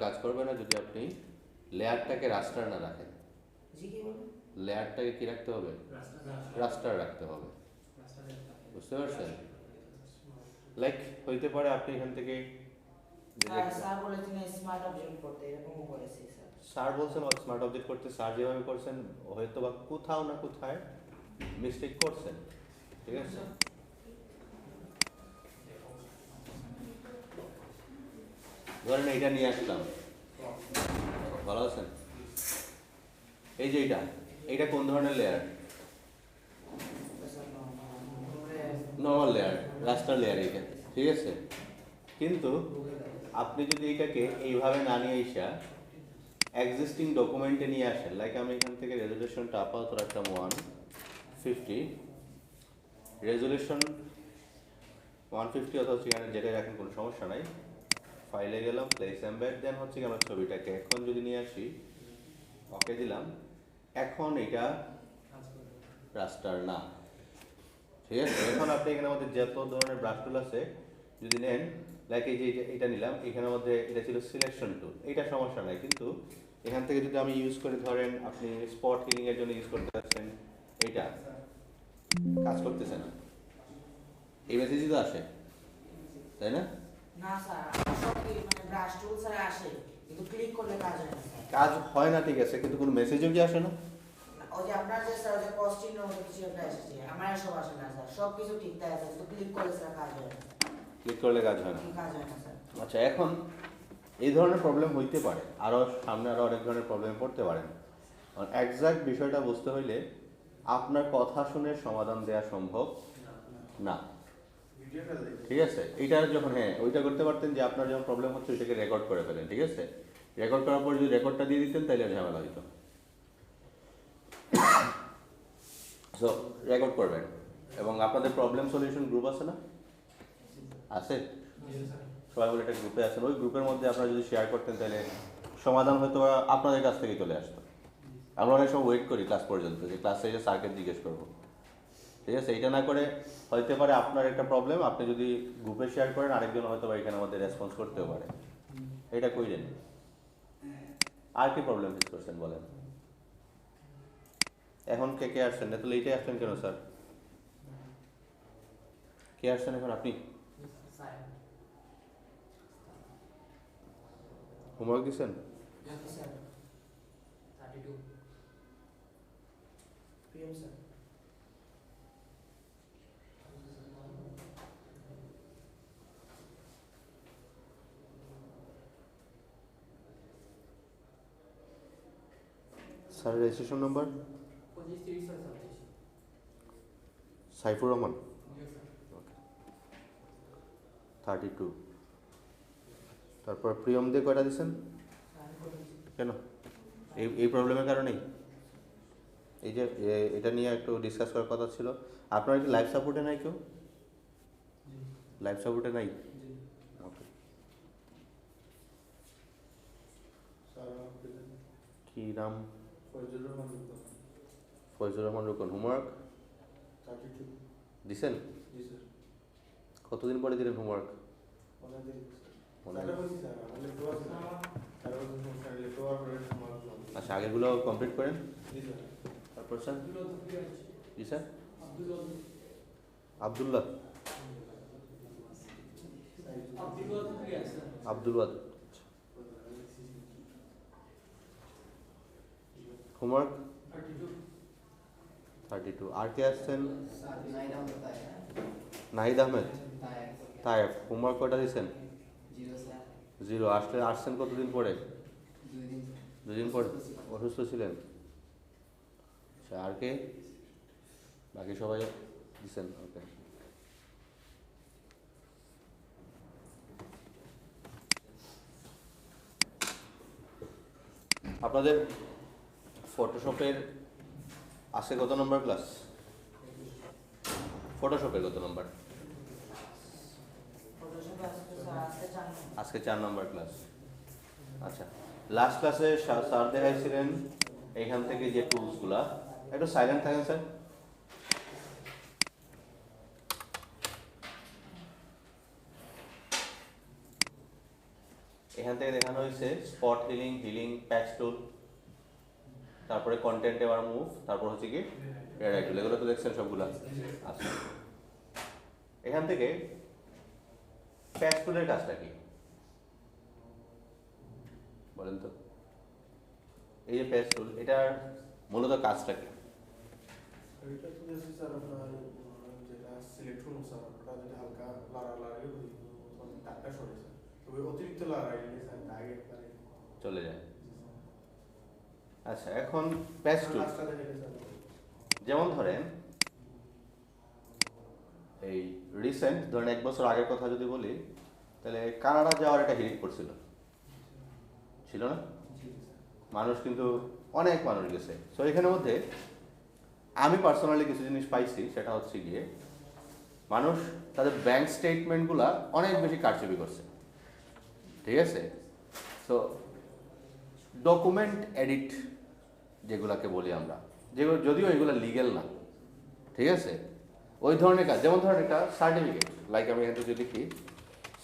কাজ করবে না যদি আপনি লেয়ারটাকে রাস্টার না রাখেন। লেয়ারটাকে কি রাখতে হবে? রাস্টার রাখতে হবে। বুঝতে পারছেন? লাইক হইতে পারে আপনি এখান থেকে স্যার বলেছেন স্মার্ট অবজেক্ট করতে, এরকমও করেছি স্যার। স্যার বলছেন স্মার্ট অবজেক্ট করতে, স্যার যেভাবে করছেন হয়তো বা কোথাও না কোথায় মিস্টেক করছেন। ঠিক আছে, ধরেন এইটা নিয়ে আসলাম, ভালো আছেন? এই যে এইটা কোন ধরনের লেয়ার? নর্মাল লেয়ার, রাস্টার লেয়ার এইটা। ঠিক আছে, কিন্তু আপনি যদি এইটাকে এইভাবে না নিয়ে এসা এক্সিস্টিং ডকুমেন্টে নিয়ে আসেন, লাইক আমি এখান থেকে রেজুলেশনটা আপাতত রাখলাম 150, রেজুলেশন 150 অথবা 300 যেটাই রাখেন কোনো সমস্যা নাই। ফাইলে গেলাম, প্লেস এমবেড, দেন হচ্ছে কি আমরা ছবিটাকে এখন যদি নিয়ে আসি, ওকে দিলাম, এখন এটা রাস্টার না। ঠিক আছে, এখন আপনি এখানের মধ্যে যত ধরনের ব্রাশ টুল আছে যদি নেন, লাইক এই যে এটা নিলাম, এখানের মধ্যে এটা ছিল সিলেকশন টুল, এইটা সমস্যা নাই, কিন্তু এখান থেকে যদি আমি ইউজ করি, ধরেন আপনি স্পট হিলিং এর জন্য ইউজ করতে পারছেন, এইটা কাজ করতেছে না, এই মেসেজই তো আসে, তাই না? না স্যার, সব কি মানে ব্রাশ টুল স্যার আসে, কিন্তু ক্লিক করলে কাজ হয় না স্যার। কাজ হয় না, ঠিক আছে, কিন্তু কোনো মেসেজও কি আসে না? ওই যে আপনার যে স্যার যে কস্টিং মতো কিছু একটা এসেছে, আমার সব আসে না স্যার, সব কিছু ঠিকঠাক আছে, কিন্তু ক্লিক করলে স্যার কাজ হয় না। ক্লিক করলে কাজ হয় না? কাজ হয় না স্যার। আচ্ছা, এখন এই ধরনের প্রবলেম হইতে পারে, আরও সামনে আরও অনেক ধরনের প্রবলেমে পড়তে পারেন। একজ্যাক্ট বিষয়টা বুঝতে হইলে আপনার কথা শুনে সমাধান দেওয়া সম্ভব না। ঠিক আছে, এইটা যখন ওইটা করতে পারতেন যে আপনার যখন প্রবলেম হচ্ছে ওইটাকে রেকর্ড করে ফেলেন। ঠিক আছে, রেকর্ড করার পর যদি রেকর্ডটা দিয়ে দিতেন তাহলে ঝামেলা হইতো। সো রেকর্ড করবেন, এবং আপনাদের প্রবলেম সলিউশন গ্রুপ আছে না? আছে, সবাই বলে একটা গ্রুপে আছেন, ওই গ্রুপের মধ্যে আপনারা যদি শেয়ার করতেন তাহলে সমাধান হয়তো আপনাদের কাছ থেকে চলে আসতো। আমরা অনেক সময় ওয়েট করি ক্লাস পর্যন্ত, যে ক্লাসে এসে স্যারকে জিজ্ঞেস করবো। ঠিক আছে, এইটা না করে হইতে পারে আপনার একটা প্রবলেম, আপনি যদি গ্রুপে শেয়ার করেন আরেকজন হয়তো বা এখানে আমাদের রেসপন্স করতেও পারে। এটা কইলেন। আর কি প্রবলেম ফেস করছেন বলেন? এখন কে আসছেন না? তাহলে এইটাই আসছেন কেন স্যার? কে আসছেন এখন? আপনি হোমওয়ার্ক দিচ্ছেন? Sir registration number? Saifur Rahman, 32। তারপর প্রিয়ম দিয়ে কয়টা দিচ্ছেন? কেন? এই প্রবলেমের কারণেই? এই যে এটা নিয়ে একটু ডিসকাস করার কথা ছিল। আপনার কি লাইফ সাপোর্টে নাই কেউ? লাইফ সাপোর্টে নাই? ওকে। কি নাম? ফয়জুর রহমান রুকন। হোমওয়ার্ক দিছেন? কতদিন পরে দিলেন হোমওয়ার্ক? আচ্ছা, আগেগুলো কমপ্লিট করেন। তারপর স্যার? জি স্যার। আবদুল্লাহ, আব্দুল ওয়াদ। হোমওয়ার্ক 32। আর কে আসছেন? নাহিদ আহমেদ, তায়েব। হোমওয়ার্ক কয়টা দিয়েছেন? 0। আসছেন কতদিন পরে? 2 দিন পরে। অসুস্থ ছিলেন? আচ্ছা, আর কে? বাকি সবাই দিচ্ছেন? ওকে। আপনাদের ফটোশপের আজকে কত নম্বর ক্লাস? ফটোশপের কত নম্বর? আজকে 4 নম্বর ক্লাস। আচ্ছা, লাস্ট ক্লাসে স্যার দেখাইছিলেন এইখান থেকে যে টুলসগুলা, একটু সাইলেন্ট থাকেন স্যার। এখান এখান থেকে দেখানো হয়েছে স্পট হিলিং, হিলিং, প্যাচ টুল, তারপরে কন্টেন্ট এবার মুভ, তারপর হচ্ছে কি রেড টুল, এগুলো তো দেখছেন সবগুলো। আচ্ছা, এখান থেকে প্যাচ টুলের কাজটা কি বলেন তো? এই যে প্যাচ টুল, এটার মূলত কাজটা কি? এটা তো দেখছি স্যার আপনার যেটা সিলেক্ট করুন স্যার, ওটা যদি হালকা লাড়ালাড়ি করি তারটা সরে স্যার, তবে অতিরিক্ত লাড়াইলে স্যার দাগ একবারে চলে যায়। আচ্ছা, এখন প্যাচ টুল রাস্তা দেখে স্যার যেমন ধরেন এই রিসেন্ট ধরেন 1 বছর আগের কথা যদি বলি, তাহলে কানাডা যাওয়ার একটা হিড়িক পড়ছিল, ছিল না? মানুষ কিন্তু অনেক মানুষ গেছে। সো এখানের মধ্যে আমি পার্সোনালি কিছু জিনিস পাইছি, সেটা হচ্ছে গিয়ে মানুষ তাদের ব্যাংক স্টেটমেন্টগুলা অনেক বেশি কারচুপি করছে, ঠিক আছে? সো ডকুমেন্ট এডিট যেগুলাকে বলি আমরা, যেগুলো যদিও এগুলো লিগেল না, ঠিক আছে, ওই ধরনের কাজ। যেমন ধরেন একটা সার্টিফিকেট, লাইক আমি এখানে যদি লিখি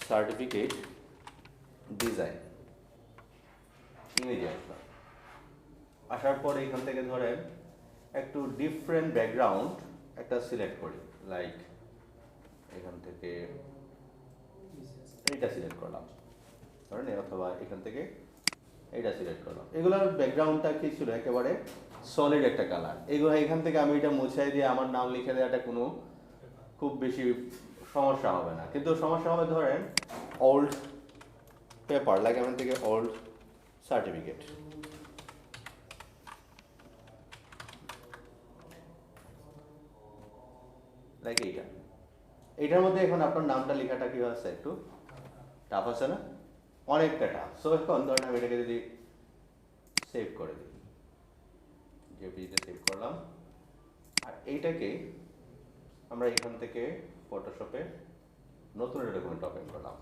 সার্টিফিকেট ডিজাইন, ইমেজে আসলাম, আসার পর এখান থেকে ধরেন একটু ডিফারেন্ট ব্যাকগ্রাউন্ড একটা সিলেক্ট করি, লাইক এখান থেকে এইটা সিলেক্ট করলাম ধরেন, অথবা এখান থেকে এইটা সিলেক্ট করলাম। এগুলোর ব্যাকগ্রাউন্ডটা কি ছিল? একেবারে সলিড একটা কালার। এগুলো এখান থেকে আমি এটা মুছাই দিয়ে আমার নাম লিখে দেওয়াটা কোনো খুব বেশি সমস্যা হবে না, কিন্তু সমস্যা হবে ধরেন ওল্ড পেপার, লাইক এখান থেকে ওল্ড সার্টিফিকেট, লাইক এইটার মধ্যে এখন আপনার নামটা লেখাটা কি হচ্ছে, একটু টাফ আছে না? অনেকটা টাফ। সো এখন ধরেন আমি এটাকে যদি সেভ করে দিই, জেপিজিতে সেভ করলাম, আর এইটাকে আমরা এখান থেকে ফটোশপে নতুন একটা ডকুমেন্ট ওপেন করলাম।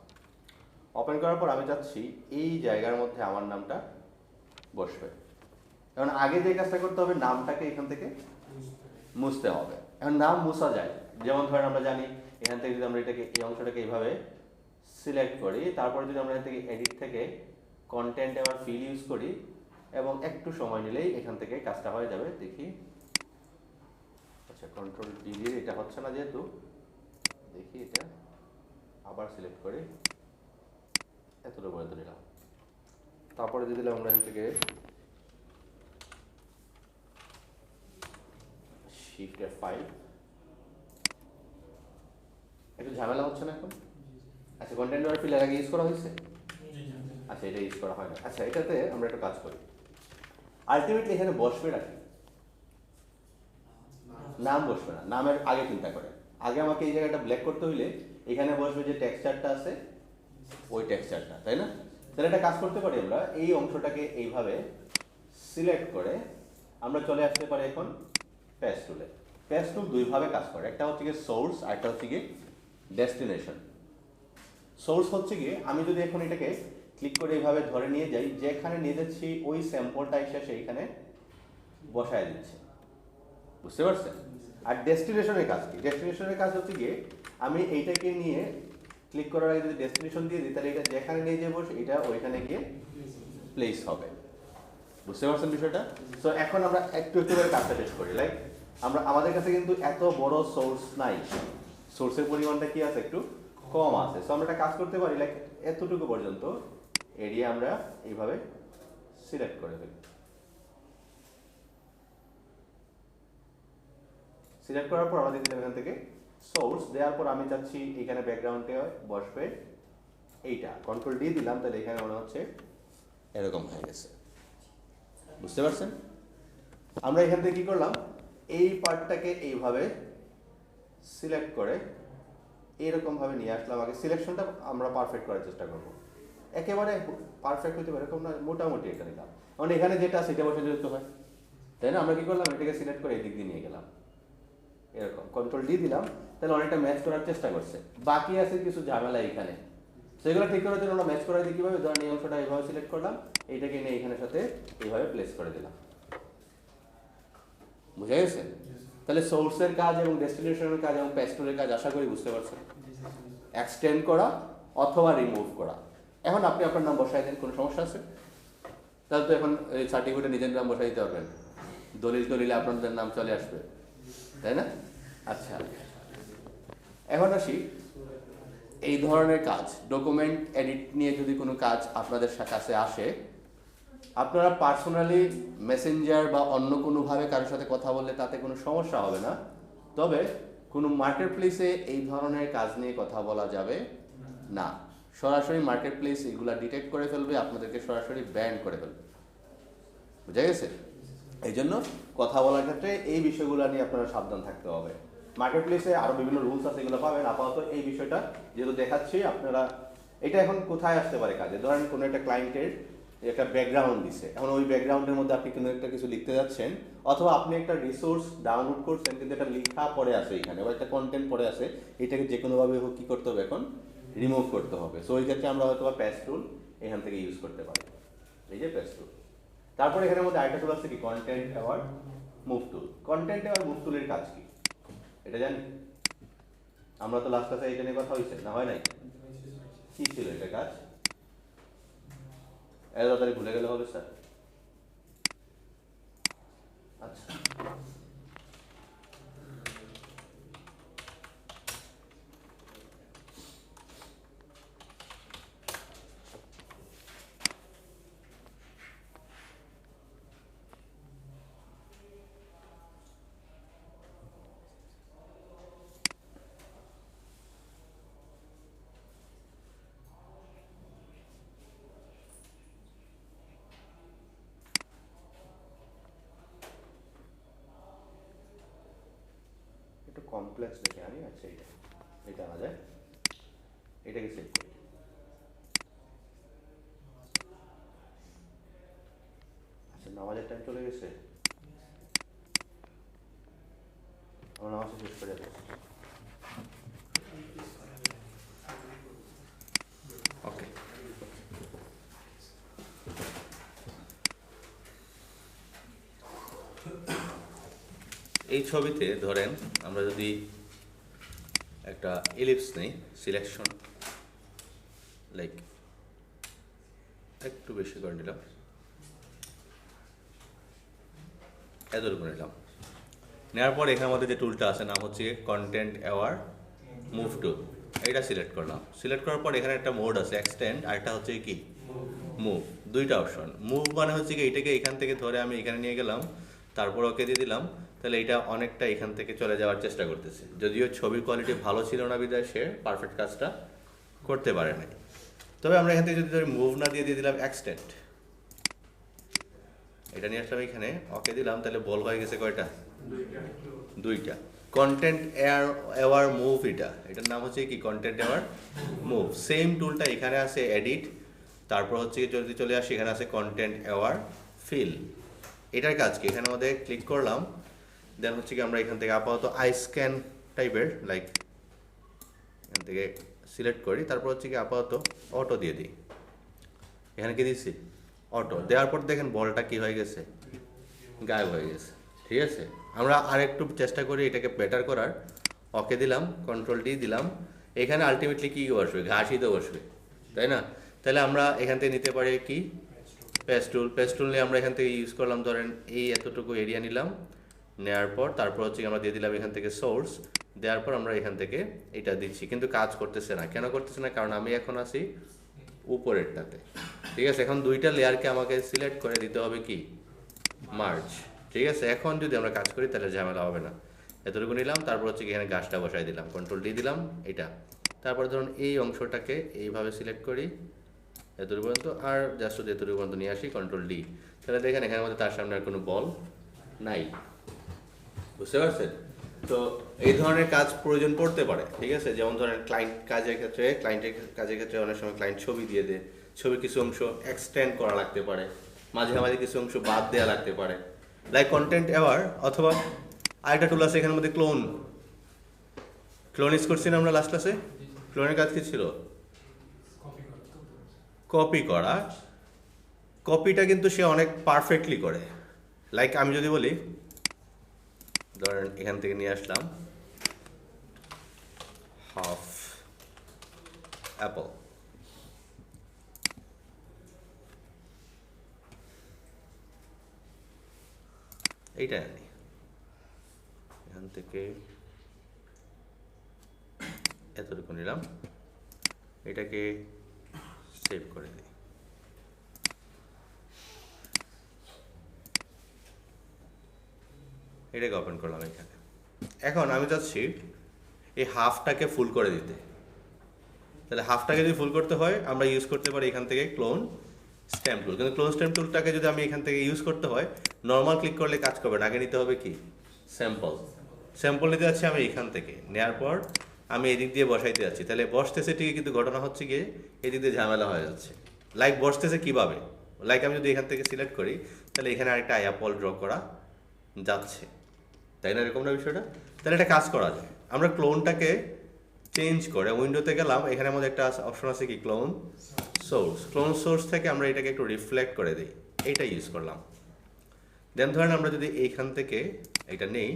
ওপেন করার পর আমি চাচ্ছি এই জায়গার মধ্যে আমার নামটা বসবে। এখন আগে যে কাজটা করতে হবে, নামটাকে এখান থেকে মুছতে হবে। এখন নাম মুছা যায়, যেমন ধরেন আমরা জানি এখান থেকে যদি আমরা এটাকে এই অংশটাকে এইভাবে সিলেক্ট করি, তারপরে যদি আমরা এখান থেকে এডিট থেকে কন্টেন্ট আবার ফিল ইউজ করি, এবং একটু সময় নিলেই এখান থেকে কাজটা হয়ে যাবে। দেখি, আচ্ছা কন্ট্রোল ডি দিয়ে এটা হচ্ছে না যেহেতু, দেখি এটা আবার সিলেক্ট করে এতটুকু করে দিলাম, তারপরে দিয়ে দিলাম আমরা এখান থেকে শিফট F5। একটু ঝামেলা হচ্ছে না এখন? আচ্ছা, কন্টেন্ট ওয়ার ফিল আগে ইউজ করা হয়েছে? আচ্ছা, এটা ইউজ করা হয় না। আচ্ছা, এটাতে আমরা একটা কাজ করি, আলটিমেটলি এখানে বসবে রাখি, নাম বসবে না, নামের আগে চিন্তা করে। আগে আমাকে এই জায়গাটা ব্ল্যাক করতে হইলে এখানে বসবে যে টেক্সচারটা আছে, ওই টেক্সচারটা, তাই না? তাহলে একটা কাজ করতে পারি আমরা, এই অংশটাকে এইভাবে সিলেক্ট করে আমরা চলে আসতে পারি এখন প্যাচ টুলে। প্যাচ টুল দুইভাবে কাজ করে, একটা হচ্ছে গিয়ে সোর্স, আর একটা হচ্ছে গিয়ে ডেস্টিনেশন। সোর্স হচ্ছে গিয়ে আমি যদি এখন এটাকে ক্লিক করে এইভাবে ধরে নিয়ে যাই, যেখানে নিয়ে যাচ্ছি ওই স্যাম্পলটা এসে সেইখানে বসায় দিচ্ছে, বুঝতে পারছেন? আর ডেস্টিনেশনের কাজ কি? ডেস্টিনেশনের কাজ হচ্ছে গিয়ে আমি এইটাকে নিয়ে ক্লিক করার আগে যদি ডেস্টিনেশন দিয়ে দিই, তাহলে এটা যেখানে নিয়ে যাবো এটা ওইখানে গিয়ে প্লেস হবে, বুঝতে পারছেন বিষয়টা? সো এখন আমরা একটু একটু করে কাজটা টেস্ট করি। লাইক আমাদের কাছে কিন্তু এত বড় সোর্স নাই, সোর্সের পরিমাণটা কি আছে, একটু কম আছে। সো আমরা একটা কাজ করতে পারি, লাইক এতটুকু পর্যন্ত এরিয়া আমরা এইভাবে সিলেক্ট করে ফেলি। সিলেক্ট করার পর আমাদের এখান থেকে সোর্স দেওয়ার পর আমি চাচ্ছি এখানে ব্যাকগ্রাউন্ডে বসবে এইটা, কন্ট্রোল ডি দিলাম, তাহলে এখানে মনে হচ্ছে এরকম হয়ে গেছে, বুঝতে পারছেন? আমরা এখান থেকে কি করলাম, এই পার্টটাকে এইভাবে সিলেক্ট করে এরকম ভাবে নিয়ে আসলাম। আগে সিলেকশনটা আমরা পারফেক্ট করার চেষ্টা করব, একেবারে পারফেক্ট হতে পারে এরকম না, মোটামুটি এটা নিলাম। কারণ এখানে যেটা আছে সেটা বসে যেতে হয়, তাই না? আমরা কি করলাম, এটাকে সিলেক্ট করে এদিক দিয়ে নিয়ে গেলাম, এরকম কন্ট্রোল ডি দিলাম, তাহলে অনেকটা ম্যাচ করার চেষ্টা করছে। বাকি আছে কিছু ঝামেলা এখানে, সেগুলো ঠিক করার জন্য আমরা ম্যাচ করাই দিই কীভাবে, ধরেন এই অংশটা এইভাবে সিলেক্ট করলাম, এইটাকে নিয়ে এখানের সাথে এইভাবে প্লেস করে দিলাম, বুঝে গেছে? তাহলে সোর্সের কাজ এবং ডেস্টিনেশনের কাজ এবং প্যাচ টুলের কাজ আশা করি বুঝতে পারছেন। এক্সটেন্ড করা অথবা রিমুভ করা, এখন আপনি আপনার নাম বসাই দেন, কোনো সমস্যা আছে? তাহলে তো এখন এই সার্টিফিকেটে নিজের নাম বসাই দিতে পারবেন, দলিলে আপনাদের নাম চলে আসবে, তাই না? আচ্ছা, এখন আসি এই ধরনের কাজ, ডকুমেন্ট এডিট নিয়ে যদি কোনো কাজ আপনাদের কাছে আসে, আপনারা পার্সোনালি মেসেঞ্জার বা অন্য কোনোভাবে কারোর সাথে কথা বললে তাতে কোনো সমস্যা হবে না। তবে কোনো মার্কেট প্লেসে এই ধরনের কাজ নিয়ে কথা বলা যাবে না। সরাসরি মার্কেট প্লেস এগুলা ডিটেক্ট করে ফেলবে, আপনাদেরকে সরাসরি ব্যান করে ফেলবে। বুঝা গেছে? এই জন্য কথা বলার ক্ষেত্রে এই বিষয়গুলো নিয়ে আপনারা সাবধান থাকতে হবে। মার্কেট প্লেসে আরও বিভিন্ন রুলস আছে, এগুলো পাবেন। আপাতত এই বিষয়টা যেহেতু দেখাচ্ছি, আপনারা এটা এখন কোথায় আসতে পারে কাজে, ধরেন কোনো একটা ক্লায়েন্টের একটা ব্যাকগ্রাউন্ড দিছে, এখন ওই ব্যাকগ্রাউন্ডের মধ্যে আপনি কোনো একটা কিছু লিখতে যাচ্ছেন, অথবা আপনি একটা রিসোর্স ডাউনলোড করছেন কিন্তু এটা লেখা পড়ে আছে এখানে, বা একটা কন্টেন্ট পড়ে আছে, এটাকে যে কোনোভাবে হোক কী করতে হবে, এখন রিমুভ করতে হবে। সো ওই ক্ষেত্রে আমরা হয়তো প্যাচ টুল এখান থেকে ইউজ করতে পারি, এই যে প্যাচ টুল। তারপরে এখানের মধ্যে আরেকটা টুল আছে কি, content award move tool. Content award move টুলের কাজ কি এটা জানি? আমরা তো লাস্ট ক্লাসে এটা নিয়ে কথা হয়েছে না, হয় নাই? কি ছিল এটা কাজ? এত তাড়াতাড়ি ভুলে গেলে হবে স্যার? আচ্ছা, একটু কমপ্লেক্স দেখে আনি। আচ্ছা, এটা আনা যায়, এটাকে সেভ করি। আচ্ছা, নামাজের টাইম চলে গেছে, আমরা নামাজ শেষ করে যাবো। ওকে, এই ছবিতে ধরেন আমরা যদি একটা এলিপস নেই, সিলেকশন লাইক একটু বেশি করে নিলাম, এতটুকু নিলাম। নেওয়ার পর এখানে আমাদের যে টুলটা আছে নাম হচ্ছে কন্টেন্ট অ্যাওয়ার্ড মুভ টুল, এটা সিলেক্ট করলাম। সিলেক্ট করার পর এখানে একটা মোড আছে এক্সটেন্ড, আর একটা হচ্ছে কি মুভ, দুইটা অপশন। মুভ মানে হচ্ছে কি এইটাকে এখান থেকে ধরে আমি এখানে নিয়ে গেলাম, তারপর ওকে দিয়ে দিলাম, তাহলে এটা অনেকটা এখান থেকে চলে যাওয়ার চেষ্টা করতেছে। যদিও ছবির কোয়ালিটি ভালো ছিল না বিধায় সে পারফেক্ট কাজটা করতে পারে নাই। তবে আমরা এখান থেকে যদি ধরি মুভ না দিয়ে দিলাম এক্সটেন্ড, এটা নিয়ে আসলাম এখানে, ওকে দিলাম, তাহলে বল হয়ে গেছে কয়টা? দুইটা। কন্টেন্ট অ্যাওয়ার্ড মুভ, এটার নাম হচ্ছে কি কন্টেন্ট অ্যাওয়ার্ড মুভ। সেম টুলটা এখানে আছে এডিট, তারপর হচ্ছে যদি চলে আসি এখানে আছে কন্টেন্ট অ্যাওয়ার্ড ফিল। এটার কাজ কি, এখানে আমাদের ক্লিক করলাম, দেন হচ্ছে কি আমরা এখান থেকে আপাতত আই স্ক্যান টাইপের লাইক এখান থেকে সিলেক্ট করি, তারপর হচ্ছে কি আপাতত অটো দিয়ে দিই। এখানে কি দিচ্ছি? অটো দেওয়ার পর দেখেন বলটা কি হয়ে গেছে, গায়েব হয়ে গেছে। ঠিক আছে, আমরা আরেকটু চেষ্টা করি এটাকে বেটার করার। ওকে দিলাম, কন্ট্রোল ডি দিলাম, এখানে আলটিমেটলি কি বসবে? ঘাসই তো বসবে, তাই না? তাহলে আমরা এখান থেকে নিতে পারি কি পেস্টুল। পেস্টুল নিয়ে আমরা এখান থেকে ইউজ করলাম, ধরেন এই এতটুকু এরিয়া নিলাম, নেওয়ার পর তারপর হচ্ছে আমরা দিয়ে দিলাম এখান থেকে সোর্স, দেওয়ার পর আমরা এখান থেকে এটা দিচ্ছি, কিন্তু কাজ করতেছে না। কেন করতেছে না? কারণ আমি এখন আছি উপরেরটাতে। ঠিক আছে, এখন দুইটা লেয়ারকে আমাকে সিলেক্ট করে দিতে হবে কি মার্জ। ঠিক আছে, এখন যদি আমরা কাজ করি তাহলে ঝামেলা হবে না। এতটুকু নিলাম, তারপর হচ্ছে এখানে গাছটা বসাই দিলাম, কন্ট্রোল ডি দিলাম এটা। তারপর ধরুন এই অংশটাকে এইভাবে সিলেক্ট করি এতটুকু পর্যন্ত, আর জাস্ট যদি এতটুকু পর্যন্ত নিয়ে আসি কন্ট্রোল ডি, তাহলে দেখেন এখানে মধ্যে তার সামনে আর কোনো বল নাই। বুঝতে পারছেন? তো এই ধরনের কাজ প্রয়োজন পড়তে পারে। ঠিক আছে, যেমন ধরেন ক্লায়েন্টের কাজের ক্ষেত্রে অনেক সময় ক্লায়েন্ট ছবি দিয়ে দেয়, ছবির কিছু অংশ এক্সটেন্ড করা লাগতে পারে, মাঝে মাঝে কিছু অংশ বাদ দেওয়া লাগতে পারে, লাইক কন্টেন্ট অ্যাওয়ার্ড। অথবা আরেকটা টুল আছে এখানের মধ্যে ক্লোন ইউজ করছি না আমরা লাস্ট ক্লাসে। ক্লোনের কাজ কি ছিল? কপি করা। কপিটা কিন্তু সে অনেক পারফেক্টলি করে। লাইক আমি যদি বলি ধরেন এখান থেকে নিয়ে আসলাম হাফ অ্যাপল, এইটা আনি, এখান থেকে এতটুকু নিলাম, এটাকে সেভ করে দিই। এটাকে ওপেন করলাম এখানে। এখন আমি চাচ্ছি এই হাফটাকে ফুল করে দিতে। তাহলে হাফটাকে যদি ফুল করতে হয় আমরা ইউজ করতে পারি এখান থেকে ক্লোন স্ট্যাম্প টুল। কিন্তু ক্লোন স্ট্যাম্প টুলটাকে যদি আমি এখান থেকে ইউজ করতে হয় নর্মাল ক্লিক করলে কাজ করবে না, আগে নিতে হবে কি স্যাম্পল। স্যাম্পল নিতে যাচ্ছি আমি এখান থেকে, নেওয়ার পর আমি এদিক দিয়ে বসাইতে যাচ্ছি। তাহলে বসতেছে ঠিকই, কিন্তু ঘটনা হচ্ছে গিয়ে এদিক দিয়ে ঝামেলা হয়ে যাচ্ছে। লাইক বসতেছে কীভাবে, লাইক আমি যদি এখান থেকে সিলেক্ট করি তাহলে এখানে আরেকটা অ্যাপল ড্র করা যাচ্ছে, তাই না? এরকম না বিষয়টা? তাহলে একটা কাজ করা যায়, আমরা ক্লোনটাকে চেঞ্জ করে উইন্ডোতে গেলাম, এখানে আমাদের একটা অপশন আছে কি ক্লোন সোর্স। ক্লোন সোর্স থেকে আমরা এটাকে একটু রিফ্লেক্ট করে দিই, এইটা ইউজ করলাম। দেন ধরেন আমরা যদি এইখান থেকে এটা নেই,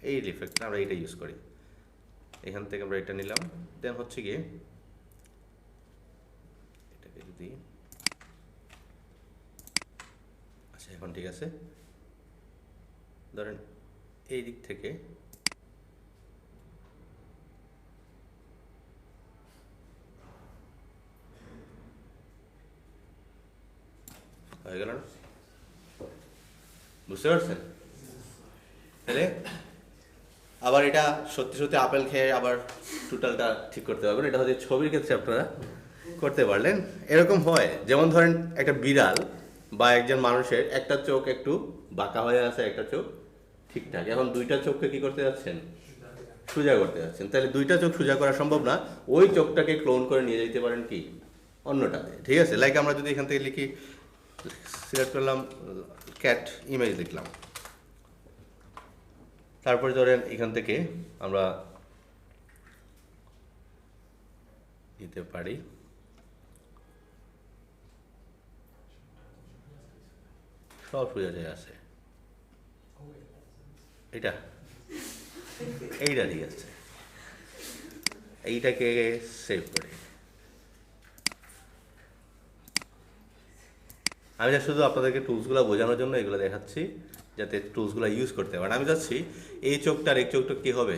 এই রিফ্লেক্টটা আমরা এটা ইউজ করি, এখান থেকে আমরা এটা নিলাম। দেন হচ্ছে গিয়ে এটাকে যদি, আচ্ছা এখন ঠিক আছে, ধরেন এই দিক থেকে হয়ে গেল না? বুঝতে পারছেন? তাহলে আবার এটা সত্যি সত্যি আপেল খেয়ে আবার টোটালটা ঠিক করতে পারবেন, এটা হচ্ছে ছবির ক্ষেত্রে আপনারা করতে পারলেন। এরকম হয়, যেমন ধরেন একটা বিড়াল বা একজন মানুষের একটা চোখ একটু বাঁকা হয়ে আছে, একটা চোখ ঠিকঠাক, এখন দুইটা চোখকে কি করতে যাচ্ছেন, সোজা করতে যাচ্ছেন। তাহলে দুইটা চোখ সোজা করা সম্ভব না, ওই চোখটাকে ক্লোন করে নিয়ে যেতে পারেন কি অন্যটাতে, ঠিক আছে? লাইক আমরা যদি এখান থেকে লিখি, সিলেক্ট করলাম ক্যাট ইমেজ লিখলাম, তারপরে ধরেন এখান থেকে আমরা দিতে পারি সব সোজা যায় আছে, এইটা এইটা ঠিক আছে, এইটাকে সেভ করি। আমি যা শুধু আপনাদেরকে টুলসগুলো বোঝানোর জন্য এগুলো দেখাচ্ছি, যাতে টুলসগুলো ইউজ করতে পারেন। আমি চাচ্ছি এই চোখটার এই চোখটা কী হবে,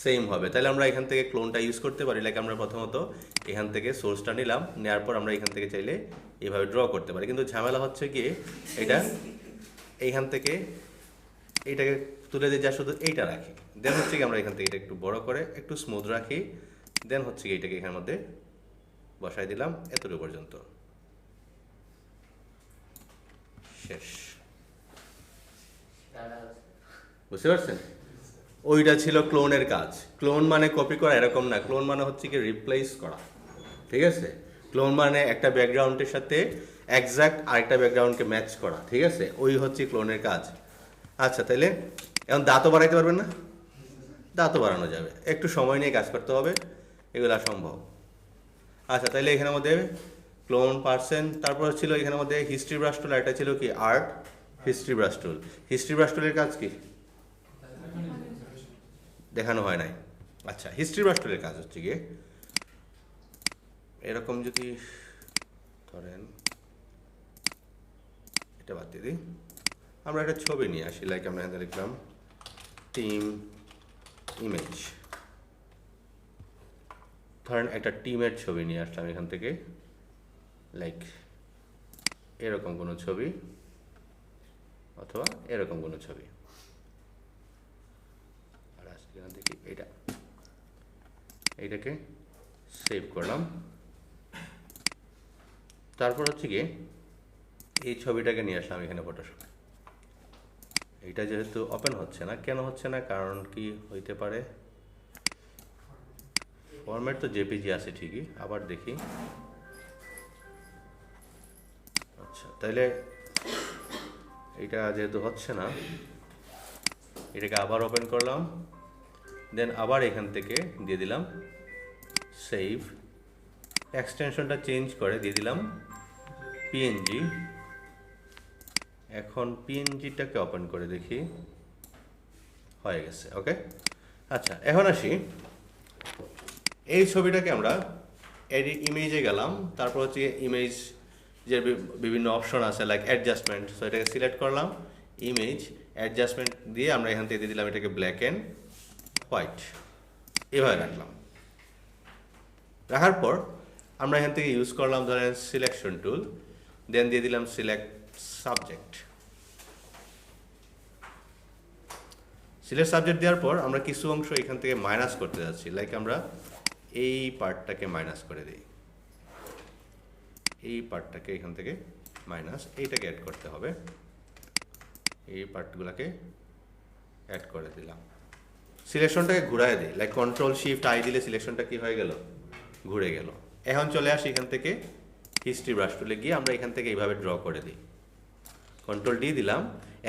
সেম হবে। তাহলে আমরা এখান থেকে ক্লোনটা ইউজ করতে পারি। লাইক আমরা প্রথমত এখান থেকে সোর্সটা নিলাম, নেওয়ার পর আমরা এখান থেকে চাইলে এইভাবে ড্র করতে পারি। কিন্তু ঝামেলা হচ্ছে কি, এটা এইখান থেকে এইটাকে তুলে দিয়ে যা শুধু এইটা রাখি, দেন হচ্ছে কি আমরা এখান থেকে এটা একটু বড় করে একটু স্মুথ রাখি, দেন হচ্ছে কি এইটাকে এখানের মধ্যে বসাই দিলাম এতটুকু পর্যন্ত, শেষ। বুঝতে পারছেন? ওইটা ছিল ক্লোনের কাজ। ক্লোন মানে কপি করা এরকম না, ক্লোন মানে হচ্ছে কি রিপ্লেস করা, ঠিক আছে? ক্লোন মানে একটা ব্যাকগ্রাউন্ডের সাথে এক্সাক্ট আরেকটা ব্যাকগ্রাউন্ডকে ম্যাচ করা, ঠিক আছে? ওই হচ্ছে ক্লোনের কাজ। আচ্ছা, তাইলে এখন দাঁতও বাড়াইতে পারবেন না? দাঁতও বাড়ানো যাবে, একটু সময় নিয়ে কাজ করতে হবে, এগুলা সম্ভব। আচ্ছা, তাইলে এখানের মধ্যে ক্লোন পার্সন, তারপর ছিল এখানের মধ্যে হিস্ট্রি ব্রাশ টুল, একটা ছিল কি আর্ট হিস্ট্রি ব্রাশ টুল। হিস্ট্রি ব্রাশ টুলের কাজ কি দেখানো হয় নাই। আচ্ছা, হিস্ট্রি ব্রাশ টুলের কাজ হচ্ছে গিয়ে এরকম, যদি ধরেন এটা বাদ দিয়ে দিই, আমরা একটা ছবি নিয়ে আসি। লাইক আমরা এখানে লিখলাম টিম ইমেজ, ধরেন একটা টিমের ছবি নিয়ে আসলাম এখান থেকে, লাইক এরকম কোনো ছবি অথবা এরকম কোনো ছবি, আর এখান থেকে এইটাকে সেভ করলাম। তারপর হচ্ছে গিয়ে এই ছবিটাকে নিয়ে আসলাম এখানে ফটোশপে। এইটা যেহেতু ওপেন হচ্ছে না, কেন হচ্ছে না, কারণ কি হইতে পারে, ফরম্যাট তো জেপিজি আছে ঠিকই, আবার দেখি। আচ্ছা, তাইলে এটা যেহেতু হচ্ছে না, এটাকে আবার ওপেন করলাম, দেন আবার এখান থেকে দিয়ে দিলাম সেভ, এক্সটেনশনটা চেঞ্জ করে দিয়ে দিলাম পিএনজি। এখন পিএনজিটাকে ওপেন করে দেখি, হয়ে গেছে। ওকে, আচ্ছা এখন আসি, এই ছবিটাকে আমরা এডিট ইমেজে গেলাম, তারপর হচ্ছে ইমেজ যে বিভিন্ন অপশন আছে লাইক অ্যাডজাস্টমেন্ট, সো এটাকে সিলেক্ট করলাম, ইমেজ অ্যাডজাস্টমেন্ট দিয়ে আমরা এখান থেকে দিয়ে দিলাম এটাকে ব্ল্যাক অ্যান্ড হোয়াইট, এভাবে রাখলাম। রাখার পর আমরা এখান থেকে ইউজ করলাম ধরেন সিলেকশন টুল, দেন দিয়ে দিলাম সিলেক্ট সাবজেক্ট। সিলেক্ট সাবজেক্ট দেওয়ার পর আমরা কিছু অংশ এখান থেকে মাইনাস করতে যাচ্ছি, লাইক আমরা এই পার্টটাকে মাইনাস করে দিই, এই পার্টটাকে এখান থেকে মাইনাস, এইটাকে অ্যাড করতে হবে, এই পার্টগুলোকে অ্যাড করে দিলাম। সিলেকশনটাকে ঘুরায় দিই, লাইক কন্ট্রোল শিফট আই দিলে সিলেকশনটা কি হয়ে গেল, ঘুরে গেল। এখন চলে আসি এখান থেকে হিস্ট্রি ব্রাশ টুলে গিয়ে আমরা এখান থেকে এইভাবে ড্র করে দিই, কন্ট্রোল ডি দিলাম,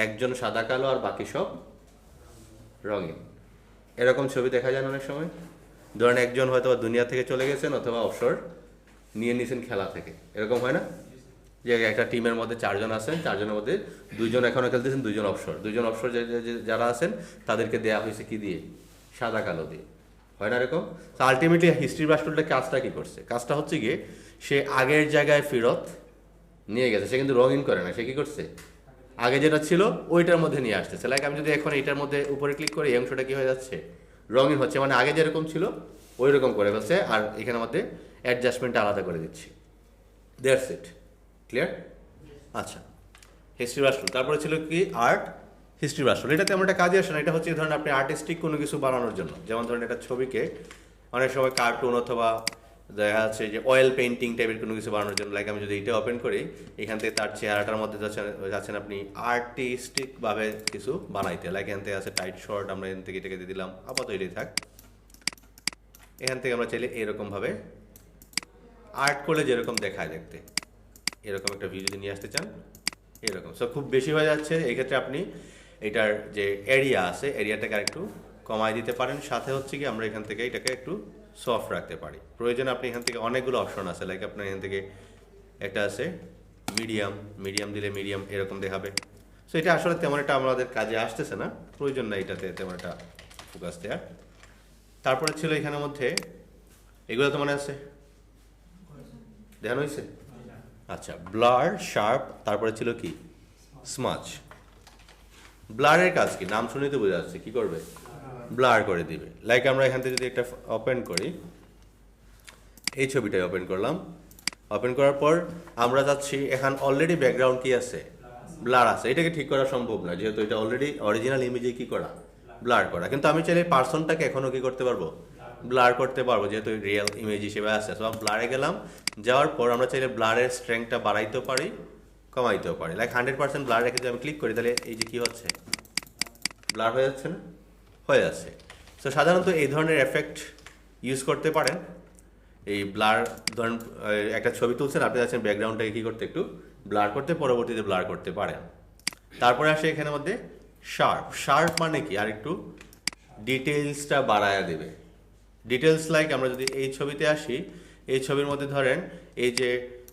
একজন সাদা কালো আর বাকি সব রঙিন। এরকম ছবি দেখা যায় অনেক সময়, ধরেন একজন হয়তো দুনিয়া থেকে চলে গেছেন অথবা অবসর নিয়ে নিয়েছেন খেলা থেকে, এরকম হয় না যে একটা টিমের মধ্যে 4 জন আছেন, 4 জনের মধ্যে 2 জন এখনও খেলতেছেন, 2 জন অবসর, 2 জন অবসর যারা আছেন তাদেরকে দেয়া হয়েছে কি দিয়ে, সাদা কালো দিয়ে, হয় না এরকম? তো আলটিমেটলি হিস্ট্রি ব্রাশ টুলটা কাজটা কি করছে, কাজটা হচ্ছে গিয়ে সে আগের জায়গায় ফেরত নিয়ে গেছে, সে কিন্তু রঙিন করে না, সে কি করছে আগে যেটা ছিল ওইটার মধ্যে নিয়ে আসতেছে। লাইক আমি যদি এখন এইটার মধ্যে উপরে ক্লিক করি, এই অংশটা কি হয়ে যাচ্ছে, রঙিন হচ্ছে, মানে আগে যেরকম ছিল ওই রকম করে ফেলছে, আর এখানের মধ্যে অ্যাডজাস্টমেন্টটা আলাদা করে দিচ্ছি। That's it, clear? আচ্ছা, হিস্ট্রি ব্রাশ টুল। তারপরে ছিল কি আর্ট হিস্ট্রি ব্রাশ টুল। এটা তেমন একটা কাজে আসে না, এটা হচ্ছে ধরেন আপনি আর্টিস্টিক কোনো কিছু বানানোর জন্য, যেমন ধরেন একটা ছবিকে অনেক সময় কার্টুন অথবা দেখা যাচ্ছে যে অয়েল পেন্টিং টাইপের কোনো কিছু বানানোর জন্য, লাইক আমি যদি এটা ওপেন করি, এখান থেকে তার চেহারাটার মধ্যে যাচ্ছেন আপনি আর্টিস্টিকভাবে কিছু বানাইতে, লাইক এখান থেকে আছে টাইট শর্ট, আমরা এখান থেকে এটাকে দিয়ে দিলাম, আপাতত এটাই থাক। এখান থেকে আমরা চাইলে এরকমভাবে আর্ট করলে যেরকম দেখায় দেখতে, এরকম একটা ভিউ যদি নিয়ে আসতে চান এরকম। সো খুব বেশি হয়ে যাচ্ছে, এই ক্ষেত্রে আপনি এটার যে এরিয়া আছে এরিয়াটাকে আরেকটু কমায় দিতে পারেন। সাথে হচ্ছে কি আমরা এখান থেকে এটাকে একটু সফট রাখতে পারি, প্রয়োজনে আপনি এখান থেকে অনেকগুলো অপশন আছে, লাইক আপনার এখান থেকে একটা আছে মিডিয়াম, মিডিয়াম দিলে মিডিয়াম এরকম দেখাবে। সো এটা আসলে তেমন একটা আমাদের কাজে আসতেছে না, প্রয়োজন না এটাতে তেমন একটা ফোকাস দেওয়ার। তারপরে ছিল এখানের মধ্যে এগুলো তো মনে আছে, ধ্যান হয়েছে? আচ্ছা, ব্লার, শার্প, তারপরে ছিল কি স্মাচ। ব্লারের কাজ কি, নাম শুনেই তো বোঝা যাচ্ছে, কি করবে, ব্লার করে দিবে। লাইক আমরা এখান থেকে যদি একটা ওপেন করি, এই ছবিটাই ওপেন করলাম, ওপেন করার পর আমরা যাচ্ছি, এখন অলরেডি ব্যাকগ্রাউন্ড কি আছে, ব্লার আছে, এটাকে ঠিক করা সম্ভব না, যেহেতু এটা অলরেডি অরিজিনাল ইমেজে কি করা, ব্লার করা। কিন্তু আমি চাইলে পার্সনটাকে এখনও কি করতে পারবো, ব্লার করতে পারবো, যেহেতু রিয়েল ইমেজ হিসেবে আছে। সো ব্লারে গেলাম, যাওয়ার পর আমরা চাইলে ব্লারের স্ট্রেংথটা বাড়াইতেও পারি, কমাইতেও পারি। লাইক 100% ব্লার রেখে যদি আমি ক্লিক করি, তাহলে এই যে কি হচ্ছে, ব্লার হয়ে যাচ্ছে না, হয়ে যাচ্ছে। সো সাধারণত এই ধরনের এফেক্ট ইউজ করতে পারেন। এই ব্লার ধরেন একটা ছবি তুলছেন, আপনি যাচ্ছেন ব্যাকগ্রাউন্ডটাকে কী করতে, একটু ব্লার করতে, পরবর্তীতে ব্লার করতে পারেন। তারপরে আসে এখানের মধ্যে শার্প। শার্প মানে কি, আর একটু ডিটেলসটা বাড়ায়া দেবে। ডিটেলস লাইক আমরা যদি এই ছবিতে আসি, এই ছবির মধ্যে ধরেন এই যে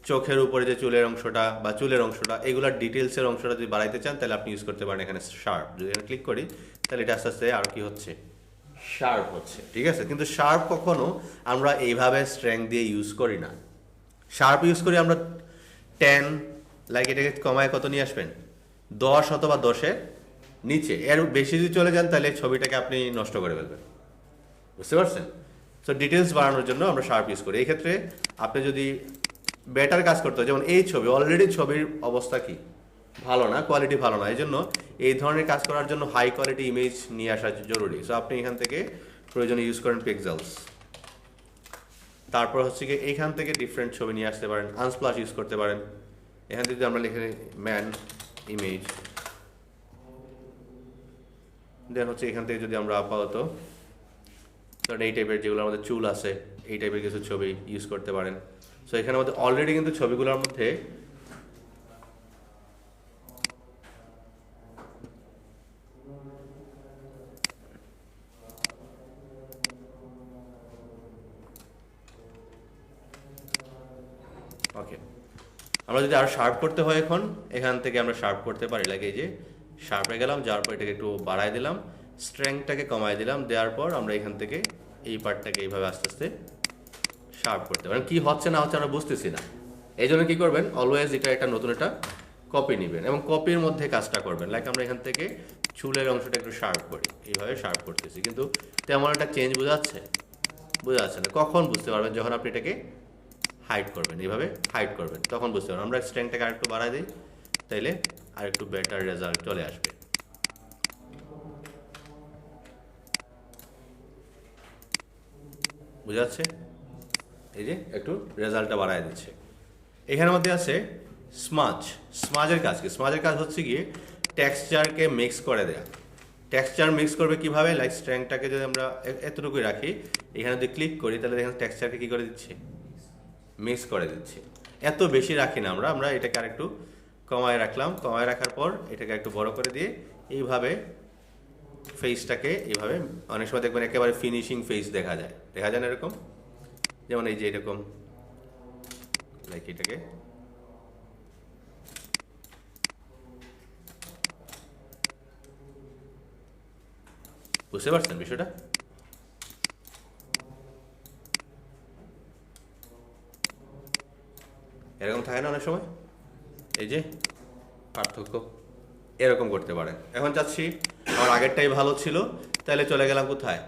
চোখের উপরে যে চুলের অংশটা বা চুলের অংশটা, এগুলোর ডিটেলসের অংশটা যদি বাড়াইতে চান তাহলে আপনি ইউজ করতে পারেন এখানে শার্প। যদি এখানে ক্লিক করি তাহলে এটা আস্তে আস্তে আরও কি হচ্ছে, শার্প হচ্ছে, ঠিক আছে? কিন্তু শার্প কখনো আমরা এইভাবে স্ট্রেংথ দিয়ে ইউজ করি না। শার্প ইউজ করি আমরা 10, লাইক এটাকে কমায় কত নিয়ে আসবেন, 10 অথবা 10-এর নিচে। এর বেশি যদি চলে যান তাহলে ছবিটাকে আপনি নষ্ট করে ফেলবেন, বুঝতে পারছেন? সো ডিটেলস বাড়ানোর জন্য আমরা শার্প ইউজ করি। এই ক্ষেত্রে আপনি যদি বেটার কাজ করতে হয়, যেমন এই ছবি অলরেডি ছবির অবস্থা কি ভালো না, কোয়ালিটি ভালো না, এই জন্য এই ধরনের কাজ করার জন্য হাই কোয়ালিটি ইমেজ নিয়ে আসা জরুরি। সো আপনি এখান থেকে প্রয়োজনে ইউজ করেন পিক্সেলস। তারপর হচ্ছে কি এইখান থেকে ডিফারেন্ট ছবি নিয়ে আসতে পারেন, আনস্প্লাশ ইউজ করতে পারেন। এখান থেকে যদি আমরা লিখে ম্যান ইমেজ, দেন হচ্ছে এখান থেকে যদি আমরা আপাতত কারণ এই টাইপের যেগুলো আমাদের চুল আছে এই টাইপের কিছু ছবি ইউজ করতে পারেন। সো এখানের মধ্যে অলরেডি কিন্তু ছবিগুলোর মধ্যে ওকে, আমরা যদি আরো শার্প করতে হয় এখন এখান থেকে আমরা শার্প করতে পারি। লাগে এই যে শার্পে গেলাম, যাওয়ার পর এটাকে একটু বাড়াই দিলাম, স্ট্রেংথটাকে কমাই দিলাম, দেওয়ার পর আমরা এখান থেকে এই পার্টটাকে এইভাবে আস্তে আস্তে শার্প করতে পারেন। কি হচ্ছে না হচ্ছে আমরা বুঝতেছি না, এই জন্য কী করবেন, অলওয়েজ এটা একটা নতুন একটা কপি নেবেন এবং কপির মধ্যে কাজটা করবেন। লাইক আমরা এখান থেকে চুলের অংশটা একটু শার্প করি, এইভাবে শার্প করতেছি, কিন্তু তেমন একটা চেঞ্জ বোঝা যাচ্ছে না। কখন বুঝতে পারবেন? যখন আপনি এটাকে হাইড করবেন, এইভাবে হাইড করবেন, তখন বুঝতে পারবেন। আমরা স্ট্রেংথটাকে আরেকটু বাড়াই দিই, তাইলে আরেকটু বেটার রেজাল্ট চলে আসবে। বুঝা যাচ্ছে? এই যে একটু রেজাল্টটা বাড়ায় দিচ্ছে। এখানের মধ্যে আছে স্মাজ। স্মাজের কাজ কি? স্মাজের কাজ হচ্ছে গিয়ে টেক্সচারকে মিক্স করে দেয়া। টেক্সচার মিক্স করবে কিভাবে? লাইক স্ট্রেংথটাকে যদি আমরা এতটুকুই রাখি, এখানে যদি ক্লিক করি, তাহলে দেখেন টেক্সচারকে কী করে দিচ্ছি? মিক্স করে দিচ্ছি। এত বেশি রাখি না আমরা এটাকে আরেকটু কমায় রাখলাম। কমায় রাখার পর এটাকে একটু বড় করে দিয়ে এইভাবে ফেসটাকে এইভাবে, অনেক সময় দেখবেন একেবারে ফিনিশিং ফেস দেখা যায় না এরকম, যেমন এই যে এরকম, লাইক এটাকে বুঝতে পারছেন বিষয়টা? এরকম থাকে না অনেক সময়, এই যে পার্থক্য, এরকম করতে পারেন। এখন চাচ্ছি আমার আগেরটাই ভালো ছিল, তাহলে চলে গেলাম কোথায়?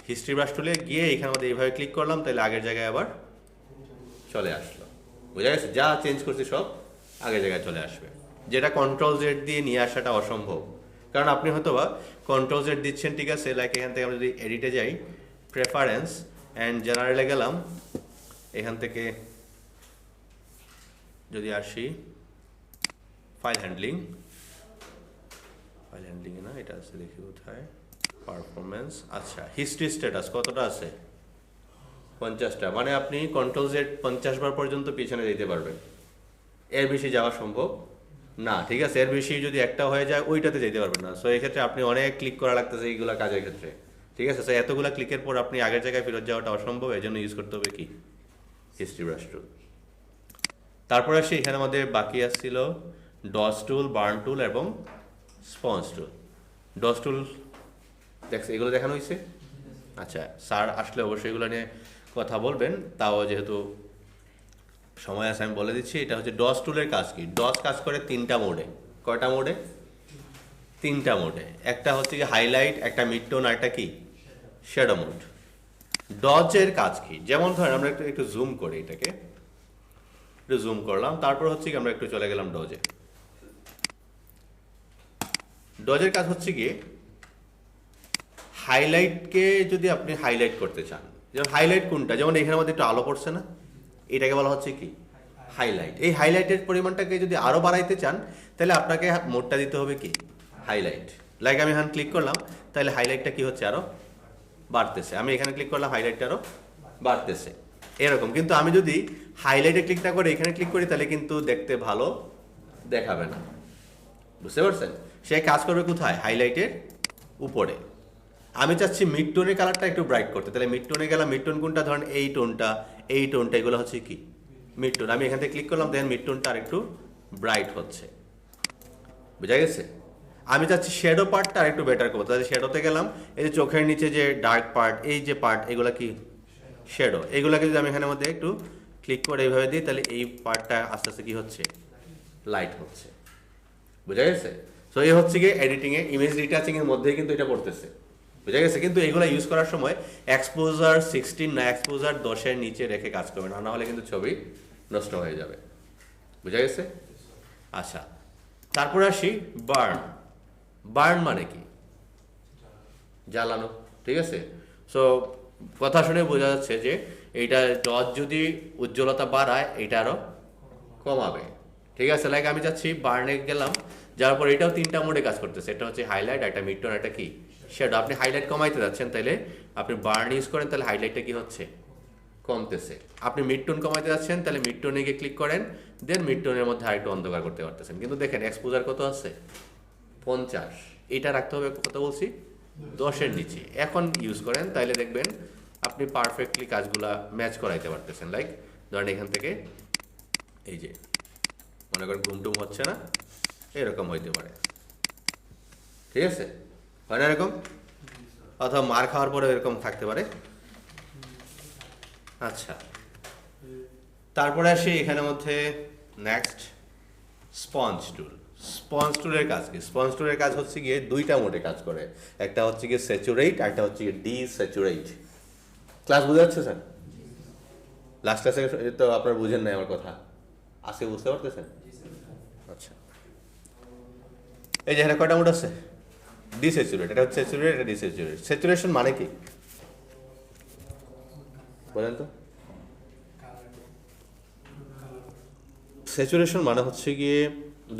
হিস্ট্রি ব্রাশ টুলে গিয়ে এখানে মধ্যে এইভাবে ক্লিক করলাম, তাহলে আগের জায়গায় আবার চলে আসলো। বোঝা গেছে? যা চেঞ্জ করছি সব আগের জায়গায় চলে আসবে। যেটা কন্ট্রোল জেড দিয়ে নিয়ে আসাটা অসম্ভব, কারণ আপনি হয়তো বা কন্ট্রোল জেড দিচ্ছেন, ঠিক আছে, লাইক এখান থেকে আমরা যদি এডিটে যাই, প্রেফারেন্স অ্যান্ড জেনারেলে গেলাম, এখান থেকে যদি আসি ফাইল হ্যান্ডলিংয়ে না, এটা আছে, দেখি কোথায়, পারফরমেন্স। আচ্ছা, হিস্ট্রি স্ট্যাটাস কতটা আছে? 50টা। মানে আপনি কন্ট্রোল জেড 50 বার পর্যন্ত পিছনে যেতে পারবেন, এর বেশি যাওয়া সম্ভব না, ঠিক আছে? এর বেশি যদি একটা হয়ে যায়, ওইটাতে যেতে পারবেন না। সো এই ক্ষেত্রে আপনি অনেক ক্লিক করা লাগতেছে এইগুলা কাজের ক্ষেত্রে, ঠিক আছে? সো এতগুলা ক্লিকের পর আপনি আগের জায়গায় ফেরত যাওয়াটা অসম্ভব, এই জন্য ইউজ করতে হবে কি? হিস্ট্রি ব্রাশ টুল। তারপরে আসি, এখানে আমাদের বাকি আসছিল ডস টুল, বার্ন টুল এবং স্পঞ্জ টুল। ডস টুল দেখছে, এগুলো দেখানো হয়েছে? আচ্ছা, স্যার আসলে অবশ্যই এগুলো নিয়ে কথা বলবেন, তাও যেহেতু সময় আছে আমি বলে দিচ্ছি। এটা হচ্ছে ডস টুলের কাজ কি? ডস কাজ করে 3টা মোডে। কয়টা মোডে? 3টা মোডে। একটা হচ্ছে কি হাইলাইট, একটা মিড টোন, আর একটা কি শ্যাডো মোড। ডজের কাজ কি? যেমন ধরেন আমরা একটু জুম করি, এটাকে একটু জুম করলাম, তারপর হচ্ছে কি আমরা একটু চলে গেলাম ডজে। ডজের কাজ হচ্ছে কি হাইলাইটকে যদি আপনি হাইলাইট করতে চান, যেমন হাইলাইট কোনটা, যেমন এখানের মধ্যে একটু আলো পড়ছে না, এটাকে বলা হচ্ছে কি হাইলাইট। এই হাইলাইটের পরিমাণটাকে যদি আরো বাড়াইতে চান, তাহলে আপনাকে মোডটা দিতে হবে কি হাইলাইট। লাইক আমি এখানে ক্লিক করলাম, তাহলে হাইলাইটটা কি হচ্ছে? আরো বাড়তেছে। আমি এখানে ক্লিক করলাম, হাইলাইটটা আরো বাড়তেছে, এরকম। কিন্তু আমি যদি হাইলাইটে ক্লিক না করে এখানে ক্লিক করি, তাহলে কিন্তু দেখতে ভালো দেখাবে না। বুঝতে পারছেন? সে কাজ করবে কোথায়? হাইলাইটের উপরে। আমি চাচ্ছি মিড টোনের কালারটা একটু ব্রাইট করতে, তাহলে মিড টোনে গেলাম। মিড টোন কোনটা? ধরেন এই টোনটা, এই টোনটা, এগুলো হচ্ছে কি মিড টোন। আমি এখান থেকে ক্লিক করলাম, দেখেন মিড টোনটা আর একটু ব্রাইট হচ্ছে। বুঝা গেছে? আমি চাচ্ছি শ্যাডো পার্টটা আর একটু বেটার করবো, তাহলে শ্যাডোতে গেলাম। এই যে চোখের নিচে যে ডার্ক পার্ট, এই যে পার্ট, এগুলো কি শ্যাডো। এগুলোকে যদি আমি এখানের মধ্যে একটু ক্লিক করে এইভাবে দিই, তাহলে এই পার্টটা আস্তে আস্তে কি হচ্ছে? লাইট হচ্ছে। বুঝা গেছে? সো এই হচ্ছে গিয়ে এডিটিংয়ে, ইমেজ রিটাচিংয়ের মধ্যেই কিন্তু এটা পড়তেছে। বুঝা গেছে? কিন্তু এগুলো ইউজ করার সময় এক্সপোজার 16 না, এক্সপোজার 10-এর নিচে রেখে কাজ করবেন, না হলে কিন্তু ছবি নষ্ট হয়ে যাবে। বুঝা গেছে? আচ্ছা, তারপরে আসি বার্ন। বার্ন মানে কি? জ্বালানো, ঠিক আছে? সো কথা শুনে বোঝা যাচ্ছে যে এইটা ডজ যদি উজ্জ্বলতা বাড়ায়, এটা আরো কমাবে, ঠিক আছে? লাইক আমি যাচ্ছি বার্নে গেলাম, যার পর এটাও 3টা মোডে কাজ করতেছে। এটা হচ্ছে হাইলাইট, একটা মিড টোন, একটা কি শ্যাডো। আপনি হাইলাইট কমাইতে যাচ্ছেন, তাহলে আপনি বার্ন ইউজ করেন, তাহলে হাইলাইটটা কি হচ্ছে? কমতেছে। আপনি মিড টোন কমাইতে যাচ্ছেন, তাহলে মিড টোনে গিয়ে ক্লিক করেন, দেন মিড টোনের মধ্যে আরেকটু অন্ধকার করতে পারতেছেন। কিন্তু দেখেন এক্সপোজার কত আছে? 50। এটা রাখতে হবে কত বলছি? 10-এর নিচে। এখন ইউজ করেন, তাইলে দেখবেন আপনি পারফেক্টলি কাজগুলা ম্যাচ করাইতে পারতেছেন। লাইক ধরেন এখান থেকে এই যে মনে করেন ঘুমটুম হচ্ছে না, এরকম হইতে পারে, ঠিক আছে? হয় না এরকম? অথবা মার খাওয়ার পরে এরকম থাকতে পারে। আচ্ছা, তারপরে আসি এখানের মধ্যে নেক্সট স্পঞ্জ টুল। স্পঞ্জ টুলের কাজ কি? স্পঞ্জ টুলের কাজ হচ্ছে গিয়ে দুইটা মোডে কাজ করে, একটা হচ্ছে গিয়ে স্যাচুরেট, একটা হচ্ছে গিয়ে ডিস্যাচুরেট। ক্লাস বুঝে যাচ্ছে স্যার? লাস্ট ক্লাসে তো আপনারা বুঝেন নাই আমার কথা, আজকে বুঝতে পারতেছেন? আচ্ছা, এই যে এখানে কয়টা মোড আছে? ডিস্যাচুরেট, এটা হচ্ছে স্যাচুরেট, এটা ডিস্যাচুরেট। স্যাচুরেশন মানে কি বলেন তো? স্যাচুরেশন মানে হচ্ছে গিয়ে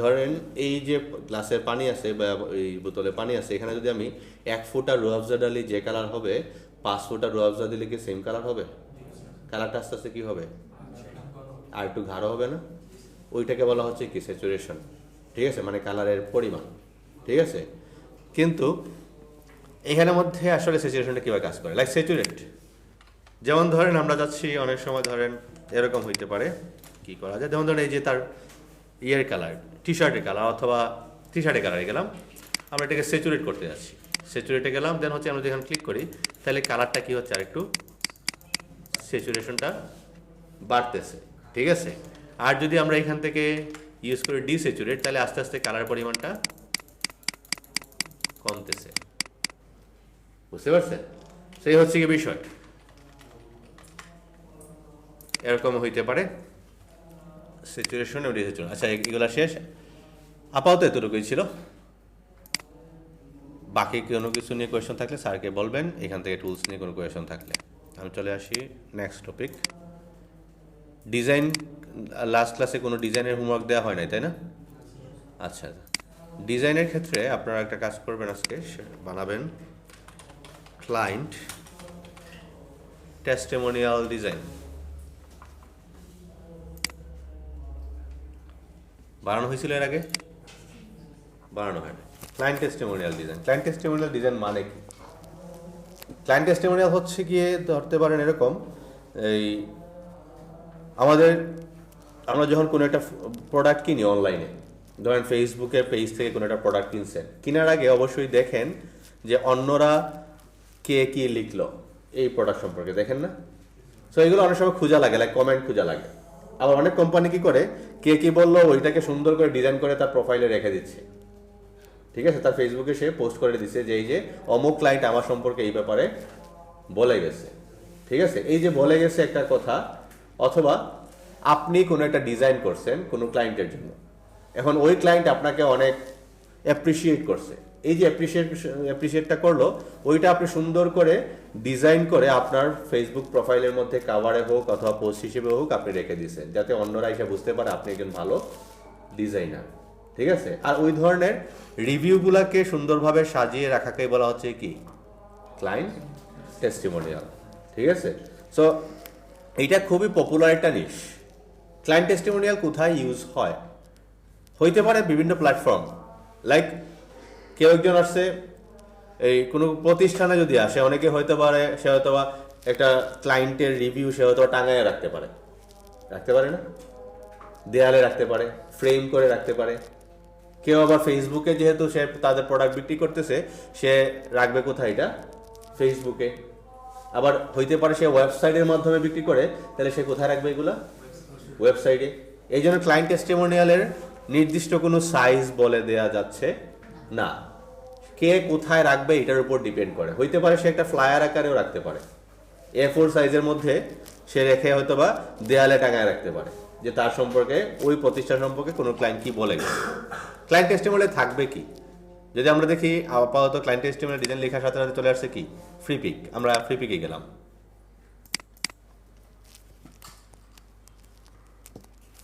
ধরেন এই যে গ্লাসের পানি আছে বা এই বোতলে পানি আছে, এখানে যদি আমি 1 ফুটা রুয়াবজা ডালি যে কালার হবে, 5 ফুটা রুয়াবজা দিলে কি সেম কালার হবে? কালারটা আস্তে আস্তে কি হবে? আর একটু গাঢ় হবে না? ওইটাকে বলা হচ্ছে কি স্যাচুরেশন। ঠিক আছে, মানে কালারের পরিমাণ। ঠিক আছে, কিন্তু এখানের মধ্যে আসলে স্যাচুরেশনটা কীভাবে কাজ করে? লাইক স্যাচুরেট, যেমন ধরেন আমরা যাচ্ছি অনেক সময়, ধরেন এরকম হইতে পারে, কি করা যায়, যেমন ধরেন এই যে তার ইয়ের কালার, টি শার্টের কালার অথবা টি শার্টের কালারে গেলাম, আমরা এটাকে স্যাচুরেট করতে যাচ্ছি, স্যাচুরেটে গেলাম, দেন হচ্ছে আমরা যখন ক্লিক করি তাহলে কালারটা কি হচ্ছে, আর একটু স্যাচুরেশনটা বাড়তেছে। ঠিক আছে, আর যদি আমরা এখান থেকে ইউজ করি ডিস্যাচুরেট, তাহলে আস্তে আস্তে কালার পরিমাণটা কমতেছে। বুঝতে পারছেন? সেই হচ্ছে কি বিষয়, এরকম হইতে পারে স্যাচুরেশন এবং ডিস্যাচুরেশন। আচ্ছা, এগুলা শেষ, আপাতত এতটুকুই ছিল। বাকি কোনো কিছু নিয়ে কোয়েশন থাকলে স্যারকে বলবেন, এখান থেকে টুলস নিয়ে কোনো কোয়েশন থাকলে। আমি চলে আসি নেক্সট টপিক, ডিজাইন। লাস্ট ক্লাসে কোনো ডিজাইনের হোমওয়ার্ক দেওয়া হয় নাই, তাই না? আচ্ছা, ডিজাইনের ক্ষেত্রে আপনারা একটা কাজ করবেন, আজকে বানাবেন ক্লায়েন্ট টেস্টিমোনিয়াল ডিজাইন। বানানো হয়েছিল এর আগে? বানানো হয় না। Client testimonial design. Client testimonial design মানে কি? ক্লায়েন্ট টেস্টিমোনিয়াল হচ্ছে গিয়ে ধরতে পারেন এরকম, এই আমরা যখন কোনো একটা প্রোডাক্ট কিনি অনলাইনে, ধরেন ফেসবুকের পেজ থেকে কোনো একটা প্রোডাক্ট কিনছেন, কেনার আগে অবশ্যই দেখেন যে অন্যরা কে কি লিখলো এই প্রোডাক্ট সম্পর্কে, দেখেন না? সো এগুলো অনেক সময় খোঁজা লাগে, লাইক কমেন্ট খোঁজা লাগে। আবার অনেক কোম্পানি কি করে, কে কি বললো ওইটাকে সুন্দর করে ডিজাইন করে তার প্রোফাইলে রেখে দিচ্ছে। ঠিক আছে, তার ফেসবুকে সে পোস্ট করে দিচ্ছে যে এই যে অমুক ক্লায়েন্ট আমার সম্পর্কে এই ব্যাপারে বলে গেছে। ঠিক আছে, এই যে বলে গেছে একটা কথা, অথবা আপনি কোনো একটা ডিজাইন করছেন কোনো ক্লায়েন্টের জন্য, এখন ওই ক্লায়েন্ট আপনাকে অনেক অ্যাপ্রিসিয়েট করছে, এই যে অ্যাপ্রিসিয়েটটা করলো, ওইটা আপনি সুন্দর করে ডিজাইন করে আপনার ফেসবুক প্রোফাইলের মধ্যে কাভারে হোক অথবা পোস্ট হিসেবে হোক আপনি রেখে দিয়েছেন, যাতে অন্যরা এসে বুঝতে পারে আপনি একজন ভালো ডিজাইনার। ঠিক আছে, আর ওই ধরনের রিভিউগুলোকে সুন্দরভাবে সাজিয়ে রাখাকেই বলা হচ্ছে কি ক্লায়েন্ট টেস্টিমোনিয়াল। ঠিক আছে, সো এইটা খুবই পপুলার একটা নিশ। ক্লায়েন্ট টেস্টিমোনিয়াল কোথায় ইউজ হয়? হইতে পারে বিভিন্ন প্ল্যাটফর্ম, লাইক কেউ একজন আসছে এই কোনো প্রতিষ্ঠানে যদি আসে, অনেকে হইতে পারে সে হয়তো বা একটা ক্লায়েন্টের রিভিউ সে হয়তো টাঙায় রাখতে পারে না, দেয়ালে রাখতে পারে, ফ্রেম করে রাখতে পারে। কেউ আবার ফেসবুকে, যেহেতু সে তাদের প্রোডাক্ট বিক্রি করতেছে, সে রাখবে কোথায়? এটা ফেসবুকে। আবার হইতে পারে সে ওয়েবসাইটের মাধ্যমে বিক্রি করে, তাহলে সে কোথায় রাখবে এগুলা? ওয়েবসাইটে। এই জন্য ক্লায়েন্ট টেস্টিমোনিয়ালের নির্দিষ্ট কোনো সাইজ বলে দেয়া যাচ্ছে না, কে কোথায় রাখবে এটার উপর ডিপেন্ড করে। হইতে পারে সে একটা ফ্লায়ার আকারেও রাখতে পারে, A4 সাইজের মধ্যে সে রেখে হয়তো বা দেয়ালে টাঙায় রাখতে পারে, যে তার সম্পর্কে ওই প্রতিষ্ঠান সম্পর্কে কোনো ক্লায়েন্ট কি বলে গেছে। ক্লায়েন্ট টেস্টিমোনিয়ালে থাকবে কি? যদি আমরা দেখি আপাতত ক্লায়েন্ট টেস্টিমোনিয়াল ডিজাইন লেখার সাথে সাথে চলে আসছে কি ফ্রি পিক। আমরা ফ্রি পিকে গেলাম,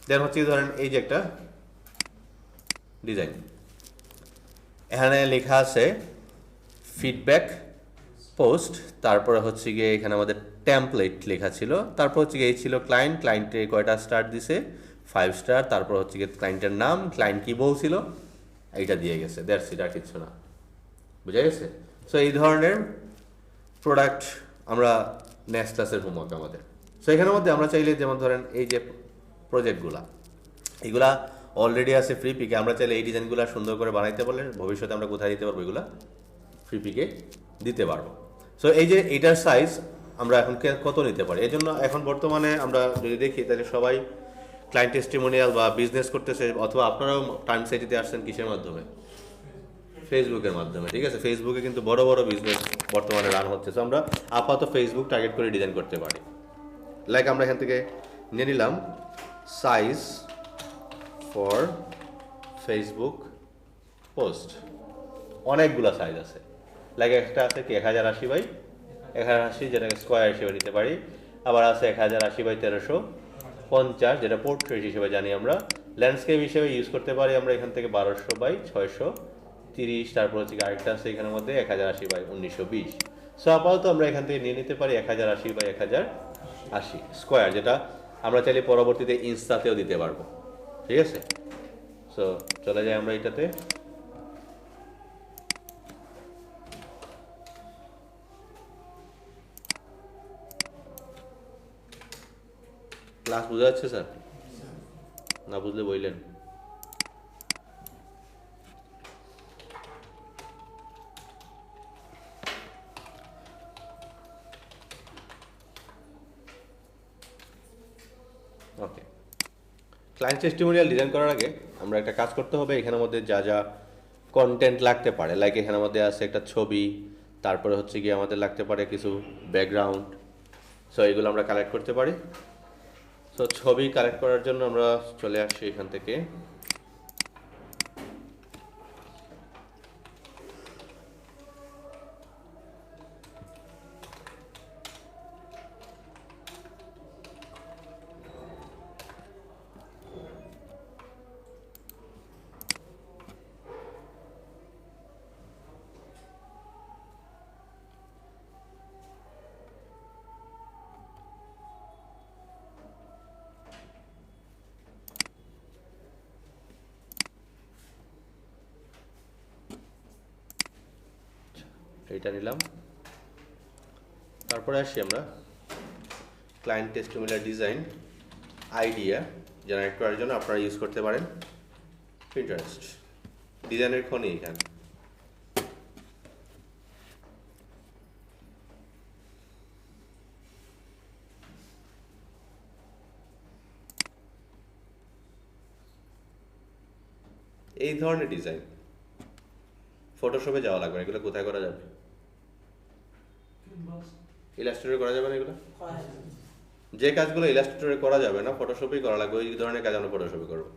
দেন হচ্ছে ধরেন এই যে একটা ডিজাইন, এখানে লেখা আছে ফিডব্যাক পোস্ট, তারপরে হচ্ছে গিয়ে এখানে আমাদের টেমপ্লেট লেখা ছিল, তারপর হচ্ছে গিয়ে এই ছিল ক্লায়েন্টে কয়টা স্টার দিছে, 5 স্টার, তারপর হচ্ছে গিয়ে ক্লায়েন্টের নাম, ক্লায়েন্ট কি বলছিল, এইটা দিয়ে গেছে, দ্যাটস ইট, আর কিছু না। বুঝা গেছে? সো এই ধরনের প্রোডাক্ট আমরা নেক্সট ক্লাসের হোমওয়ার্ক আমাদের। সো এখানের মধ্যে আমরা চাইলে, যেমন ধরেন এই যে প্রজেক্টগুলা, এগুলা অলরেডি আছে ফ্রি পিকে, আমরা চাইলে এই ডিজাইনগুলো সুন্দর করে বানাইতে পারলে ভবিষ্যতে আমরা কোথায় দিতে পারবো, এগুলা ফ্রি পিকে দিতে পারবো। সো এই যে এটার সাইজ আমরা এখন কত নিতে পারি, এই জন্য এখন বর্তমানে আমরা যদি দেখি তাহলে সবাই ক্লায়েন্ট টেস্টিমোনিয়াল বা বিজনেস করতেছে, অথবা আপনারাও টাইম সাইটিতে আসছেন কিসের মাধ্যমে? ফেসবুকের মাধ্যমে। ঠিক আছে, ফেসবুকে কিন্তু বড় বড় বিজনেস বর্তমানে রান হচ্ছে। সো আমরা আপাতত ফেসবুক টার্গেট করে ডিজাইন করতে পারি। লাইক আমরা এখান থেকে নিয়ে নিলাম সাইজ ফর ফেসবুক পোস্ট, অনেকগুলো সাইজ আছে। লাইক একটা আছে কি 1080x1080, যেটাকে স্কোয়ার হিসেবে নিতে পারি। আবার আছে 1080x1350, যেটা পোর্ট্রেট হিসেবে জানি আমরা। ল্যান্ডস্কেপ হিসেবে ইউজ করতে পারি আমরা এখান থেকে 1200x630। তারপর হচ্ছে আরেকটা আছে এখানের মধ্যে 1080x1920। সো আপাতত আমরা এখান থেকে নিয়ে নিতে পারি 1080x1080 স্কোয়ার, যেটা আমরা চাইলে পরবর্তীতে ইনস্টাতেও দিতে পারবো। ঠিক আছে, সো চলে যাই আমরা এটাতে। ক্লাস বোঝা যাচ্ছে স্যার? না বুঝলে বললেন। ওকে, ক্লায়েন্ট টেস্টিমোনিয়াল ডিজাইন করার আগে আমরা একটা কাজ করতে হবে। এখানের মধ্যে যা যা কন্টেন্ট লাগতে পারে, লাইক এখানের মধ্যে আছে একটা ছবি, তারপরে হচ্ছে গিয়ে আমাদের লাগতে পারে কিছু ব্যাকগ্রাউন্ড। সো এগুলো আমরা কালেক্ট করতে পারি। সো ছবি কালেক্ট করার জন্য আমরা চলে আসছি এখান থেকে এটা নিলাম। তারপরে আসি আমরা client testimonial design idea generate করার জন্য আপনারা ইউজ করতে পারেন পিন্টারেস্ট। ডিজাইনের খনি এখানে এই ধরনের ডিজাইন ফটোশপে যাওয়া লাগবে না। এগুলো কোথায় করা যাবে? ইলাস্ট্রেটরে করা যাবে না এগুলো? যে কাজগুলো ইলাস্ট্রেটরে করা যাবে না ফটোশপেই করা লাগবে, ওই ধরনের কাজ আমরা ফটোশপে করবো।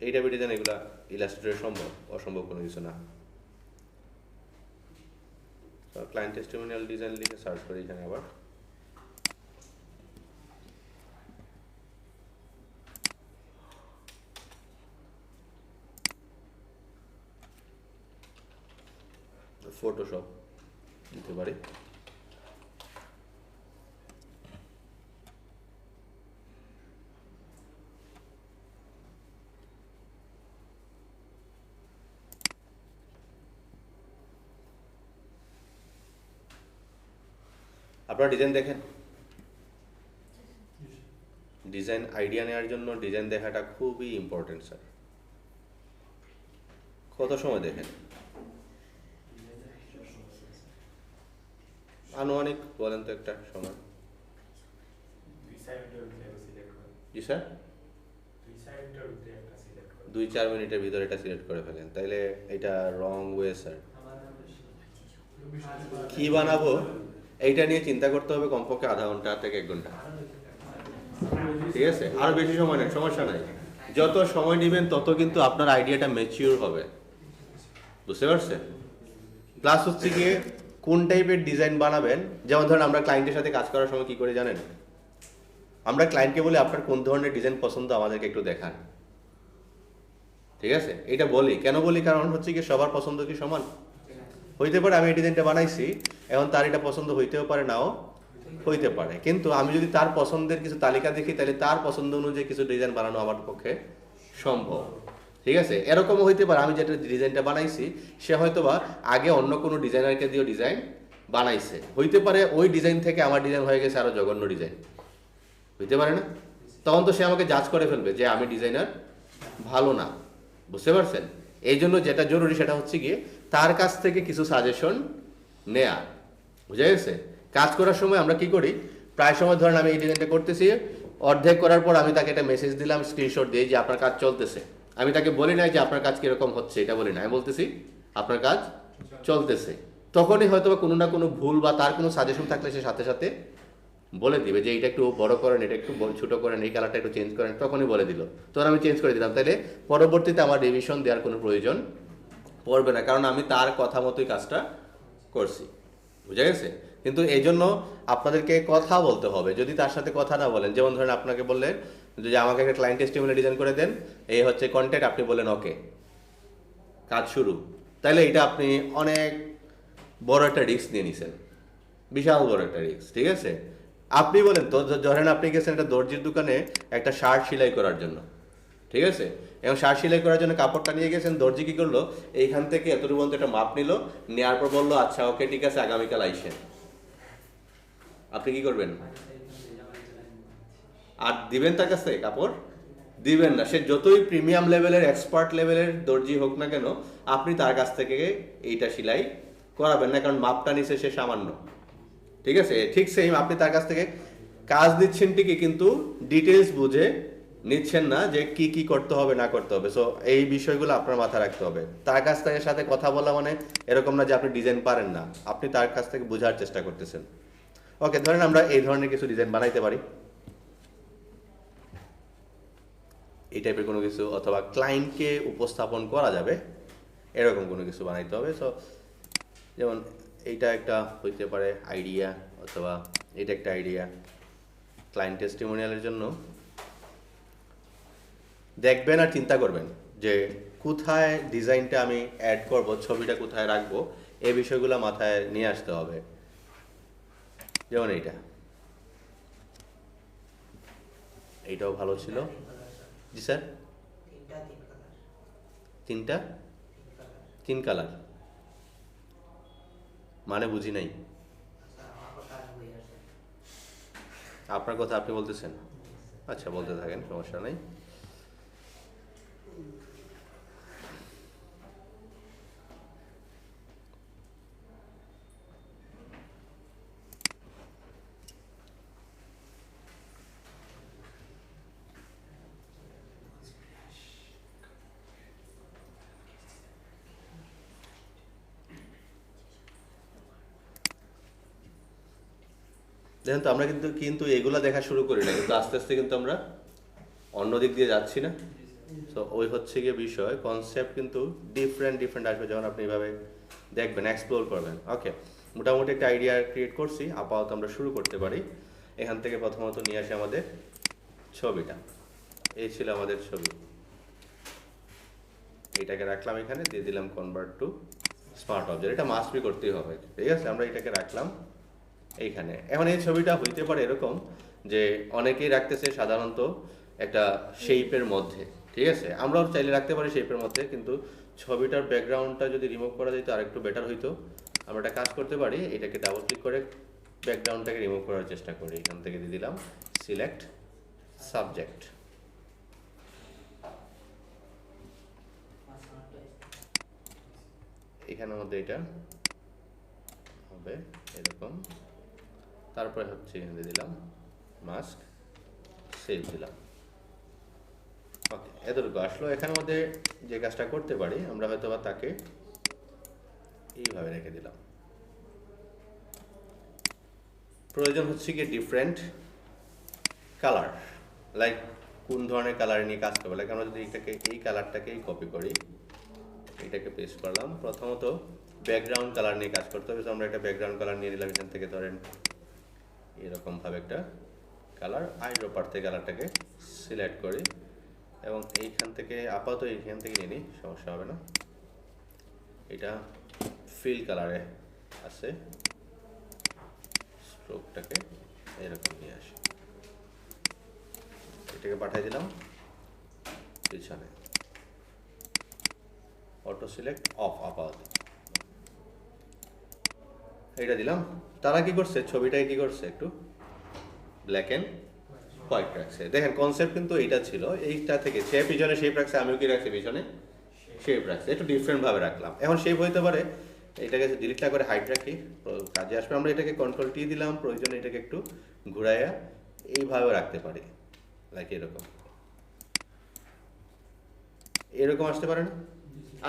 এই টাইপের ডিজাইন এগুলো ইলাস্ট্রেটরে সম্ভব, অসম্ভব কোনো কিছু না। ক্লায়েন্ট টেস্টিমোনিয়াল ডিজাইন লিখে সার্চ করি এখানে। আবার ফটোশপ দিতে পারি। আপনারা ডিজাইন দেখেন? ডিজাইন আইডিয়া নেওয়ার জন্য ডিজাইন দেখাটা খুবই ইম্পর্টেন্ট স্যার। কত সময় দেখেন? আনুমানিক বলেন তো একটা সময়। জি স্যার, 2-4 মিনিটের ভিতরে এটা সিলেক্ট করে ফেলেন, তাইলে এটা রং ওয়ে স্যার। কি বানাবো এইটা নিয়ে চিন্তা করতে হবে কমপক্ষে আধা ঘন্টা থেকে 1 ঘন্টা। ঠিক আছে, আরো বেশি সময় নেই, সমস্যা নাই। যত সময় নেবেন তত কিন্তু আপনার আইডিয়াটা ম্যাচিউর হবে, বুঝতে পারছেন? প্লাস হচ্ছে গিয়ে কোন টাইপের ডিজাইন বানাবেন। যেমন ধরেন আমরা ক্লায়েন্টের সাথে কাজ করার সময় কি করে জানেন? আমরা ক্লায়েন্টকে বলি আপনার কোন ধরনের ডিজাইন পছন্দ আমাদেরকে একটু দেখান। ঠিক আছে, এটা বলি কেন বলি, কারণ হচ্ছে কি সবার পছন্দ কি সমান হইতে পারে। আমি এই ডিজাইনটা বানাইছি, এখন তার এটা পছন্দ হইতেও পারে, নাও হইতে পারে। কিন্তু আমি যদি তার পছন্দের কিছু তালিকা দেখি, তাহলে তার পছন্দ অনুযায়ী কিছু ডিজাইন বানানো আমার পক্ষে সম্ভব। ঠিক আছে, এরকমও হইতে পারে আমি যেটা ডিজাইনটা বানাইছি সে হয়তোবা আগে অন্য কোনো ডিজাইনারকে দিয়েও ডিজাইন বানাইছে, হইতে পারে ওই ডিজাইন থেকে আমার ডিজাইন হয়ে গেছে আরো জঘন্য ডিজাইন, হইতে পারে না? তখন তো সে আমাকে জাজ করে ফেলবে যে আমি ডিজাইনার ভালো না, বুঝতে পারছেন? এই জন্য যেটা জরুরি সেটা হচ্ছে গিয়ে তার কাছ থেকে কিছু সাজেশন নেয়া, বুঝা গেছে? কাজ করার সময় আমরা কি করি, প্রায় সময় ধরেন আমি এই ডিজাইনটা করতেছি, অর্ধেক করার পর আমি তাকে একটা মেসেজ দিলাম স্ক্রিনশট দিয়ে যে আপনার কাজ চলতেছে। আমি তাকে বলি নাই যে আপনার কাজ কিরকম হচ্ছে, এটা বলি না, আমি বলতেছি আপনার কাজ চলতেছে। তখনই হয়তো বা কোনো না কোনো ভুল বা তার কোনো সাজেশন থাকলে সে সাথে সাথে বলে দিবে যে এটা একটু বড় করেন, এটা একটু ছোট করেন, এই কালারটা একটু চেঞ্জ করেন, তখনই বলে দিল, তখন আমি চেঞ্জ করে দিলাম। তাহলে পরবর্তীতে আমার রিভিশন দেওয়ার কোনো প্রয়োজন পড়বে না, কারণ আমি তার কথা মতোই কাজটা করছি। বুঝা গেছে? কিন্তু এই জন্য আপনাদেরকে কথা বলতে হবে। যদি তার সাথে কথা না বলেন, যেমন ধরেন আপনাকে বললেন যে আমাকে একটা ক্লায়েন্ট টেস্টিমোনিয়াল ডিজাইন করে দেন, এই হচ্ছে কন্টেন্ট, আপনি বললেন ওকে, কাজ শুরু, তাহলে এটা আপনি অনেক বড় একটা রিস্ক নিয়ে নিছেন, বিশাল বড় একটা রিস্ক। ঠিক আছে? আপনি বলেন তো, ধরেন আপনি গেছেন একটা দর্জির দোকানে একটা শার্ট সেলাই করার জন্য, ঠিক আছে, এবং শার্ট সেলাই করার জন্য কাপড়টা নিয়ে গেছেন, দর্জি কি করলো, এইখান থেকে এতটুকু পর্যন্ত একটা মাপ নিল, নেওয়ার পর বললো আচ্ছা ওকে ঠিক আছে আগামীকাল আইসেন। আপনি কি করবেন? আর দিবেন তার কাছে কাপড়? দিবেন না। সে যতই প্রিমিয়াম লেভেলের এক্সপার্ট লেভেলের দর্জি হোক না কেন, আপনি তার কাছ থেকে এইটা সেলাই করাবেন না, কারণ মাপটা নিছে সে সামান্য। ঠিক আছে? ঠিক সেম আপনি তার কাছ থেকে কাজ দিচ্ছেন ঠিকই, কিন্তু ডিটেলস বুঝে নিচ্ছেন না যে কি কি করতে হবে না করতে হবে। সো এই বিষয়গুলো আপনার মাথায় রাখতে হবে। তার কাছ থেকে সাথে কথা বলা মানে এরকম না যে আপনি ডিজাইন পারেন না, আপনি তার কাছ থেকে বোঝার চেষ্টা করতেছেন। ওকে, ধরেন আমরা এই ধরনের কিছু ডিজাইন বানাইতে পারি, এই টাইপের কোনো কিছু, অথবা ক্লায়েন্টকে উপস্থাপন করা যাবে এরকম কোনো কিছু বানাইতে হবে। সো যেমন এইটা একটা হইতে পারে আইডিয়া, অথবা এটা একটা আইডিয়া ক্লায়েন্ট টেস্টিমোনিয়ালের জন্য। দেখবেন আর চিন্তা করবেন যে কোথায় ডিজাইনটা আমি অ্যাড করব, ছবিটা কোথায় রাখবো, এই বিষয়গুলো মাথায় নিয়ে আসতে হবে। যেমন এইটাও ভালো ছিল। জি স্যার, তিন কালার মানে বুঝি নাই। আপনার কথা আপনি বলতেছেন? আচ্ছা, বলতে থাকেন, সমস্যা নাই। দেখেন তো, আমরা কিন্তু এগুলো দেখা শুরু করি না, কিন্তু আস্তে আস্তে কিন্তু আমরা অন্য দিক দিয়ে যাচ্ছি না। তো ওই হচ্ছে গিয়ে বিষয়, কনসেপ্ট কিন্তু ডিফারেন্ট আসবে যখন আপনি এভাবে দেখবেন, এক্সপ্লোর করবেন। ওকে, মোটামুটি একটা আইডিয়া ক্রিয়েট করছি, আপাতত আমরা শুরু করতে পারি। এখান থেকে প্রথমত নিয়ে আসি আমাদের ছবিটা। এই ছিল আমাদের ছবি, এটাকে রাখলাম এখানে, দিয়ে দিলাম কনভার্ট টু স্মার্ট অবজেক্ট। এটা মাস্ট বি করতেই হবে, ঠিক আছে? আমরা এটাকে রাখলাম এইখানে। এখন এই ছবিটা হইতে পারে এরকম যে অনেকেই রাখতেছে সাধারণত একটা শেপের মধ্যে, ঠিক আছে? আমরাও চাইলে রাখতে পারি শেপের মধ্যে, কিন্তু ছবিটার ব্যাকগ্রাউন্ডটা যদি রিমুভ করা যেত আর একটু বেটার হইতো। আমরা একটা কাজ করতে পারি, এটাকে ডাবল ক্লিক করে ব্যাকগ্রাউন্ডটাকে রিমুভ করার চেষ্টা করি। এখান থেকে দিয়ে দিলাম সিলেক্ট সাবজেক্ট। এখানের মধ্যে এটা হবে এরকম, তারপরে হচ্ছে এখানে দিলাম মাস্ক, সেভ দিলাম। ওকে, এতটুকু আসলো। এখানের মধ্যে যে কাজটা করতে পারি, আমরা হয়তো বা তাকে এইভাবে রেখে দিলাম। প্রয়োজন হচ্ছে কি ডিফারেন্ট কালার, লাইক কোন ধরনের কালার নিয়ে কাজ করবো। লাইক আমরা যদি এই কালারটাকেই কপি করি, এটাকে পেস্ট করলাম। প্রথমত ব্যাকগ্রাউন্ড কালার নিয়ে কাজ করতে হবে। আমরা একটা ব্যাকগ্রাউন্ড কালার নিয়ে নিলাম, এখান থেকে ধরেন এরকম ভাবে একটা কালার, আইড্রপার থেকে কালারটাকে সিলেক্ট করি, এবং এইখান থেকে আপাতত এইখান থেকে নিয়ে নিই, সমস্যা হবে না। এটা ফিল কালারে আছে, স্ট্রোকটাকে এরকম নিয়ে আসি, এটাকে পাঠিয়ে দিলাম পিছনে, অটো সিলেক্ট অফ। আপাতত এটা দিলাম। তারা কি করছে, ছবিটাকে কি করছে, একটু ব্ল্যাক এন্ড হোয়াইট রাখছে। দেখেন কনসেপ্ট কিন্তু এইটা ছিল, এইটা থেকে সে পিছনে শেপ রাখছে, আমিও কি রাখছি পিছনে শেপ রাখছে, একটু ডিফারেন্ট ভাবে রাখলাম। এখন শেপ হইতে পারে, এটাকে ডিলিট না করে হাইট রাখি, কাজে আসবে। আমরা এটাকে কন্ট্রোল টি দিলাম, প্রয়োজনে এটাকে একটু ঘুরাইয়া এইভাবে রাখতে পারি, লাইক এরকম এরকম আসতে পারে না?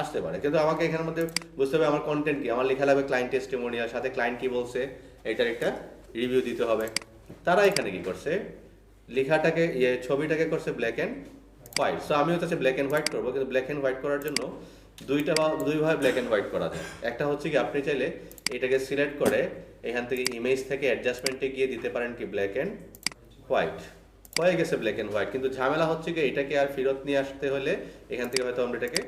আসতে পারে, কিন্তু আমাকে এখানের মধ্যে বুঝতে হবে আমার কন্টেন্ট কি। আমার লেখা লাগবে ক্লায়েন্ট টেস্টিমোনিয়াল, সাথে ক্লায়েন্ট কি বলছে এটার একটা রিভিউ দিতে হবে। তারা এখানে কি করছে, লেখাটাকে ছবিটাকে করছে ব্ল্যাক অ্যান্ড হোয়াইট। সো আমিও চাচ্ছি ব্ল্যাক অ্যান্ড হোয়াইট করবো, কিন্তু ব্ল্যাক অ্যান্ড হোয়াইট করার জন্য দুইভাবে ব্ল্যাক অ্যান্ড হোয়াইট করা যায়। একটা হচ্ছে কি আপনি চাইলে এটাকে সিলেক্ট করে এখান থেকে ইমেজ থেকে অ্যাডজাস্টমেন্টে গিয়ে দিতে পারেন কি ব্ল্যাক অ্যান্ড হোয়াইট, হয়ে গেছে ব্ল্যাক অ্যান্ড হোয়াইট। কিন্তু ঝামেলা হচ্ছে কি এটাকে আর ফেরত নিয়ে আসতে হলে এখান থেকে হয়তো আমরা এটাকে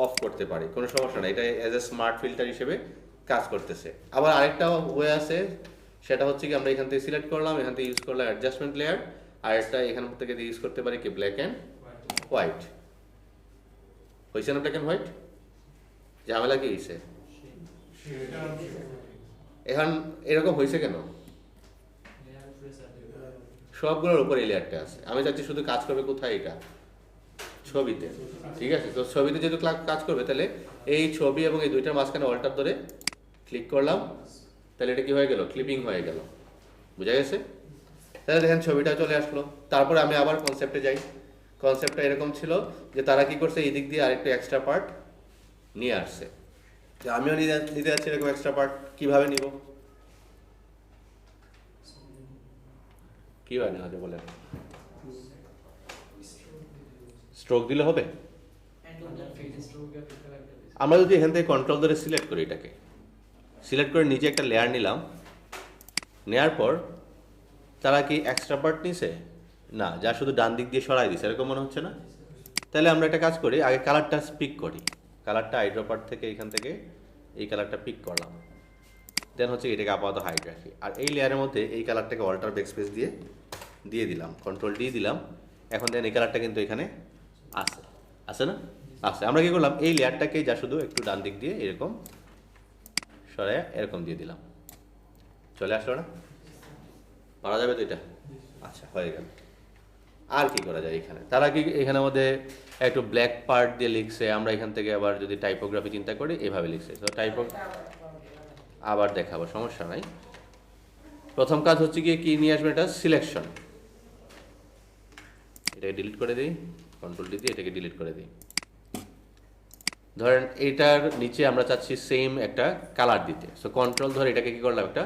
অফ করতে পারি, কোনো সমস্যা না, এটা অ্যাজ এ স্মার্ট ফিল্টার হিসেবে কাজ করতেছে। আবার আরেকটা ওয়ে আছে, সেটা হচ্ছে কি আমরা এখান থেকে সিলেক্ট করলাম, এখান থেকে ইউজ করলাম অ্যাডজাস্টমেন্ট লেয়ার, আর একটা এখান থেকে ইউজ করতে পারি কি ব্ল্যাক অ্যান্ড হোয়াইট। হয়েছে না ব্ল্যাক অ্যান্ড হোয়াইট? ঝামেলা কি হয়েছে এখন? এরকম হয়েছে কেন? সবগুলোর উপর এই লেয়ারটা আছে। আমি চাচ্ছি শুধু কাজ করবে কোথায়, এটা ছবিতে, ঠিক আছে? তো ছবিতে যেহেতু কাজ করবে, তাহলে এই ছবি এবং এই দুইটার মাঝখানে অল্টার ধরে ক্লিক করলাম, তাহলে এটা কি হয়ে গেল, ক্লিপিং হয়ে গেল। বুঝা গেছে? তাহলে দেখেন ছবিটা চলে আসলো। তারপরে আমি আবার কনসেপ্টে যাই। কনসেপ্টটা এরকম ছিল যে তারা কি করছে, এই দিক দিয়ে আরেকটু এক্সট্রা পার্ট নিয়ে আসছে। আমিও নিতে যাচ্ছি এরকম এক্সট্রা পার্ট। কিভাবে নিব, কিভাবে নেওয়া যায় বলেন? স্ট্রোক দিলে হবে? আমরা যদি এখান থেকে কন্ট্রোল ধরে সিলেক্ট করি, এটাকে সিলেক্ট করে নিচে একটা লেয়ার নিলাম, নেওয়ার পর তারা কি এক্সট্রা পার্ট নিছে? না, যা শুধু ডান দিক দিয়ে সরাই দিছে, এরকম মনে হচ্ছে না? তাহলে আমরা একটা কাজ করি, আগে কালারটা পিক করি। কালারটা আইড্রপার্ট থেকে এখান থেকে এই কালারটা পিক করলাম, দেন হচ্ছে এটাকে আপাতত হাইড রাখি। আর এই লেয়ারের মধ্যে এই কালারটাকে অল্টার ব্যাকস্পেস দিয়ে দিলাম, কন্ট্রোল ডি দিলাম। এখন দেন এই কালারটা কিন্তু এখানে আছে না? আছে। আমরা কি করলাম, এই লেয়ারটাকে যা শুধু একটু ডান দিক দিয়ে এরকম সরাইয়া এরকম দিয়ে দিলাম, চলে আসলো না? পারা যাবে তো এটা? আচ্ছা, হয়ে গেল। আর কি করা যায় এখানে? তারা কি এখানে মধ্যে একটু ব্ল্যাক পার্ট দিয়ে লিখছে, আমরা এখান থেকে আবার যদি টাইপোগ্রাফি চিন্তা করি এভাবে লিখছে। তো আবার দেখাবো, সমস্যা নাই। প্রথম কাজ হচ্ছে গিয়ে কি নিয়ে আসবে, এটা সিলেকশন। এটাকে ডিলিট করে দিই, কন্ট্রোল ডি দিয়ে এটাকে ডিলিট করে দিই। ধরেন এটার নিচে আমরা চাচ্ছি সেম একটা কালার দিতে। সো কন্ট্রোল ধরে এটাকে কি করলাম, একটা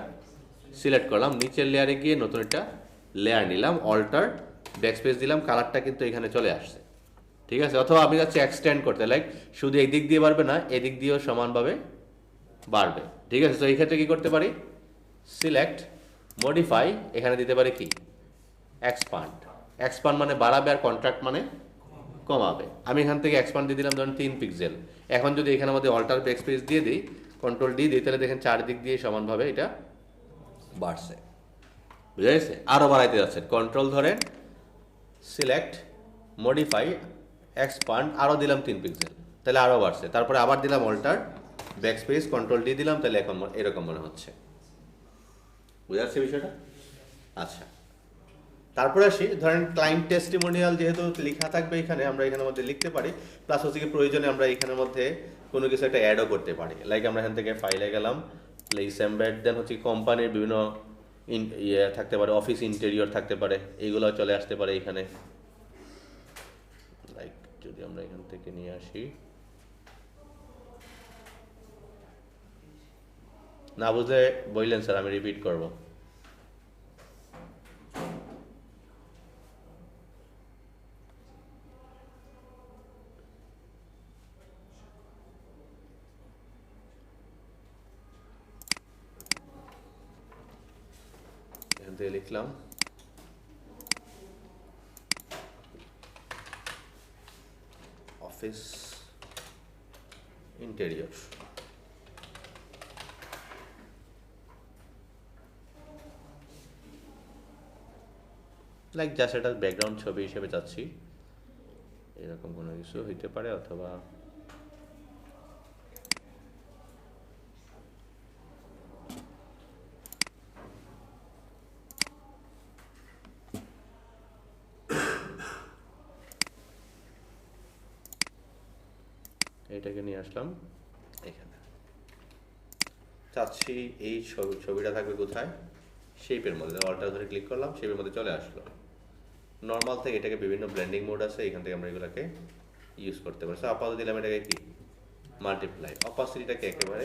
সিলেক্ট করলাম, নিচের লেয়ারে গিয়ে নতুন একটা লেয়ার নিলাম, অল্টার ব্যাকস্পেস দিলাম, কালারটা কিন্তু এখানে চলে আসছে, ঠিক আছে? অথবা আমি যাচ্ছি এক্সটেন্ড করতে, লাইক শুধু এই দিক দিয়ে বাড়বে না, এদিক দিয়েও সমানভাবে বাড়বে, ঠিক আছে? তো এই ক্ষেত্রে কি করতে পারি, সিলেক্ট মডিফাই, এখানে দিতে পারি কি এক্সপান্ড। এক্সপান্ড মানে বাড়াবে, আর কন্ট্রাক্ট মানে কমাবে। আমি এখান থেকে এক্সপান্ড দিয়ে দিলাম ধরুন 3 পিক্সেল। এখন যদি এখানে আমাদের অল্টার ব্যাকস্পেস দিয়ে দিই, কন্ট্রোল ডি দিই, তাহলে দেখেন চারদিক দিয়ে সমানভাবে এটা বাড়ছে। বুঝা গেছে? আরও বাড়াইতে যাচ্ছে, কন্ট্রোল ধরেন সিলেক্ট মডিফাই এক্সপান্ড, আরও দিলাম 3 পিক্সেল, তাহলে আরও বাড়ছে। তারপরে আবার দিলাম অল্টার ব্যাকস্পেস, কন্ট্রোল ডি দিলাম, তাহলে এখন এরকম মনে হচ্ছে। বুঝা যাচ্ছে বিষয়টা? আচ্ছা, তারপরে আসি, ধরেন ক্লায়েন্ট টেস্টিমোনিয়াল যেহেতু লেখা থাকবে এখানে, আমরা এখানের মধ্যে লিখতে পারি। প্লাস হচ্ছে কি প্রয়োজনে আমরা এখানের মধ্যে কোনো কিছু একটা অ্যাডও করতে পারি। লাইক আমরা এখান থেকে ফাইলে গেলাম, প্লেস এমবেড, দেন হচ্ছে কোম্পানির বিভিন্ন থাকতে পারে, অফিস ইন্টেরিয়র থাকতে পারে, এইগুলো চলে আসতে পারে এখানে। লাইক যদি আমরা এখান থেকে নিয়ে আসি, না বুঝলে বললেন স্যার, আমি রিপিট করব। এখান থেকে লিখলাম অফিস ইন্টেরিয়র, লাইক জাস্ট এটা ব্যাকগ্রাউন্ড ছবি হিসেবে চাচ্ছি, এরকম কোনো কিছু হইতে পারে। অথবা এটাকে নিয়ে আসলাম এখানে, চাচ্ছি এই ছবিটা থাকবে কোথায়, শেপের মধ্যে। অল্টার ধরে ক্লিক করলাম, শেপের মধ্যে চলে আসলো। নর্মাল থেকে এটাকে বিভিন্ন ব্লেন্ডিং মোড আছে, এখান থেকে আমরা এগুলোকে ইউজ করতে পারি। সো আপাতত দিলাম এটাকে কি মাল্টিপ্লাই, অপাসিটিটাকে একেবারে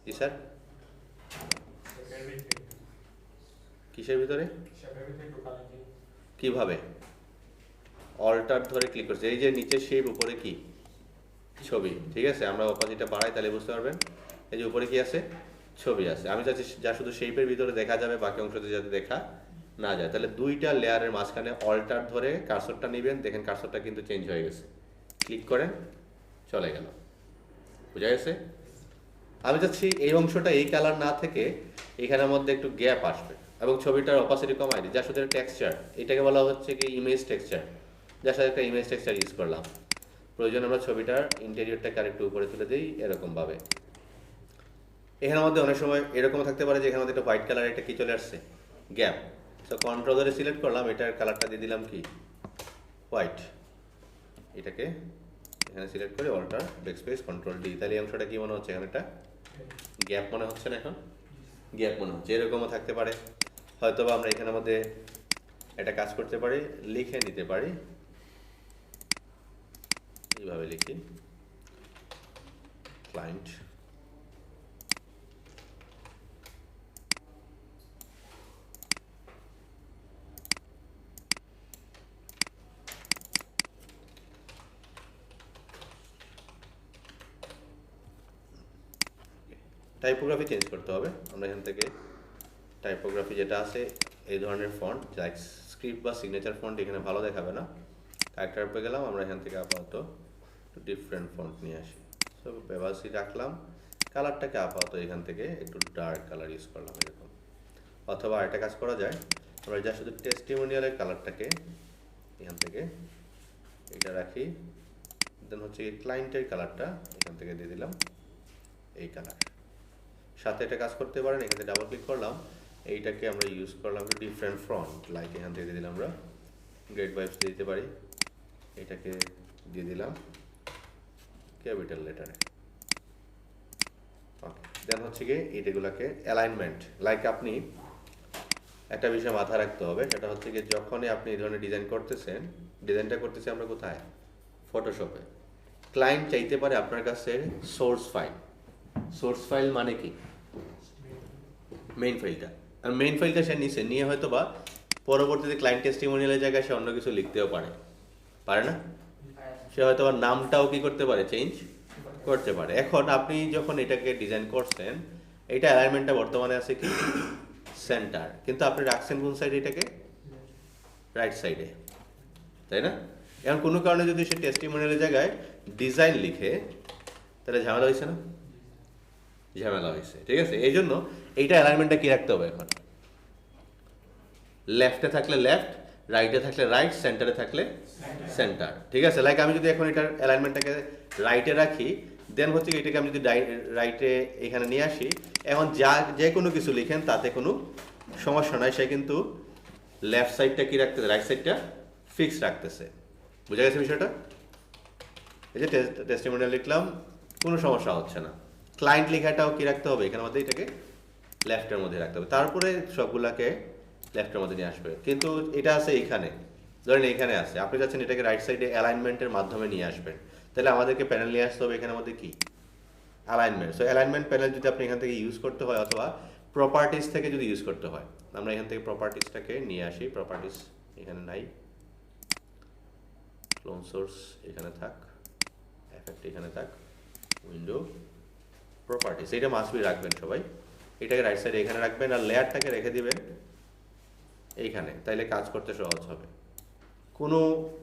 কি স্যার কিসের ভিতরে কিভাবে অল্টার ধরে ক্লিক করছে, এই যে নিচের শেপ উপরে কি ছবি, ঠিক আছে, আমরা অপাসিটিটা বাড়াই তাহলে বুঝতে পারবেন। এই যে উপরে কি আছে ছবি আছে, আমি চাচ্ছি যা শুধু শেপের ভিতরে দেখা যাবে, বাকি অংশতে যাতে দেখা না যায়। তাহলে দুইটা লেয়ারের মাঝখানে অল্টার ধরে কার্সরটা নেবেন, দেখেন কার্সরটা কিন্তু চেঞ্জ হয়ে গেছে, ক্লিক করেন চলে গেল, বুঝা গেছে। আমি চাচ্ছি এই অংশটা এই কালার না থেকে এখানের মধ্যে একটু গ্যাপ আসবে এবং ছবিটার অপাসিটি কমাই দিই, যার সাথে টেক্সচার, এটাকে বলা হচ্ছে কি ইমেজ টেক্সচার, যার সাথে একটা ইমেজ টেক্সচার ইউজ করলাম। প্রয়োজন আমরা ছবিটার ইন্টেরিয়রটাকে আরেকটু উপরে তুলে দিই এরকমভাবে। এখানের মধ্যে অনেক সময় এরকম থাকতে পারে যে এখানে মধ্যে একটা হোয়াইট কালার একটা কি চলে আসছে গ্যাপ, সো কন্ট্রোল ধরে সিলেক্ট করলাম, এটার কালারটা দিয়ে দিলাম কি হোয়াইট, এটাকে এখানে সিলেক্ট করে অল্টার ব্যাকস্পেস কন্ট্রোল ডি, তাহলে এই অংশটা কি মনে হচ্ছে এখানে একটা গ্যাপ মনে হচ্ছে না, এখন গ্যাপ মনে হচ্ছে। এরকমও থাকতে পারে, হয়তো বা আমরা এখানের মধ্যে একটা কাজ করতে পারি, লিখে নিতে পারি, এইভাবে লিখি ক্লায়েন্ট টাইপোগ্রাফি চেঞ্জ করতে হবে। আমরা এখান থেকে টাইপোগ্রাফি যেটা আছে এই ধরনের ফন্ট লাইক স্ক্রিপ্ট বা সিগনেচার ফন্ট এখানে ভালো দেখাবে না, ক্যারেক্টার পেয়ে গেলাম, আমরা এখান থেকে আপাতত ডিফারেন্ট ফন্ট নিয়ে আসি। সো পেভাসি রাখলাম, কালারটাকে আপাতত এখান থেকে একটু ডার্ক কালার ইউজ করলাম এরকম, অথবা একটা কাজ করা যায়, আমরা যা শুধু টেস্টিমোনিয়ালের কালারটাকে এখান থেকে এটা রাখি, দেন হচ্ছে এই ক্লায়েন্টের কালারটা এখান থেকে দিয়ে দিলাম এই কালার, সাথে একটা কাজ করতে পারেন, এখানে ডাবল ক্লিক করলাম, এইটাকে আমরা ইউজ করলাম একটু ডিফারেন্ট ফন্ট, লাইক এখান থেকে দিয়ে দিলাম আমরা গ্রেট ভাইবস দিতে পারি, এটাকে দিয়ে দিলাম ক্যাপিটাল লেটারে, ওকে। দেন হচ্ছে গিয়ে এইটাগুলোকে অ্যালাইনমেন্ট, লাইক আপনি একটা বিষয় মাথায় রাখতে হবে, সেটা হচ্ছে গিয়ে যখনই আপনি এই ধরনের ডিজাইন করতেছেন, ডিজাইনটা করতেছি আমরা কোথায় ফটোশপে, ক্লায়েন্ট চাইতে পারে আপনার কাছে সোর্স ফাইল, সোর্স ফাইল মানে কি মেইন ফাইলটা, আর মেইন ফাইলটা সে নিচে নিয়ে হয়তো বা পরবর্তীতে ক্লায়েন্ট টেস্টিমোনিয়ালের জায়গায় সে অন্য কিছু লিখতেও পারে না, সে হয়তো বা নামটাও কি করতে পারে চেঞ্জ করতে পারে। এখন আপনি যখন এটাকে ডিজাইন করছেন, এটা অ্যালাইনমেন্টটা বর্তমানে আছে কি সেন্টার, কিন্তু আপনি রাখছেন কোন সাইডে, এটাকে রাইট সাইডে, তাই না। এখন কোনো কারণে যদি সে টেস্টিমোনিয়ালের জায়গায় ডিজাইন লিখে, তাহলে ঝামেলা হয়েছে না, ঝামেলা হয়েছে, ঠিক আছে। এই জন্য এইটা অ্যালাইনমেন্টটা কি রাখতে হবে, এখন লেফটে থাকলে লেফট, রাইটে থাকলে রাইট, সেন্টারে থাকলে সেন্টার, ঠিক আছে। লাইক আমি যদি এখন এটার অ্যালাইনমেন্টটাকে রাইটে রাখি, দেন হচ্ছে এটাকে আমি যদি রাইটে এখানে নিয়ে আসি, এখন যে কোনো কিছু লিখেন তাতে কোনো সমস্যা নয়, সে কিন্তু লেফট সাইডটা কি রাখতেছে, রাইট সাইডটা ফিক্স রাখতেছে, বুঝা গেছে বিষয়টা। এই যে টেস্টিমোনিয়াল লিখলাম, কোনো সমস্যা হচ্ছে না। ক্লায়েন্ট লেখাটাও কি রাখতে হবে, এখানের মধ্যে এটাকে লেফটের মধ্যে রাখতে হবে, তারপরে সবগুলাকে লেফটের মধ্যে নিয়ে আসবে। কিন্তু এটা আছে এইখানে, ধরেন এইখানে আছে, আপনি চাচ্ছেন এটাকে রাইট সাইডে অ্যালাইনমেন্টের মাধ্যমে নিয়ে আসবেন, তাহলে আমাদেরকে প্যানেল নিয়ে আসতে হবে এখানের মধ্যে কি অ্যালাইনমেন্ট। সো অ্যালাইনমেন্ট প্যানেল যদি আপনি এখান থেকে ইউজ করতে হয়, অথবা প্রপার্টিস থেকে যদি ইউজ করতে হয়, আমরা এখান থেকে প্রপার্টিসটাকে নিয়ে আসি, প্রপার্টিস এখানে নাই, ক্লোন সোর্স এখানে থাক, এফেক্ট এখানে থাক, উইন্ডো প্রপার্টিস, এটা মাস্ট বি রাখবেন সবাই, এটাকে রাইট সাইডে এখানে রাখবেন, আর লেয়ারটাকে রেখে দিবেন এইখানে, তাইলে কাজ করতে সহজ হবে, কোনো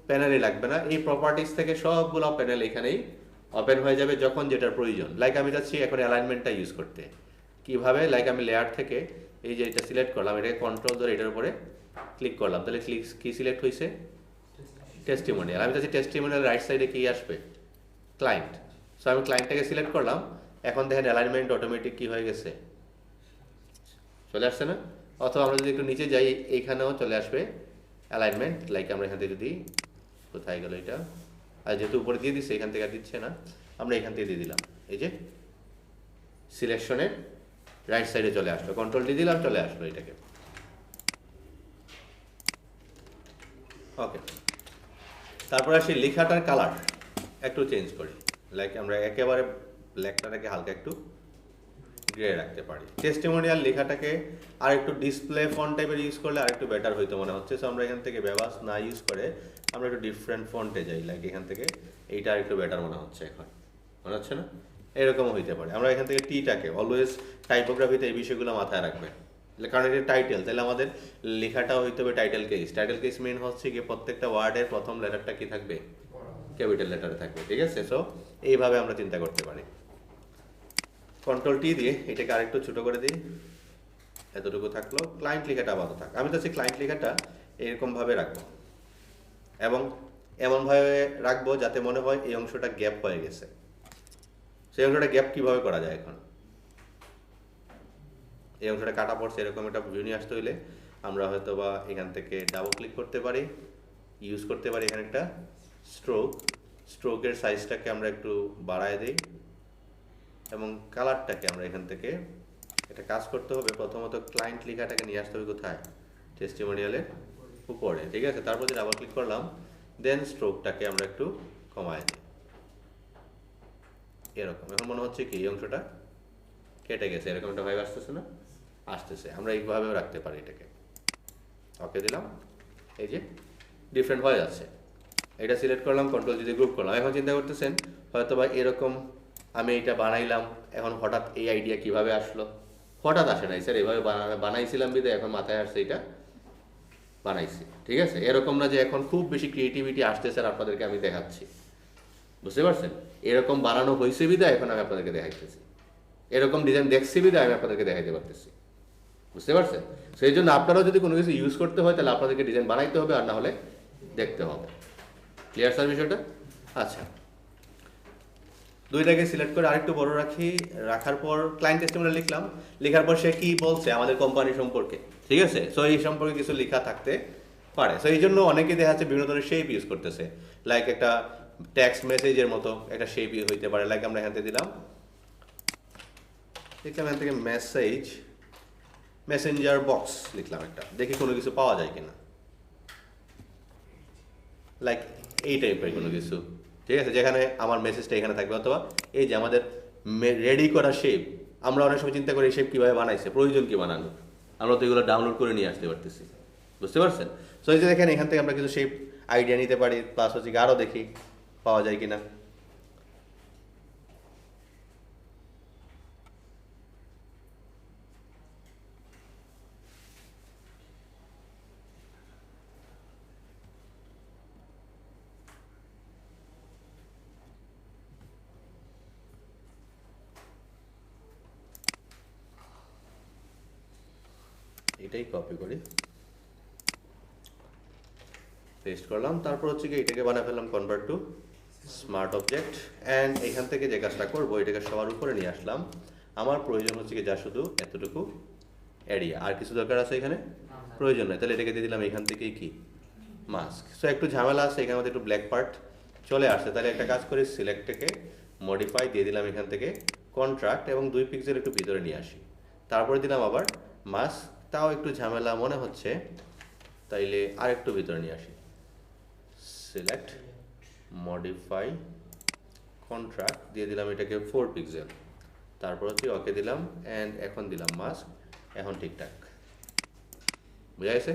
প্যানেলই লাগবে না। এই প্রপার্টিস থেকে সবগুলো প্যানেল এখানেই ওপেন হয়ে যাবে যখন যেটার প্রয়োজন। লাইক আমি যাচ্ছি এখন অ্যালাইনমেন্টটা ইউজ করতে, কিভাবে, লাইক আমি লেয়ার থেকে এই যে এটা সিলেক্ট করলাম, এটাকে কন্ট্রোল ধরে এটার উপরে ক্লিক করলাম, তাহলে কি সিলেক্ট হয়েছে টেস্টিমোনিয়াল। আমি চাচ্ছি টেস্টিমোনিয়াল রাইট সাইডে কি আসবে ক্লায়েন্ট, সো আমি ক্লায়েন্টটাকে সিলেক্ট করলাম, এখন দেখেন অ্যালাইনমেন্ট অটোমেটিক কি হয়ে গেছে, চলে আসছে না। অথবা আমরা যদি একটু নিচে যাই, এইখানেও চলে আসবে অ্যালাইনমেন্ট, লাইক আমরা এখান থেকে যদি, কোথায় গেল এটা, আর যেহেতু উপরে দিয়ে দিচ্ছে এখান থেকে আর দিচ্ছে না, আমরা এখান থেকে দিয়ে দিলাম, এই যে সিলেকশনের রাইট সাইডে চলে আসলো, কন্ট্রোল ডি দিলাম, চলে আসলো এটাকে। ওকে, তারপর আসি লেখাটার কালার একটু চেঞ্জ করি, লাইক আমরা একেবারে ব্ল্যাকটাকে হালকা একটু গ্রে রাখতে পারি। টেস্টিমোনিয়াল লেখাটাকে আর একটু ডিসপ্লে ফন্ট টাইপের ইউজ করলে আর একটু বেটার হইতো মনে হচ্ছে। সো আমরা এখান থেকে বেবাস না ইউজ করে আমরা একটু ডিফারেন্ট ফন্টে যাই, লাইক এখান থেকে এইটা আর একটু বেটার মনে হচ্ছে এখন, মনে হচ্ছে না? এরকমও হইতে পারে। আমরা এখান থেকে টিটাকে অলওয়েজ টাইপোগ্রাফিতে এই বিষয়গুলো মাথায় রাখবেন, কারণ এটা টাইটেল, তাহলে আমাদের লেখাটাও হইতে হবে টাইটেল কেস। টাইটেল কেস মেন হচ্ছে কি প্রত্যেকটা ওয়ার্ডের প্রথম লেটারটা কি থাকবে? ক্যাপিটাল লেটারে থাকবে, ঠিক আছে? সো এইভাবে আমরা চিন্তা করতে পারি। কন্ট্রোল টি দিয়ে এটাকে আরেকটু ছোট করে দিই, এতটুকু থাকলো। ক্লায়েন্ট লেখাটা আপাতত থাক। আমি চাচ্ছি ক্লায়েন্ট লেখাটা এরকমভাবে রাখবো এবং এমনভাবে রাখবো যাতে মনে হয় এই অংশটা গ্যাপ হয়ে গেছে। সেই অংশটা গ্যাপ কিভাবে করা যায়? এখন এই অংশটা কাটা পড়ছে, এরকম একটা ভিউ নিয়ে আসতে হইলে আমরা হয়তো বা এখান থেকে ডাবল ক্লিক করতে পারি, ইউজ করতে পারি এখানে একটা স্ট্রোকের সাইজটাকে আমরা একটু বাড়ায় দিই এবং কালারটাকে আমরা এখান থেকে এটা কাজ করতে হবে। প্রথমত ক্লায়েন্ট লেখাটাকে নিয়ে আসতে হবে কোথায়? টেস্টিমোনিয়ালের উপরে, ঠিক আছে? তারপর যে ডাবল ক্লিক করলাম, দেন স্ট্রোকটাকে আমরা একটু কমায় দিই এরকম। এখন মনে হচ্ছে কি এই অংশটা কেটে গেছে, এরকম একটা ভাইব আসতেছে না? আসতেছে। আমরা এইভাবেও রাখতে পারি এটাকে। ওকে দিলাম, এই যে ডিফারেন্ট হয়ে যাচ্ছে। এটা সিলেক্ট করলাম, কন্ট্রোল যদি গ্রুপ করলাম। এখন চিন্তা করতেছেন হয়তো বা এরকম আমি এটা বানাইলাম, এখন হঠাৎ এই আইডিয়া কিভাবে আসলো? হঠাৎ আসে নাই স্যার, এভাবে বানাইছিলাম বিধায় এখন মাথায় আসছে এটা বানাইছি, ঠিক আছে? এরকম না যে এখন খুব বেশি ক্রিয়েটিভিটি আসছে স্যার, আপনাদেরকে আমি দেখাচ্ছি, বুঝতে পারছেন? এরকম বানানো হয়েছে বিধায় এখন আমি আপনাদেরকে দেখাইতেছি, এরকম ডিজাইন দেখছি বিধায় আমি আপনাদেরকে দেখাইতে পারতেছি, বুঝতে পারছেন? সেই জন্য আপনারাও যদি কোনো কিছু ইউজ করতে হয় তাহলে আপনাদেরকে ডিজাইন বানাইতে হবে, আর না হলে দেখতে হবে। ক্লিয়ার স্যার বিষয়টা? আচ্ছা, দুইটাকে সিলেক্ট করে আরেকটু বড় রাখি। রাখার পর ক্লায়েন্ট টেস্টিমোনিয়াল লিখলাম, লেখার পর সে কি বলছে আমাদের কোম্পানি সম্পর্কে, ঠিক আছে? সো এই সম্পর্কে কিছু লেখা থাকতে পারে। সো এই জন্য অনেকে দেখা যাচ্ছে বিভিন্ন ধরনের শেপ ইউজ করতেছে, লাইক একটা টেক্সট মেসেজের মতো একটা শেপ হইতে পারে। লাইক আমরা এখান থেকে দেখলাম এখান থেকে মেসেঞ্জার বক্স লিখলাম একটা, দেখি কোনো কিছু পাওয়া যায় কিনা, লাইক এই টাইপের কোনো কিছু, ঠিক আছে? যেখানে আমার মেসেজটা এখানে থাকবে, অথবা এই যে আমাদের রেডি করা শেপ, আমরা অনেক সময় চিন্তা করি এই শেপ কীভাবে বানাইছে, প্রয়োজন কি বানানো, আমরা তো এগুলো ডাউনলোড করে নিয়ে আসতে পারতেছি, বুঝতে পারছেন? সো এই যে দেখেন এখান থেকে আমরা কিছু শেপ আইডিয়া নিতে পারি, প্লাস হচ্ছে কি আরও দেখি পাওয়া যায় কিনা। এটাই কপি করি, পেস্ট করলাম। তারপর হচ্ছে কি এটাকে বানিয়ে ফেললাম convert to smart object, and এখান থেকে যে কাজটা করবো এটাকে সবার উপরে নিয়ে আসলাম। আমার প্রয়োজন হচ্ছে কি যা শুধু এতটুকু এরিয়া, আর কিছু দরকার আছে এখানে প্রয়োজন নয়, তাহলে এটাকে দিয়ে দিলাম এখান থেকেই কি মাস্ক। সো একটু ঝামেলা আছে এখানে, মধ্যে একটু ব্ল্যাক পার্ট চলে আসছে, তাহলে একটা কাজ করি সিলেক্ট থেকে মডিফাই দিয়ে দিলাম এখান থেকে কন্ট্রাক্ট, এবং 2 পিক্সেল একটু ভিতরে নিয়ে আসি। তারপরে দিলাম আবার মাস্ক, তাও একটু ঝামেলা মনে হচ্ছে, তাইলে আর একটু ভিতরে নিয়ে আসি, সিলেক্ট মডিফাই কন্ট্রাক্ট দিয়ে দিলাম এটাকে 4 পিক্সেল, তারপর হচ্ছে ওকে দিলাম, অ্যান্ড এখন দিলাম মাস্ক। এখন ঠিকঠাক বুঝা গেছে?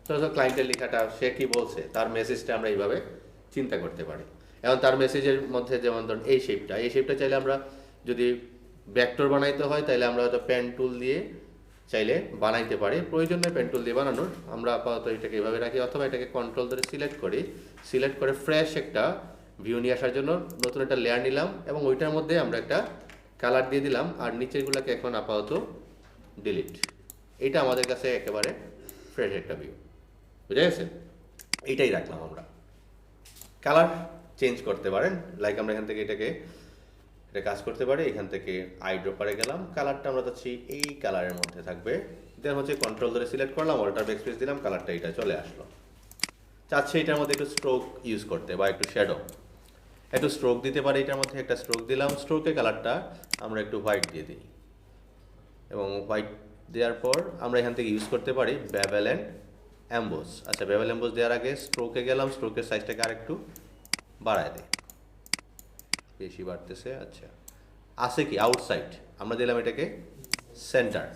তো ক্লায়েন্টের লেখাটা সে কি বলছে, তার মেসেজটা আমরা এইভাবে চিন্তা করতে পারি। এখন তার মেসেজের মধ্যে যেমন ধরুন এই শেপটা চাইলে আমরা যদি ভেক্টর বানাইতে হয় তাহলে আমরা হয়তো পেন টুল দিয়ে চাইলে বানাইতে পারি, প্রয়োজন নেই পেন টুল দিয়ে বানানোর। আমরা আপাতত এটাকে এভাবে রাখি, অথবা এটাকে কন্ট্রোল ধরে সিলেক্ট করে ফ্রেশ একটা ভিউ নিয়ে আসার জন্য নতুন একটা লেয়ার নিলাম, এবং ওইটার মধ্যে আমরা একটা কালার দিয়ে দিলাম, আর নিচেরগুলোকে এখন আপাতত ডিলিট। এটা আমাদের কাছে একেবারে ফ্রেশ একটা ভিউ, বুঝা গেছে? এইটাই রাখলাম আমরা। কালার চেঞ্জ করতে পারেন, লাইক আমরা এখান থেকে এটা কাজ করতে পারি। এখান থেকে আই ড্রপারে গেলাম, কালারটা আমরা চাচ্ছি এই কালারের মধ্যে থাকবে, দেন হচ্ছে কন্ট্রোল ধরে সিলেক্ট করলাম, অল্টার ব্যাকস্পেস দিলাম, কালারটা এটা চলে আসলো। চাচ্ছি এটার মধ্যে একটু স্ট্রোক ইউজ করতে বা একটু শ্যাডো, একটু স্ট্রোক দিতে পারি, এটার মধ্যে একটা স্ট্রোক দিলাম, স্ট্রোকের কালারটা আমরা একটু হোয়াইট দিয়ে দিই, এবং হোয়াইট দেওয়ার পর আমরা এখান থেকে ইউজ করতে পারি বেভেল অ্যান্ড অ্যাম্বোস। আচ্ছা, বেভেল অ্যাম্বোস দেওয়ার আগে স্ট্রোকে গেলাম, স্ট্রোকের সাইজটাকে আরেকটু বাড়ায় দিই, বেশি বাড়তেছে। আচ্ছা, আছে কি আউটসাইড, আমরা দিলাম এটাকে সেন্টার,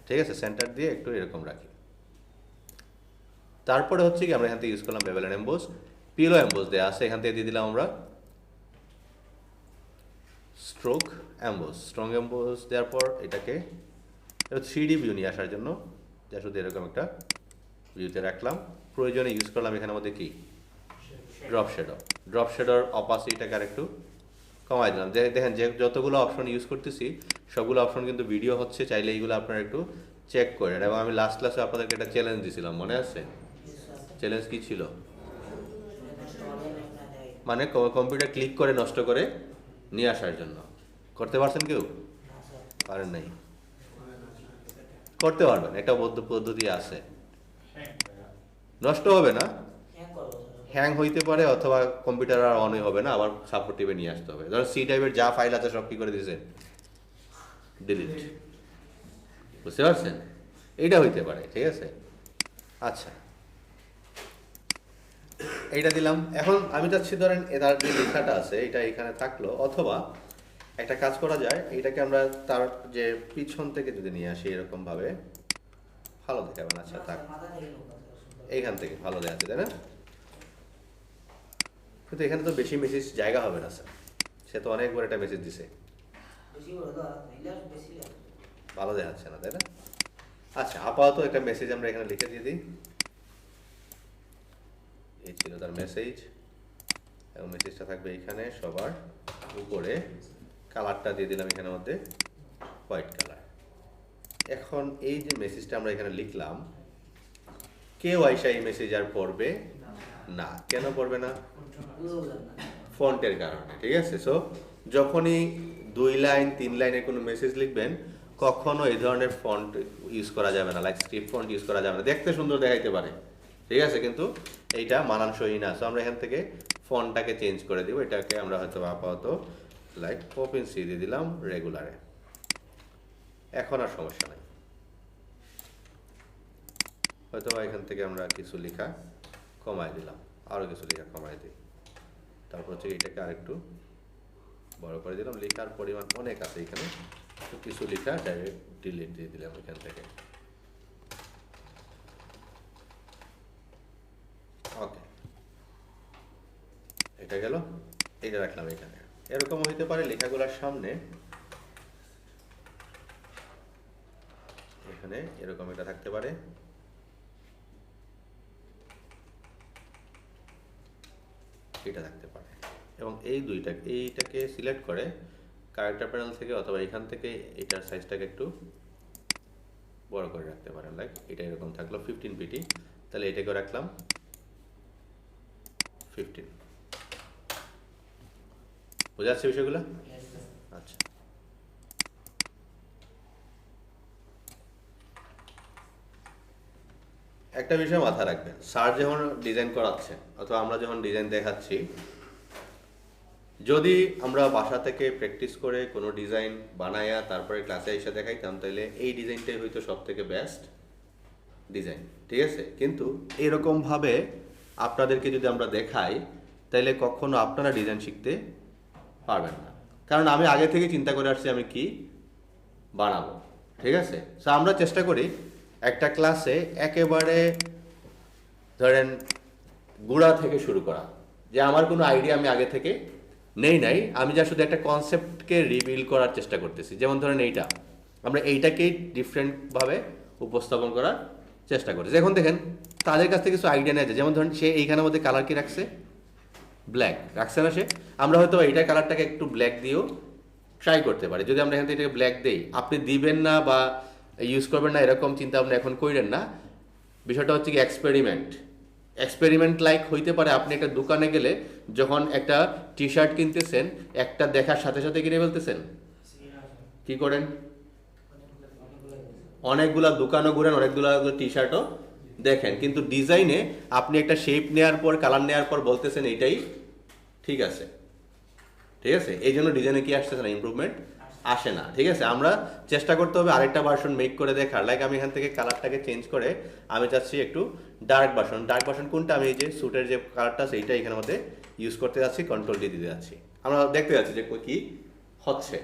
ঠিক আছে, সেন্টার দিয়ে একটু এরকম রাখি। তারপরে হচ্ছে কি আমরা এখান থেকে ইউজ করলাম বেভেল অ্যাম্বোস, পিলো অ্যাম্বোস দেওয়া আছে, এখান থেকে দিয়ে দিলাম আমরা স্ট্রোক অ্যাম্বোস। স্ট্রং অ্যাম্বোস দেওয়ার পর এটাকে 3D ভিউ নিয়ে আসার জন্য যা শুধু এরকম একটা ভিউতে রাখলাম। প্রয়োজনে ইউজ করলাম এখানের মধ্যে কি ড্রপ শ্যাডো। ড্রপ শ্যাডোর অপাসিটিটাকে আরেকটু কমাই দিলাম। দেখেন যে যতগুলো অপশন ইউজ করতেছি সবগুলো অপশন কিন্তু ভিডিও হচ্ছে, চাইলে এইগুলো আপনারা একটু চেক করেন। এবং আমি লাস্ট ক্লাসে আপনাদেরকে একটা চ্যালেঞ্জ দিয়েছিলাম, মনে আছে? চ্যালেঞ্জ কি ছিল? মানে কম্পিউটার ক্লিক করে নষ্ট করে নিয়ে আসার জন্য। করতে পারছেন কেউ? পারেন নাই? করতে পারবেন, একটা পদ্ধতি আছে, নষ্ট হবে না, হ্যাং হইতে পারে অথবা কম্পিউটার আর অনই হবে না, আবার সাপোর্ট টিপে নিয়ে আসতে হবে। ধরো সি টাইপের যা ফাইল আছে সব কি করে দিয়েছেন, ডিলিট। বুঝতে পারছেন? এইটা হইতে পারে, ঠিক আছে। আচ্ছা, এইটা দিলাম। এখন আমি চাচ্ছি ধরেন এটার যে লেখাটা আছে এটা এখানে থাকলো, অথবা একটা কাজ করা যায়, এটাকে আমরা তার যে পিছন থেকে যদি নিয়ে আসি এরকম ভাবে, ভালো দেখাবেন। আচ্ছা থাক, এইখান থেকে ভালো দেখাচ্ছে, তাই না? কিন্তু এখানে তো বেশি মেসেজ জায়গা হবে না স্যার, সে তো অনেকবার একটা মেসেজ দিছে, ভালো দেখাচ্ছে না, তাই না? আচ্ছা, আপাতত একটা মেসেজ আমরা এখানে লিখে দিয়ে দিই। এই ছিল তার মেসেজ, এবং মেসেজটা থাকবে এখানে সবার উপরে। কালারটা দিয়ে দিলাম এখানের মধ্যে হোয়াইট কালার। এখন এই যে মেসেজটা আমরা এখানে লিখলাম, কেউ আইসা এই মেসেজ আর পড়বে না। কেন পড়বে না? ফন্টের কারণে, ঠিক আছে। সো যখনই 2 লাইন 3 লাইনের কোনো মেসেজ লিখবেন, কখনো এই ধরনের ফন্ট ইউজ করা যাবে না, লাইক স্ক্রিপ্ট ফন্ট ইউজ করা যাবে না। দেখতে সুন্দর দেখাইতে পারে, ঠিক আছে, কিন্তু এইটা মানানসই না। সো আমরা এখান থেকে ফন্টটাকে চেঞ্জ করে দিব। এটাকে আমরা হয়তো আপাতত লাইক ওপেন সি দিয়ে দিলাম রেগুলারে। এখন আর সমস্যা নাই, হয়তো এখান থেকে আমরা কিছু লেখা কমাই দিলাম, আরও কিছু লেখা কমাই দিই। তারপর হচ্ছে এটাকে আরেকটু বড় করে দিলাম। লেখার পরিমাণ অনেক আছে এখানে, তো কিছু লেখা ডাইরেক্ট ডিলিট দিয়ে দিলাম এখান থেকে। ওকে, এটা গেল, এটা রাখলাম এখানে। এরকম হইতে পারে লেখাগুলোর সামনে এখানে এরকম এটা থাকতে পারে, এটা থাকতে পারে। এবং এই এইটাকে সিলেক্ট করে ক্যারেক্টার প্যানেল থেকে অথবা এখান থেকে এটার সাইজটাকে একটু বড় করে রাখতে পারেন। লাইক এটা এরকম থাকলো 15 পিটি, তাহলে এটাকে রাখলাম 15। বোঝা যাচ্ছে বিষয়গুলো? আচ্ছা, একটা বিষয় মাথায় রাখবেন, স্যার যখন ডিজাইন করাচ্ছে অথবা আমরা যখন ডিজাইন দেখাচ্ছি, যদি আমরা বাসা থেকে প্র্যাকটিস করে কোনো ডিজাইন বানায়া তারপরে ক্লাসে এসে দেখাইতাম, তাহলে এই ডিজাইনটাই হয়তো সব থেকে বেস্ট ডিজাইন, ঠিক আছে। কিন্তু এরকমভাবে আপনাদেরকে যদি আমরা দেখাই, তাহলে কখনো আপনারা ডিজাইন শিখতে পারবেন না, কারণ আমি আগে থেকে চিন্তা করে আসছি আমি কি বানাবো, ঠিক আছে। সো আমরা চেষ্টা করি একটা ক্লাসে একেবারে ধরেন গোড়া থেকে শুরু করা, যে আমার কোনো আইডিয়া আমি আগে থেকে নাই, আমি যা শুধু একটা কনসেপ্টকে রিভিল করার চেষ্টা করতেছি। যেমন ধরেন এইটা, আমরা এইটাকেই ডিফারেন্টভাবে উপস্থাপন করার চেষ্টা করতেছি। এখন দেখেন তাদের কাছ থেকে কিছু আইডিয়া নেওয়া যায়। যেমন ধরেন সে এইখানের মধ্যে কালার কি রাখছে, ব্ল্যাক রাখছে না সে, আমরা হয়তো এইটা কালারটাকে একটু ব্ল্যাক দিয়েও ট্রাই করতে পারি। যদি আমরা এখান থেকে এটাকে ব্ল্যাক দেই, আপনি দিবেন না বা ইউজ করবেন না এরকম চিন্তা আপনি এখন করেন না। বিষয়টা হচ্ছে কি এক্সপেরিমেন্ট লাইক হইতে পারে। আপনি একটা দোকানে গেলে যখন একটা টি শার্ট কিনতেছেন, একটা দেখার সাথে সাথে কিনে ফেলতেছেন, কি করেন? অনেকগুলা দোকানও ঘুরেন, অনেকগুলা টি শার্টও দেখেন, কিন্তু ডিজাইনে আপনি একটা শেপ নেওয়ার পর কালার নেওয়ার পর বলতেছেন এইটাই ঠিক আছে, ঠিক আছে। এই জন্য ডিজাইনে কি আসতেছে না, ইমপ্রুভমেন্ট আসে না, ঠিক আছে। আমরা চেষ্টা করতে হবে আরেকটা ভার্সন মেক করে দেখার, লাইক আমি এখান থেকে কালারটাকে চেঞ্জ করে আমি চাচ্ছি একটু ডার্ক ভার্সন কোনটা, আমি এই যে স্যুটের যে কালারটা আছে এইটা এখানের মধ্যে ইউজ করতে যাচ্ছি, কন্ট্রোল ডি দিতে যাচ্ছি, আমরা দেখতে যাচ্ছি যে কি হচ্ছে,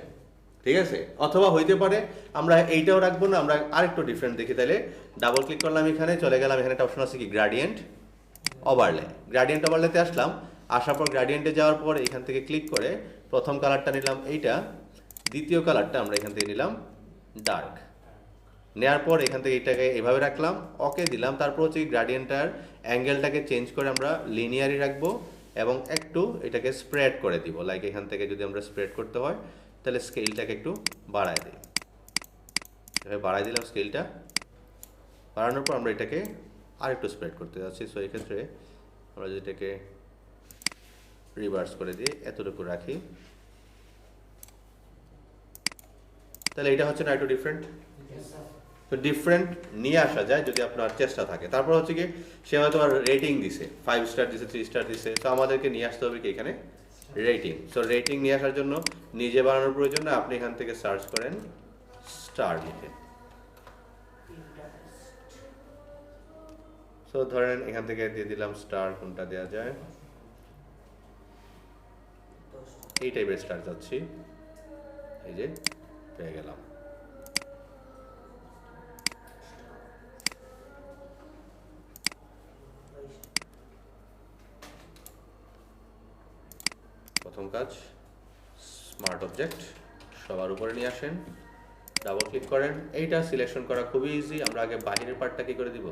ঠিক আছে। অথবা হইতে পারে আমরা এইটাও রাখবো না, আমরা আরেকটু ডিফারেন্ট দেখি, তাহলে ডাবল ক্লিক করলাম, এখানে চলে গেলাম, এখানে একটা অপশন আছে কি গ্রাডিয়েন্ট ওভারলেতে আসলাম, আসার পর গ্রাডিয়েন্টে যাওয়ার পর এখান থেকে ক্লিক করে প্রথম কালারটা নিলাম এইটা, দ্বিতীয় কালারটা আমরা এখান থেকে নিলাম ডার্ক, নেওয়ার পর এখান থেকে এটাকে এভাবে রাখলাম, ওকে দিলাম। তারপর হচ্ছে গ্রাডিয়েন্টটার অ্যাঙ্গেলটাকে চেঞ্জ করে আমরা লিনিয়ারি রাখবো এবং একটু এটাকে স্প্রেড করে দিব, লাইক এখান থেকে যদি আমরা স্প্রেড করতে হয় তাহলে স্কেলটাকে একটু বাড়ায় দিই, বাড়াই দিলাম স্কেলটা, বাড়ানোর পর আমরা এটাকে আরেকটু স্প্রেড করতে যাচ্ছি। সো এক্ষেত্রে আমরা যদি এটাকে রিভার্স করে দিই, এতটুকু রাখি, তাহলে এটা হচ্ছে না একটু ডিফারেন্ট। তো ডিফারেন্ট নিয়ে আসা যায় যদি আপনার চেষ্টা থাকে। তারপর হচ্ছে কি সে হয়তো আর রেটিং দিছে, 5 স্টার দিছে, 3 স্টার দিছে, তো আমাদেরকে নিয়ে আসতে হবে কি এখানে রেটিং। সো রেটিং নিয়ে আসার জন্য নিজে বানানোর প্রয়োজন না, আপনি এখান থেকে সার্চ করেন স্টার লিখে। সো ধরেন এখান থেকে দিয়ে দিলাম স্টার, কোনটা দেওয়া যায়, এই টাইপের স্টার যাচ্ছি, এই যে পেয়ে গেলাম। প্রথম কাজ স্মার্ট অবজেক্ট সবার উপরে নিয়ে আসেন, ডাবল ক্লিক করেন, এইটা সিলেকশন করা খুবই ইজি। আমরা আগে বাহিরের পার্টটা কি করে দিব,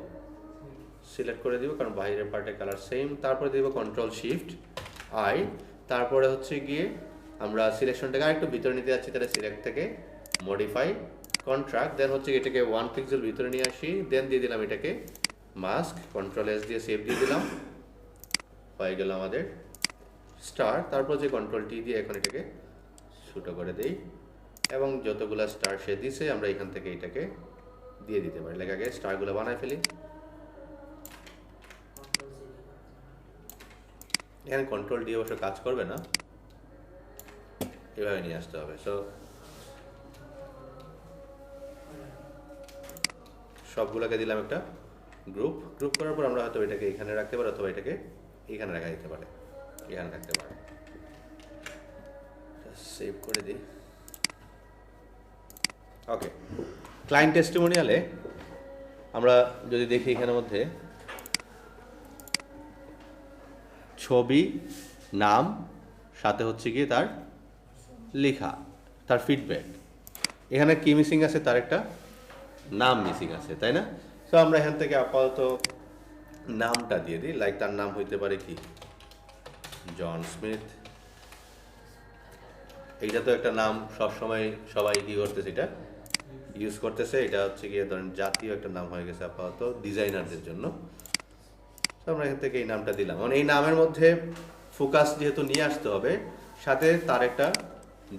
সিলেক্ট করে দিব, কারণ বাহিরের পার্টের কালার সেম। তারপরে দিব কন্ট্রোল শিফট আই, তারপরে হচ্ছে গিয়ে আমরা সিলেকশনটাকে আরেকটু ভিতরে নিতে যাচ্ছি, তাহলে সিলেক্ট থেকে মডিফাই কন্ট্রাক্ট, দেন হচ্ছে এটাকে 1 পিক্সেল ভিতরে নিয়ে আসি, দেন দিয়ে দিলাম এটাকে মাস্ক, কন্ট্রোল এস দিয়ে সেভ দিয়ে দিলাম, হয়ে গেল আমাদের স্টার। তারপর যে কন্ট্রোল টি দিয়ে এখন এটাকে ছোটো করে দেই এবং যতগুলো স্টার সে দিছে আমরা এখান থেকে এটাকে দিয়ে দিতে পারি, লেখাকে স্টারগুলো বানায় ফেলি। এখানে কন্ট্রোল ডি অবশ্য কাজ করবে না, এভাবে নিয়ে আসতে হবে। সো সবগুলোকে দিলাম একটা গ্রুপ করার পর আমরা হয়তো এটাকে এখানে রাখতে পারি, অথবা এটাকে এখানে রাখা যেতে পারে, এখানে রাখতে পারে। সেভ করে দিই। ওকে, ক্লায়েন্ট টেস্টিমোনিয়ালে আমরা যদি দেখি এখানের মধ্যে ছবি, নাম, সাথে হচ্ছে গিয়ে তার লেখা, তার ফিডব্যাক, এখানে কি মিসিং আছে, তার একটা নাম মিসিং আছে, তাই না? তো আমরা এখান থেকে আপাতত নামটা দিয়ে দিই, লাইক তার নাম হইতে পারে কি জন স্মিথ। এইটা তো একটা নাম সবসময় সবাই কি করতেছে, এটা ইউজ করতেছে, এটা হচ্ছে গিয়ে ধরেন জাতীয় একটা নাম হয়ে গেছে আপাতত ডিজাইনারদের জন্য। তো আমরা এখান থেকে এই নামটা দিলাম, মানে এই নামের মধ্যে ফোকাস যেহেতু নিয়ে আসতে হবে, সাথে তার একটা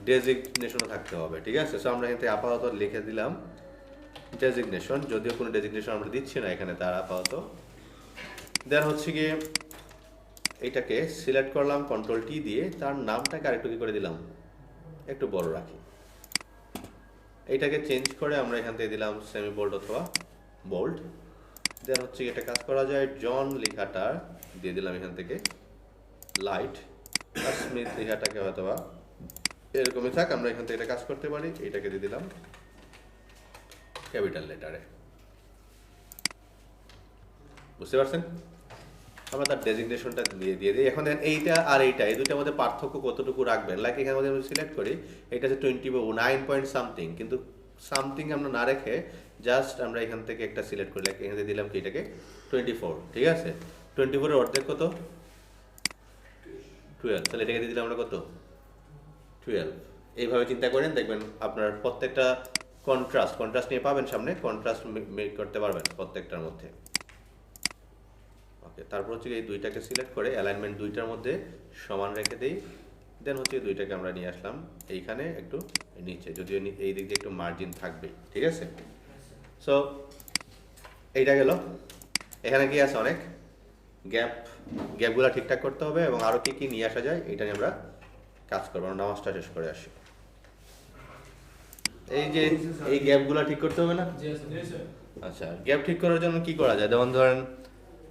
ডেজিগনেশনও থাকতে হবে, ঠিক আছে? সো আমরা এখান থেকে আপাতত লিখে দিলাম ডেজিগনেশন, যদিও কোনো ডেজিগনেশন আমরা দিচ্ছি না এখানে তার আপাতত। দেন হচ্ছে গিয়ে এইটাকে সিলেক্ট করলাম কন্ট্রোল টি দিয়ে, তার নামটাকে আরেকটু কি করে দিলাম, একটু বড় রাখি। এইটাকে চেঞ্জ করে আমরা এখান থেকে দিলাম সেমি বোল্ড অথবা বোল্ড। দেন হচ্ছে এটা কাজ করা যায়, জন লেখাটা দিয়ে দিলাম এখান থেকে লাইট, আর স্মিথ লেখাটাকে হয়তোবা এরকমই থাক, আমরা এখান থেকে এটা কাজ করতে পারি। এইটাকে দিয়ে দিলাম ক্যাপিটাল লেটারে, বুঝতে পারছেন? আমরা তার ডেজিগনেশনটা দিয়ে দিই। এখন এইটা আর এইটা, এই দুটার মধ্যে পার্থক্য কতটুকু রাখবেন, লাইক এখানে মধ্যে আমরা সিলেক্ট করি, এটা হচ্ছে 29 পয়েন্ট সামথিং, কিন্তু সামথিং আমরা না রেখে জাস্ট আমরা এখান থেকে একটা সিলেক্ট করি, লাইক এখানে দিলাম কি এটাকে 24, ঠিক আছে? 24 এর অর্ধেক কত, 12, তাহলে এটাকে দিয়ে দিলাম আমরা কত, 12। এইভাবে চিন্তা করেন, দেখবেন আপনার প্রত্যেকটা কন্ট্রাস্ট নিয়ে পাবেন সামনে, কন্ট্রাস্ট মেক করতে পারবেন প্রত্যেকটার মধ্যে। ওকে, তারপর হচ্ছে এই দুইটাকে সিলেক্ট করে অ্যালাইনমেন্ট দুইটার মধ্যে সমান রেখে দেই। দেন হচ্ছে দুইটাকে আমরা নিয়ে আসলাম এইখানে একটু নিচে, যদিও এই দিক দিয়ে একটু মার্জিন থাকবে, ঠিক আছে? সো এইটা গেল। এখানে কি আছে, অনেক গ্যাপগুলো ঠিকঠাক করতে হবে এবং আরও কি নিয়ে আসা যায় এটা নিয়ে আমরা কাজ করবো। নামাজটা শেষ করে আসি। এই যে এই গ্যাপগুলো ঠিক করতে হবে না? আচ্ছা, গ্যাপ ঠিক করার জন্য কি করা যায়? যেমন ধরেন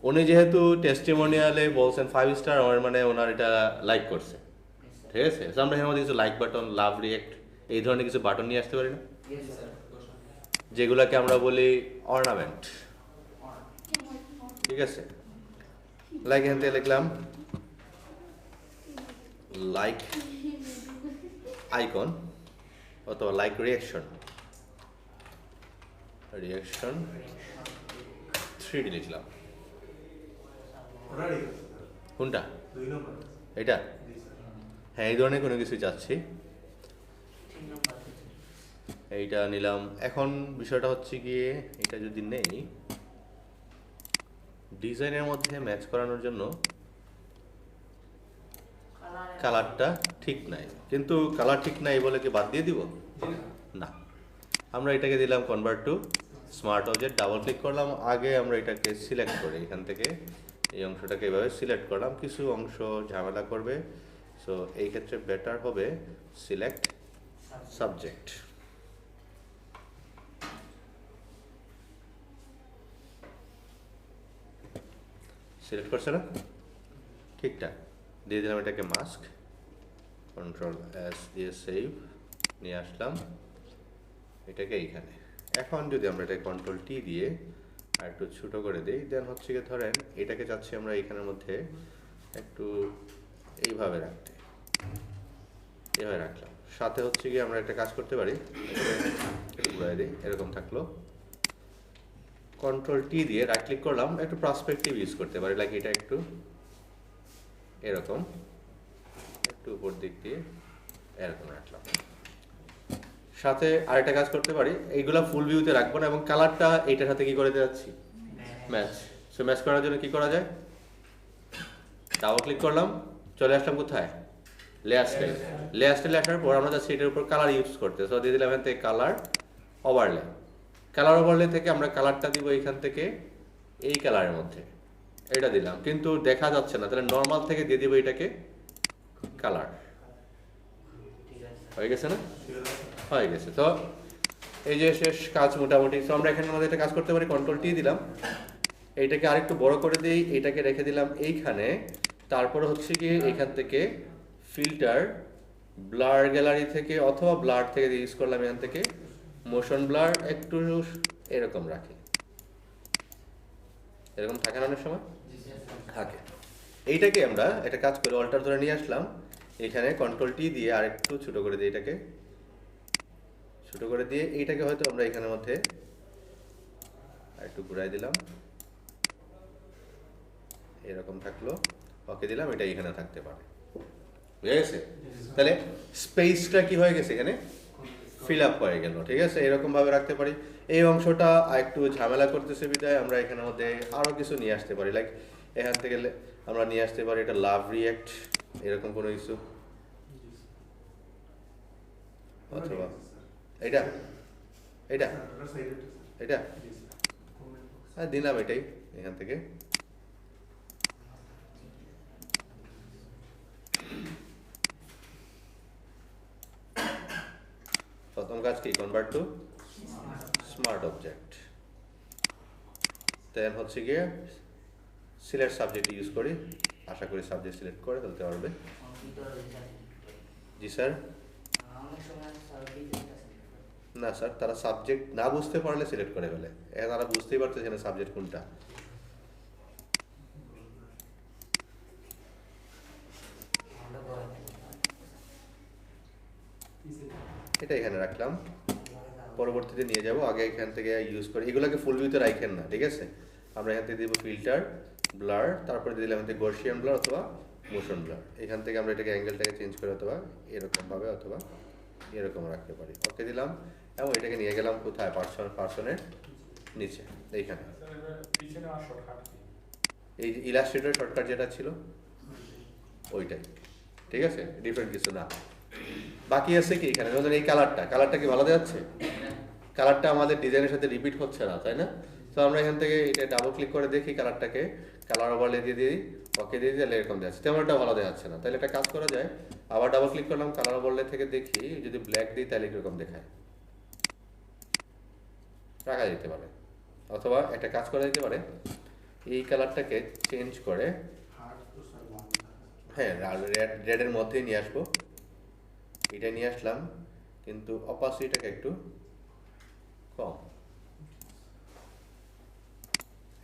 উনি যেহেতু টেস্টিমোনিয়ালে বলছেন 5 স্টার, আমার মানে ওনার এটা লাইক করছে, ঠিক আছে? তো আমরা এর মধ্যে কিছু লাইক বাটন, লাভ রিয়েক্ট এই ধরনের কিছু বাটন নিয়ে আসতে পারি না, যেগুলোকে আমরা বলি অর্নামেন্ট, ঠিক আছে? লাইক এখান থেকে লিখলাম লাইক আইকন অথবা লাইক রিয়াকশন 3D লিখলাম। কোনটা? 2 নম্বর। এটা? জি স্যার। হ্যাঁ, এই ধরনের কোনো কিছু চাচ্ছি, এইটা নিলাম। এখন বিষয়টা হচ্ছে গিয়ে এটা যদি নেই ডিজাইনের মধ্যে ম্যাচ করানোর জন্য কালারটা ঠিক নাই, কিন্তু কালার ঠিক নাই বলে কি বাদ দিয়ে দিব? না, আমরা এটাকে দিলাম convert to smart object, double click করলাম। আগে আমরা এটাকে সিলেক্ট করি, এখান থেকে এই অংশটাকে এভাবে সিলেক্ট করলাম, কিছু অংশ ঝামেলা করবে, সো এই ক্ষেত্রে বেটার হবে সিলেক্ট সাবজেক্ট। সিলেক্ট করছে না? ঠিকঠাক দিয়ে দিলাম এটাকে মাস্ক, কন্ট্রোল এস দিয়ে সেভ নিয়ে আসলাম এটাকে এইখানে। এখন যদি আমরা এটা কন্ট্রোল টি দিয়ে আর একটু ছোট করে দিই, দেন হচ্ছে গিয়ে ধরেন এটাকে চাচ্ছি আমরা এইখানের মধ্যে একটু এইভাবে রাখতে, এভাবে রাখলাম। সাথে হচ্ছে গিয়ে আমরা একটা কাজ করতে পারি, একটু ঘুরাই দিই, এরকম থাকলো। কন্ট্রোল টি দিয়ে রাইট ক্লিক করলাম, একটু পার্সপেক্টিভ ইউজ করতে পারি, লাইক এটা একটু এরকম, একটু উপর দিক দিয়ে এরকম রাখলাম। সাথে আরেকটা কাজ করতে পারি, এইগুলা ফুল ভিউতে রাখবো না এবং কালারটা এইটার সাথে কি করে যাচ্ছি ম্যাচ। সো ম্যাচ করার জন্য কি করা যায়? ডাবল ক্লিক করলাম, চলে আসলাম কোথায়? Layer style. লেয়ার স্টাইলে আসার পর আমরা যাচ্ছি এটার উপর কালার ইউজ করতে। সো দিয়ে দিলাম এখান থেকে কালার ওভারলে। কালার ওভারলে থেকে আমরা কালারটা দিব এইখান থেকে এই কালারের মধ্যে, এটা দিলাম, কিন্তু দেখা যাচ্ছে না, তাহলে নর্মাল থেকে দিয়ে দিব এটাকে কালার। হয়ে গেছে না? হয়ে গেছে। তো এই যে শেষ কাজ মোটামুটি। তো আমরা এখানে আমাদের একটা কাজ করতে পারি, কন্ট্রোল টি দিলাম, এইটাকে আরেকটু বড় করে দিই, এইটাকে রেখে দিলাম এইখানে। তারপরে হচ্ছে কি এখান থেকে ফিল্টার ব্লার গ্যালারি থেকে অথবা ব্লার থেকে ইউজ করলাম, এখান থেকে মোশন ব্লার একটু এরকম রাখি, এরকম থাকে না অনেক সময়? থাকে। এইটাকে আমরা একটা কাজ করে অল্টার ধরে নিয়ে আসলাম, এখানে কন্ট্রোল টি দিয়ে আর একটু ছোট করে দিই, এটাকে ছোট করে দিয়ে এইটাকে হয়তো আমরা এখানের মধ্যে আর একটু ঘুরাই দিলাম, এরকম থাকলো, ওকে দিলাম, এটা এখানে থাকতে পারে। বুঝে গেছে? তাহলে স্পেসটা কি হয়ে গেছে এখানে ফিল আপ হয়ে গেল, ঠিক আছে? এরকম ভাবে রাখতে পারি। এই অংশটা একটু ঝামেলা করতেছে বিধায় আমরা এখানের মধ্যে আরো কিছু নিয়ে আসতে পারি, লাইক এখান থেকে আমরা নিয়ে আসতে পারি এটা লাভ রিয়েক্ট, এরকম কোনো কিছু, অথবা এটা এটা এটা হ্যাঁ দিলাম এটাই এখান থেকে। প্রথম কাজ কি? কনভার্ট টু স্মার্ট অবজেক্ট, দেন হচ্ছে গিয়ে সিলেক্ট সাবজেক্ট ইউজ করি, আশা করি সাবজেক্ট সিলেক্ট করে ফেলতে পারবে। জি স্যার। না স্যার, তারা সাবজেক্ট না বুঝতে পারলে সিলেক্ট করে ফেলে, তারা বুঝতেই পারতেছে না সাবজেক্ট কোনটা। এটা এখানে রাখলাম, পরবর্তীতে নিয়ে যাব, আগে এখান থেকে ইউজ করি। এগুলোকে ফুল ভিউতে রাখেন না, ঠিক আছে? আমরা এখান থেকে দিব ফিল্টার ব্লার, তারপরে দিলাম এখান থেকে গর্সিয়ান ব্লার অথবা মোশন ব্লার। এখান থেকে আমরা এটাকে অ্যাঙ্গেলটাকে চেঞ্জ করে অথবা এরকম ভাবে অথবা এরকম রাখতে পারি। ওকে দিলাম এবং এটাকে নিয়ে গেলাম কোথায়? পার্সনের নিচে এইখানে। এই ইলাস্ট্রেটর শর্টকাট যেটা ছিল ওইটাই, ঠিক আছে? ডিফারেন্ট কিছু না। বাকি আছে কি এখানে? ধরুন এই কালারটা কি ভালো দেখাচ্ছে? কালারটা আমাদের ডিজাইনের সাথে রিপিট হচ্ছে না, তাই না? তো আমরা এখান থেকে এটা ডাবল ক্লিক করে দেখি, কালারটাকে কালার ওভারলে দিয়ে দিই, ওকে দিয়ে দিই, তাহলে এরকম দেখাচ্ছে, তেমনটা ভালো দেখাচ্ছে না। তাহলে একটা কাজ করা যায়, আবার ডাবল ক্লিক করলাম, কালার ওভারলে থেকে দেখি যদি ব্ল্যাক দিই তাহলে এরকম দেখায়। রাখা যেতে পারে, অথবা একটা কাজ করা যেতে পারে, এই কালারটাকে চেঞ্জ করে, হ্যাঁ রেডের মধ্যেই নিয়ে আসবো, এটা নিয়ে আসলাম, কিন্তু অপাসিটিটাকে একটু কম,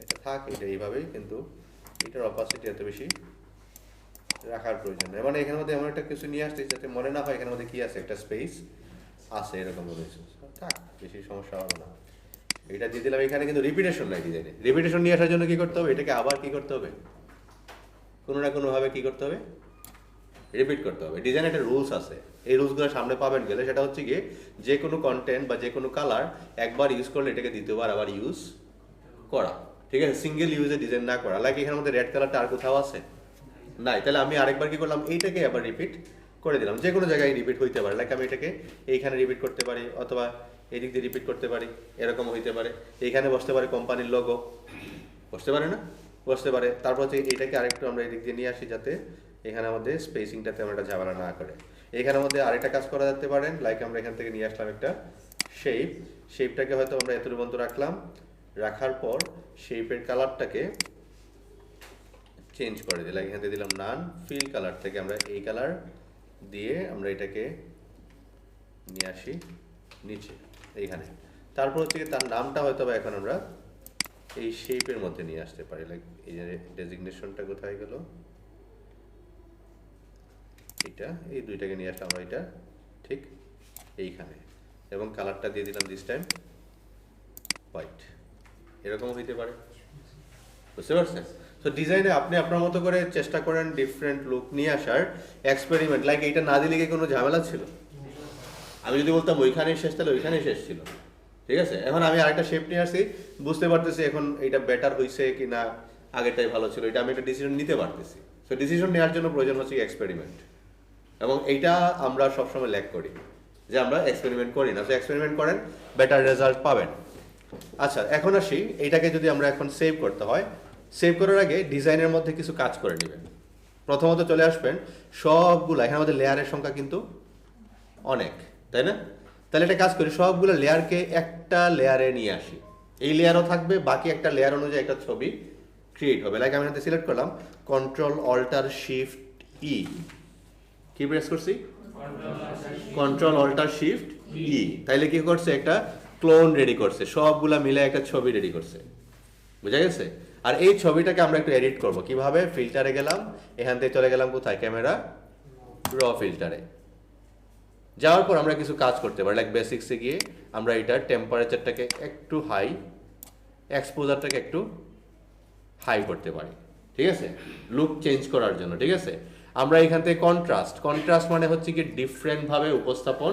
এটা থাক এটা এইভাবেই, কিন্তু এটার অপাসিটি এত বেশি রাখার প্রয়োজন নেই। মানে এখানের মধ্যে এমন একটা কিছু নিয়ে আসতে যাতে মনে না হয় এখানের মধ্যে কি আছে, একটা স্পেস আছে এরকম রয়েছে, থাক বেশি সমস্যা হবে না। এটা দিয়ে দিলাম এখানে, কিন্তু রিপিটেশন নাই ডিজাইনে। রিপিটেশন নিয়ে আসার জন্য কি করতে হবে, এটাকে আবার কি করতে হবে, কোনো না কোনোভাবে কি করতে হবে, রিপিট করতে হবে। ডিজাইনে একটা রুলস আছে, এই রুলসগুলো সামনে পাবেন গেলে, সেটা হচ্ছে গিয়ে যে কোনো কন্টেন্ট বা যে কোনো কালার একবার ইউজ করলে এটাকে দ্বিতীয়বার আবার ইউজ করা, ঠিক আছে, সিঙ্গেল ইউজে ডিজাইন না করা। লাইক এখানের মধ্যে রেড কালারটা আর কোথাও আছে নাই, তাহলে আমি আরেকবার কি করলাম, এইটাকে আবার রিপিট করে দিলাম, যে কোনো জায়গায় রিপিট হইতে পারে। লাইক আমি এটাকে এইখানে রিপিট করতে পারি, অথবা এদিক দিয়ে রিপিট করতে পারি, এরকম হইতে পারে। এইখানে বসতে পারে কোম্পানির লোগো, বসতে পারে না, বসতে পারে। তারপর হচ্ছে এইটাকে আরেকটু আমরা এদিক দিয়ে নিয়ে আসি, যাতে এখানে আমাদের স্পেসিংটাতে আমরা একটা ঝামেলা না করে। এখানের মধ্যে আরেকটা কাজ করা যেতে পারেন, লাইক আমরা এখান থেকে নিয়ে আসলাম একটা শেপটাকে হয়তো আমরা এত পর্যন্ত রাখলাম, রাখার পর শেপের কালারটাকে চেঞ্জ করে দিই, লাইক এখান থেকে দিলাম নান, ফিল কালার থেকে আমরা এই কালার দিয়ে আমরা এটাকে নিয়ে আসি নিচে এইখানে। তারপর হচ্ছে তার নামটা হয়তো বা এখন আমরা এই শেপের মধ্যে নিয়ে আসতে পারি, লাইক এই যে ডেজিগনেশনটা কোথায় গেল, এটা এই দুইটাকে নিয়ে আসলাম আমরা এটা ঠিক এইখানে, এবং কালারটা দিয়ে দিলাম দিস টাইম হোয়াইট, এরকম হইতে পারে, বুঝতে পারছেন? তো ডিজাইনে আপনি আপনার মতো করে চেষ্টা করেন ডিফারেন্ট লুক নিয়ে আসার, এক্সপেরিমেন্ট। লাইক এইটা না দিলে কি কোনো ঝামেলা ছিল? আমি যদি বলতাম ওইখানেই শেষ, তাহলে ওইখানেই শেষ ছিল, ঠিক আছে। এখন আমি আরেকটা শেপ নিয়ে আসছি, বুঝতে পারতেছি এখন এটা বেটার হয়েছে কি না, আগেরটাই ভালো ছিল, এটা আমি একটা ডিসিশন নিতে পারতেছি। সো ডিসিশন নেওয়ার জন্য প্রয়োজন হচ্ছে এক্সপেরিমেন্ট, এবং এইটা আমরা সবসময় ল্যাক করি, যে আমরা এক্সপেরিমেন্ট করি না। সো এক্সপেরিমেন্ট করেন, বেটার রেজাল্ট পাবেন। আচ্ছা, এখন আসি, এইটাকে যদি আমরা এখন সেভ করতে হয়, সেভ করার আগে ডিজাইনের মধ্যে কিছু কাজ করে নেবেন। প্রথমত চলে আসবেন সবগুলো, এখানে আমাদের লেয়ারের সংখ্যা কিন্তু অনেক, তাই না? তাহলে একটা কাজ করি, সবগুলো লেয়ারকে একটা লেয়ারে নিয়ে আসি, এই লেয়ারও থাকবে, বাকি একটা লেয়ার অনুযায়ী একটা ছবি ক্রিয়েট হবে। লাইক আমি এখানে সিলেক্ট করলাম, কন্ট্রোল অল্টার শিফট ই, কি প্রেস করছি, কন্ট্রোল অল্টার শিফট ই, তাইলে কি করছে, একটা ক্লোন রেডি করছে, সবগুলা মিলে একটা ছবি রেডি করছে, বুঝা গেছে? আর এই ছবিটাকে আমরা একটু এডিট করব কিভাবে, ফিল্টারে গেলাম, এখান থেকে চলে গেলাম কোথায়, ক্যামেরা র ফিল্টারে যাওয়ার পর আমরা কিছু কাজ করতে পারি। লাইক বেসিক্সে গিয়ে আমরা এটার টেম্পারেচারটাকে একটু হাই, এক্সপোজারটাকে একটু হাই করতে পারি, ঠিক আছে, লুক চেঞ্জ করার জন্য, ঠিক আছে। আমরা এখান থেকে কন্ট্রাস্ট মানে হচ্ছে কি ডিফারেন্টভাবে উপস্থাপন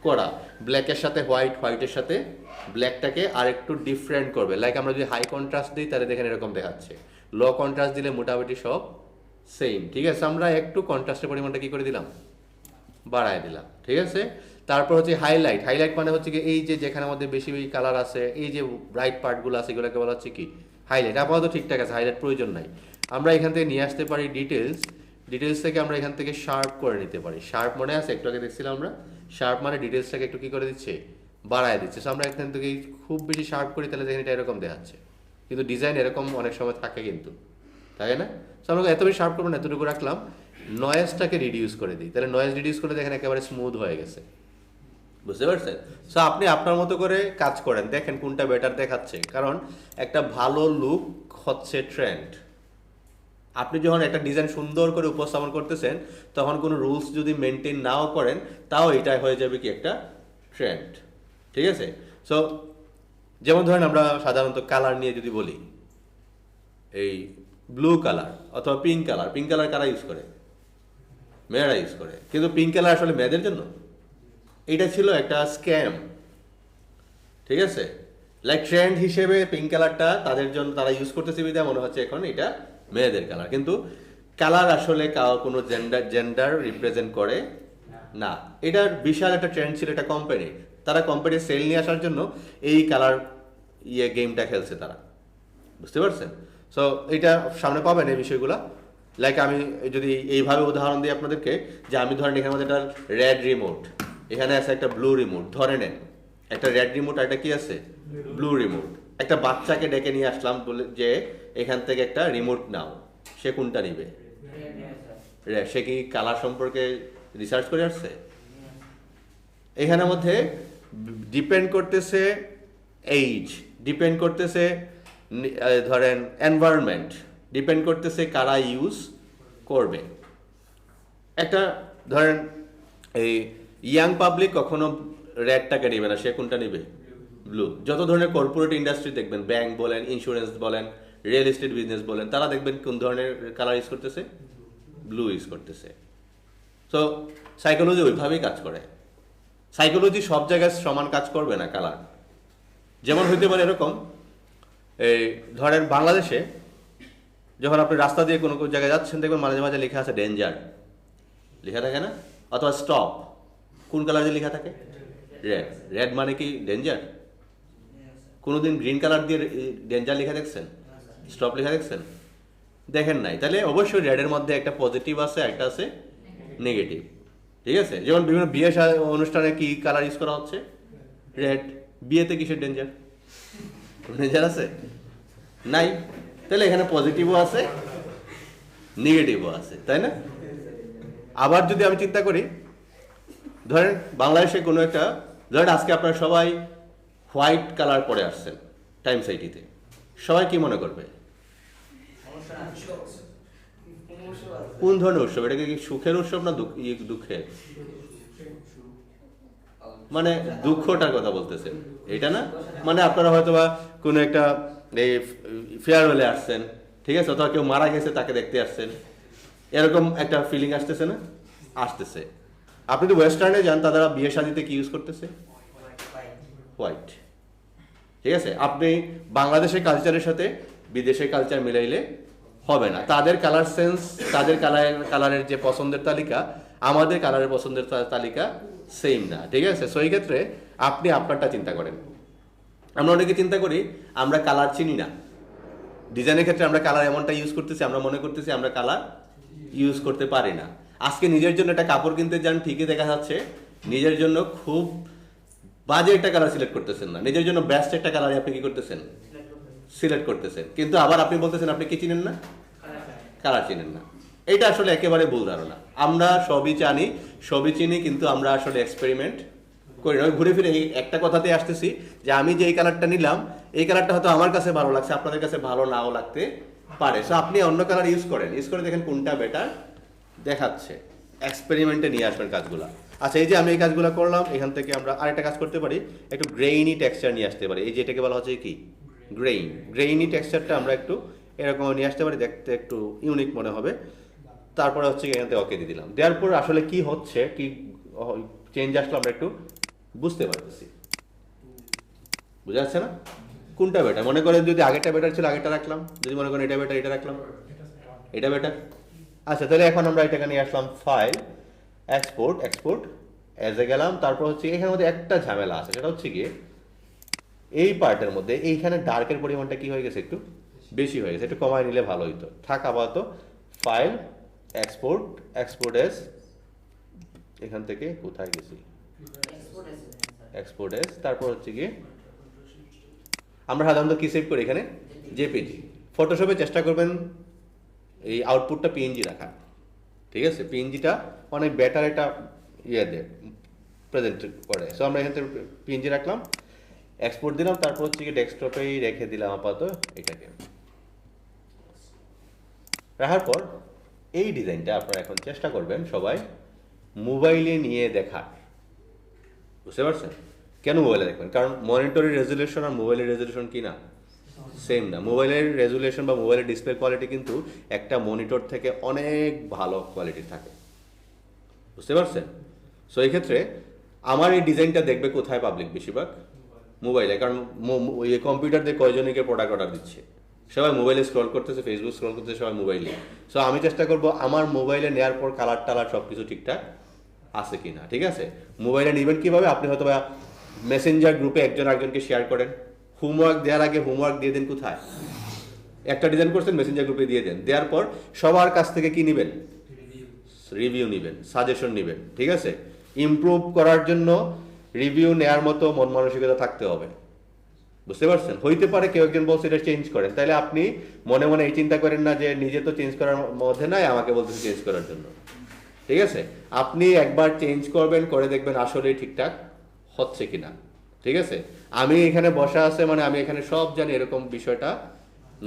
করা, ব্ল্যাকের সাথে হোয়াইট, হোয়াইটের সাথে ব্ল্যাকটাকে আর একটু ডিফারেন্ট করবে। লাইক আমরা যদি হাই কন্ট্রাস্ট দিই তাহলে দেখেন এরকম দেখাচ্ছে, লো কন্ট্রাস্ট দিলে মোটামুটি সব সেম, ঠিক আছে। আমরা একটু কন্ট্রাস্টের পরিমাণটা কি করে দিলাম, বাড়ায় দিলাম, ঠিক আছে। তারপর হচ্ছে হাইলাইট মানে হচ্ছে কি এই যে যেখানে আমাদের বেশি বেশি কালার আছে, এই যে ব্রাইট পার্টগুলো আছে, এগুলোকে বলা হচ্ছে কি হাইলাইট। আপাতত ঠিকঠাক আছে, হাইলাইট প্রয়োজন নাই। আমরা এখান থেকে নিয়ে আসতে পারি ডিটেলস থেকে আমরা এখান থেকে শার্প করে নিতে পারি। শার্প মনে আছে, একটু আগে দেখছিলাম আমরা, শার্প মানে ডিটেলসটাকে একটু কি করে দিচ্ছে, বাড়ায় দিচ্ছে। সো আমরা এখান থেকে খুব বেশি শার্প করি, তাহলে দেখেন এটা এরকম দেখাচ্ছে, কিন্তু ডিজাইন এরকম অনেক সময় থাকে কিন্তু, তাই না? সো আমরা এত বেশি শার্প করবো না, এতটুকু রাখলাম। নয়েজটাকে রিডিউস করে দিই, তাহলে নয়েজ রিডিউস করে দেখেন একেবারে স্মুথ হয়ে গেছে, বুঝতে পারছেন? সো আপনি আপনার মতো করে কাজ করেন, দেখেন কোনটা বেটার দেখাচ্ছে, কারণ একটা ভালো লুক হচ্ছে ট্রেন্ড। আপনি যখন একটা ডিজাইন সুন্দর করে উপস্থাপন করতেছেন, তখন কোনো রুলস যদি মেনটেন নাও করেন, তাও এটাই হয়ে যাবে কি একটা ট্রেন্ড, ঠিক আছে। সো যেমন ধরেন আমরা সাধারণত কালার নিয়ে যদি বলি, এই ব্লু কালার অথবা পিঙ্ক কালার কারা ইউজ করে, মেয়েরা ইউজ করে, কিন্তু পিঙ্ক কালার আসলে মেয়েদের জন্য, এটা ছিল একটা স্ক্যাম, ঠিক আছে। লাইক ট্রেন্ড হিসেবে পিঙ্ক কালারটা তাদের জন্য, তারা ইউজ করতেছে বিধায় মনে হচ্ছে এখন এটা মেয়েদের কালার, কিন্তু কালার আসলে কোনো জেন্ডার রিপ্রেজেন্ট করে না। এটার বিশাল একটা ট্রেন্ড ছিল, এটা কোম্পানি, তারা কোম্পানির সেল নিয়ে আসার জন্য এই কালার গেমটা খেলছে তারা, বুঝতে পারছেন? সো এটা সামনে পাবেন এই বিষয়গুলো। লাইক আমি যদি এইভাবে উদাহরণ দিই আপনাদেরকে, যে আমি ধরেন এখানে আমাদের একটা রেড রিমোট, এখানে আছে একটা ব্লু রিমোট, ধরে নেন একটা রেড রিমোট আর একটা কি আছে ব্লু রিমোট। একটা বাচ্চাকে ডেকে নিয়ে আসলাম বলে যে এখান থেকে একটা রিমোট নাও, সে কোনটা নিবে? সে কি কালার সম্পর্কে রিসার্চ করে আসছে? এখানের মধ্যে ডিপেন্ড করতেছে এইজ, ডিপেন্ড করতেছে ধরেন এনভায়রনমেন্ট, ডিপেন্ড করতেছে কারা ইউজ করবে। একটা ধরেন এই ইয়াং পাবলিক কখনো রেডটাকে নেবে না, সে কোনটা নেবে? ব্লু। যত ধরনের কর্পোরেট ইন্ডাস্ট্রি দেখবেন, ব্যাংক বলেন, ইন্স্যুরেন্স বলেন, রিয়েল এস্টেট বিজনেস বলেন, তারা দেখবেন কোন ধরনের কালার ইউজ করতেছে? ব্লু ইউজ করতেছে। তো সাইকোলজি ওইভাবেই কাজ করে। সাইকোলজি সব জায়গায় সমান কাজ করবে না কালার। যেমন হইতে পারে এরকম, এই ধরেন বাংলাদেশে যখন আপনি রাস্তা দিয়ে কোনো কোনো জায়গায় যাচ্ছেন দেখবেন মাঝে মাঝে লেখা আছে ডেঞ্জার, লেখা থাকে না? অথবা স্টপ, কোন কালার দিয়ে লেখা থাকে? রেড। রেড মানে কি ডেঞ্জার? কোনোদিন গ্রিন কালার দিয়ে ডেঞ্জার লেখা দেখছেন? স্টপ লেখা দেখছেন? দেখেন নাই। তাহলে অবশ্যই রেডের মধ্যে একটা পজিটিভ আছে, একটা আছে নেগেটিভ। ঠিক আছে? যেমন বিভিন্ন বিয়ে অনুষ্ঠানে কি কালার ইউজ করা হচ্ছে? রেড। বিয়েতে কিসের ডেঞ্জার? ডেঞ্জার আছে? নাই। তাহলে এখানে পজিটিভও আছে, নেগেটিভও আছে, তাই না? আবার যদি আমি চিন্তা করি, ধরেন বাংলাদেশে কোনো একটা, ধরেন আজকে আপনারা সবাই হোয়াইট কালার পরে আসছেন টাইমস আইটিতে, সবাই কি মনে করবে? কোন ধরনের উৎসব? এটা কি সুখের উৎসব না দুঃখের? মানে দুঃখটার কথা বলতেছেন, এটা না? মানে আপনারা হয়তো বা কোনো একটা এই ফেয়ারওয়েলে আসছেন, ঠিক আছে, অথবা কেউ মারা গেছে তাকে দেখতে আসছেন, এরকম একটা ফিলিং আসতেছে না? আসতেছে। আপনি যদি ওয়েস্টার্নে যান, তারা বিয়ে শাদিতে কি ইউজ করতেছে? হোয়াইট। ঠিক আছে? আপনি বাংলাদেশের কালচারের সাথে বিদেশের কালচার মিলাইলে হবে না। তাদের কালার সেন্স, তাদের কালারের যে পছন্দের তালিকা, আমাদের কালারের পছন্দের তালিকা সেম না। ঠিক আছে? সো এই ক্ষেত্রে আপনি আপনারটা চিন্তা করেন। আমরা অনেকে চিন্তা করি আমরা কালার চিনি না, ডিজাইনের ক্ষেত্রে আমরা কালার এমনটা ইউজ করতেছি, আমরা মনে করতেছি আমরা কালার ইউজ করতে পারি না। আজকে নিজের জন্য একটা কাপড় কিনতে যান, ঠিকই দেখা যাচ্ছে নিজের জন্য খুব বাজে একটা কালার সিলেক্ট করতেছেন না, নিজের জন্য বেস্ট একটা কালার আপনি কি করতেছেন? সিলেক্ট করতেছেন। কিন্তু আবার আপনি বলতেছেন আপনি কি চিনেন না? কালার চিনেন না। এটা আসলে একেবারে ভুল ধারণা। আমরা সবই জানি, সবই চিনি, কিন্তু আমরা আসলে এক্সপেরিমেন্ট করি না। ঘুরে ফিরে এই একটা কথাতে আসতেছি যে আমি যে এই কালারটা নিলাম, এই কালারটা হয়তো আমার কাছে ভালো লাগছে, আপনাদের কাছে ভালো নাও লাগতে পারে। সো আপনি অন্য কালার ইউজ করেন, ইউজ করে দেখেন কোনটা বেটার দেখাচ্ছে। এক্সপেরিমেন্টে নিয়ে আসবেন কাজগুলা। আচ্ছা, এই যে আমি এই কাজগুলো করলাম, এখান থেকে আমরা আরেকটা কাজ করতে পারি, একটু গ্রেইনি টেক্সচার নিয়ে আসতে পারি। এই যে এটাকে বলা হচ্ছে কি গ্রেইনি টেক্সচারটা আমরা একটু এরকম নিয়ে আসতে পারি, দেখতে একটু ইউনিক মনে হবে। তারপরে হচ্ছে এখান থেকে ওকে দিয়ে দিলাম, দেওয়ার পর আসলে কি হচ্ছে, কি চেঞ্জ আসলো আমরা একটু বুঝতে পারতেছি। বুঝা যাচ্ছে না? কোনটা বেটার? মনে করেন যদি আগেরটা বেটার ছিল আগেরটা রাখলাম, যদি মনে করেন এটা বেটার এটা রাখলাম, এটা বেটার। আচ্ছা, তাহলে এখন আমরা এটাকে নিয়ে আসলাম ফাইল, এক্সপোর্ট এজে গেলাম। তারপর হচ্ছে এখানের মধ্যে একটা ঝামেলা আছে, সেটা হচ্ছে গিয়ে এই পার্টের মধ্যে এইখানে ডার্কের পরিমাণটা কি হয়ে গেছে, একটু বেশি হয়ে গেছে, একটু কমায় নিলে ভালো হইতো। থাক আপাতত ফাইল, এক্সপোর্ট এজ, এখান থেকে কোথায় গেছি, এক্সপোর্ট এজ। তারপর হচ্ছে গিয়ে আমরা সাধারণত কি সেভ করি এখানে? জেপিজি। ফটোশপে চেষ্টা করবেন এই আউটপুটটা পিএনজি রাখা। ঠিক আছে? পিএনজিটা অনেক বেটার একটা প্রেজেন্ট করে। সো আমরা এখান থেকে পিএনজি রাখলাম, এক্সপোর্ট দিলাম, তারপর হচ্ছে কি ডেস্কটপেই রেখে দিলাম আপাতত এটাকে। রাখার পর এই ডিজাইনটা আপনারা এখন চেষ্টা করবেন সবাই মোবাইলে নিয়ে দেখার। বুঝতে পারছেন? কেন মোবাইলে দেখবেন? কারণ মনিটরের রেজুলেশন আর মোবাইলের রেজুলেশন কি না? সেম না। মোবাইলের রেজুলেশন বা মোবাইলের ডিসপ্লে কোয়ালিটি কিন্তু একটা মনিটর থেকে অনেক ভালো কোয়ালিটির থাকে। বুঝতে পারছেন? সো এই ক্ষেত্রে আমার এই ডিজাইনটা দেখবে কোথায় পাবলিক? বেশিরভাগ মোবাইলে। কারণ এই কম্পিউটার দিয়ে কয়জনকে প্রোডাক্ট অর্ডার দিচ্ছে? সবাই মোবাইলে স্ক্রল করতেছে, ফেসবুক স্ক্রল করতেছে, সবাই মোবাইলে। সো আমি চেষ্টা করবো আমার মোবাইলে নেওয়ার পর কালার টালার সব কিছু ঠিকঠাক আছে কিনা। ঠিক আছে? মোবাইলে নেবেন কীভাবে? আপনি হয়তো বা মেসেঞ্জার গ্রুপে একজন আরেকজনকে শেয়ার করেন। হোমওয়ার্ক দেওয়ার আগে হোমওয়ার্ক দিয়ে দেন কোথায়? একটা ডিজাইন করছেন, মেসেঞ্জার গ্রুপে দিয়ে দেন। দেওয়ার পর সবার কাছ থেকে কি নেবেন? রিভিউ নেবেন, সাজেশন নেবেন। ঠিক আছে? ইমপ্রুভ করার জন্য রিভিউ নেওয়ার মতো মন মানসিকতা থাকতে হবে। বুঝতে পারছেন? হইতে পারে কেউ একজন বলছে এটা চেঞ্জ করেন, তাহলে আপনি মনে মনে এই চিন্তা করেন না যে নিজে তো চেঞ্জ করার মধ্যে নাই, আমাকে বলতেছে চেঞ্জ করার জন্য। ঠিক আছে, আপনি একবার চেঞ্জ করবেন, করে দেখবেন আসলেই ঠিকঠাক হচ্ছে কিনা। ঠিক আছে, আমি এখানে বসা আছে মানে আমি এখানে সব জানি এরকম বিষয়টা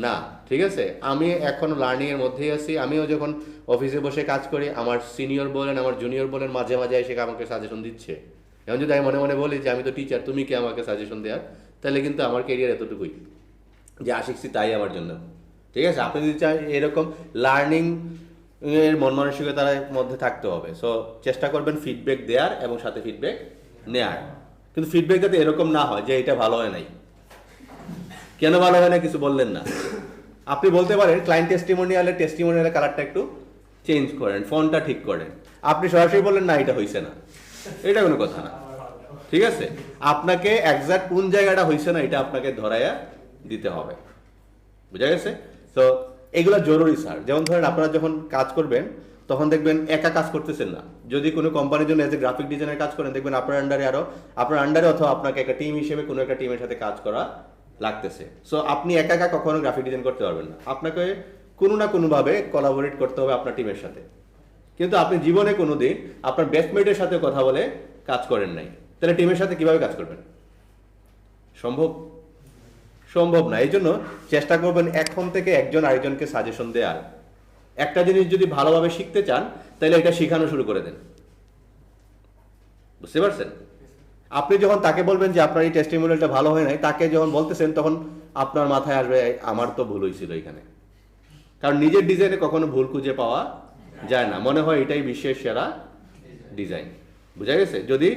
না। ঠিক আছে, আমি এখন লার্নিং এর মধ্যেই আছি। আমিও যখন অফিসে বসে কাজ করি, আমার সিনিয়র বলেন আমার জুনিয়র বলেন মাঝে মাঝে এসে আমাকে সাজেশন দিচ্ছে। এখন যদি আমি মনে মনে বলি যে আমি তো টিচার, তুমি কি আমাকে সাজেশন দেওয়ার, তাহলে কিন্তু আমার কেরিয়ার এতটুকুই, যা শিখছি তাই আমার জন্য। ঠিক আছে, আপনি যদি চান এরকম লার্নিং এর মন মানসিকতার মধ্যে থাকতে হবে। সো চেষ্টা করবেন ফিডব্যাক দেওয়ার এবং সাথে ফিডব্যাক নেয়ার। কিন্তু ফিডব্যাক যাতে এরকম না হয় যে এটা ভালো হয় নাই, কেন ভালো হয় না কিছু বললেন না। আপনি বলতে পারেন ক্লায়েন্ট টেস্টিমোনিয়ালের কালারটা একটু চেঞ্জ করেন, ফন্টটা ঠিক করেন। আপনি সরাসরি বললেন না এটা হইছে না, এটা কোনো কথা না। ঠিক আছে, আপনাকে একজ্যাক্ট কোন জায়গাটা হইছে না এটা আপনাকে ধরাইয়া দিতে হবে। বুঝা গেছে? তো এগুলো জরুরি স্যার। যেমন ধরেন আপনারা যখন কাজ করবেন তখন দেখবেন একা কাজ করতেছেন না। যদি কোনো কোম্পানির জন্য এজ এ গ্রাফিক ডিজাইনার কাজ করেন, দেখবেন আপনার আন্ডারে অথবা আপনাকে একটা টিম হিসেবে কোনো একটা টিমের সাথে কাজ করা লাগতেছে। সো আপনি একা একা কখনো গ্রাফিক ডিজাইন করতে পারবেন না, আপনাকে কোনো না কোনোভাবে কোলাবোরেট করতে হবে আপনার টিমের সাথে। কিন্তু আপনি জীবনে কোনোদিন আপনার বেস্টমেটের সাথে কথা বলে কাজ করেন নাই, তাহলে টিমের সাথে কিভাবে কাজ করবেন? সম্ভব না। এই জন্য চেষ্টা করবেন এখন থেকে একজন আরেকজনকে সাজেশন দেওয়ার। একটা জিনিস যদি ভালোভাবে শিখতে চান তাহলে এটা শেখানো শুরু করে দেন। বুঝতে পারছেন? আপনি যখন তাকে বলবেন যে আপনার এই টেস্টিমোনিয়ালটা ভালো হয় নাই, তাকে যখন বলতেছেন তখন আপনার মাথায় আসবে আমার তো ভুল হয়েছিল এখানে। কারণ নিজের ডিজাইনে কখনো ভুল খুঁজে পাওয়া যায় না, মনে হয় এটাই বিশ্বের সেরা ডিজাইন। বুঝা গেছে? যদি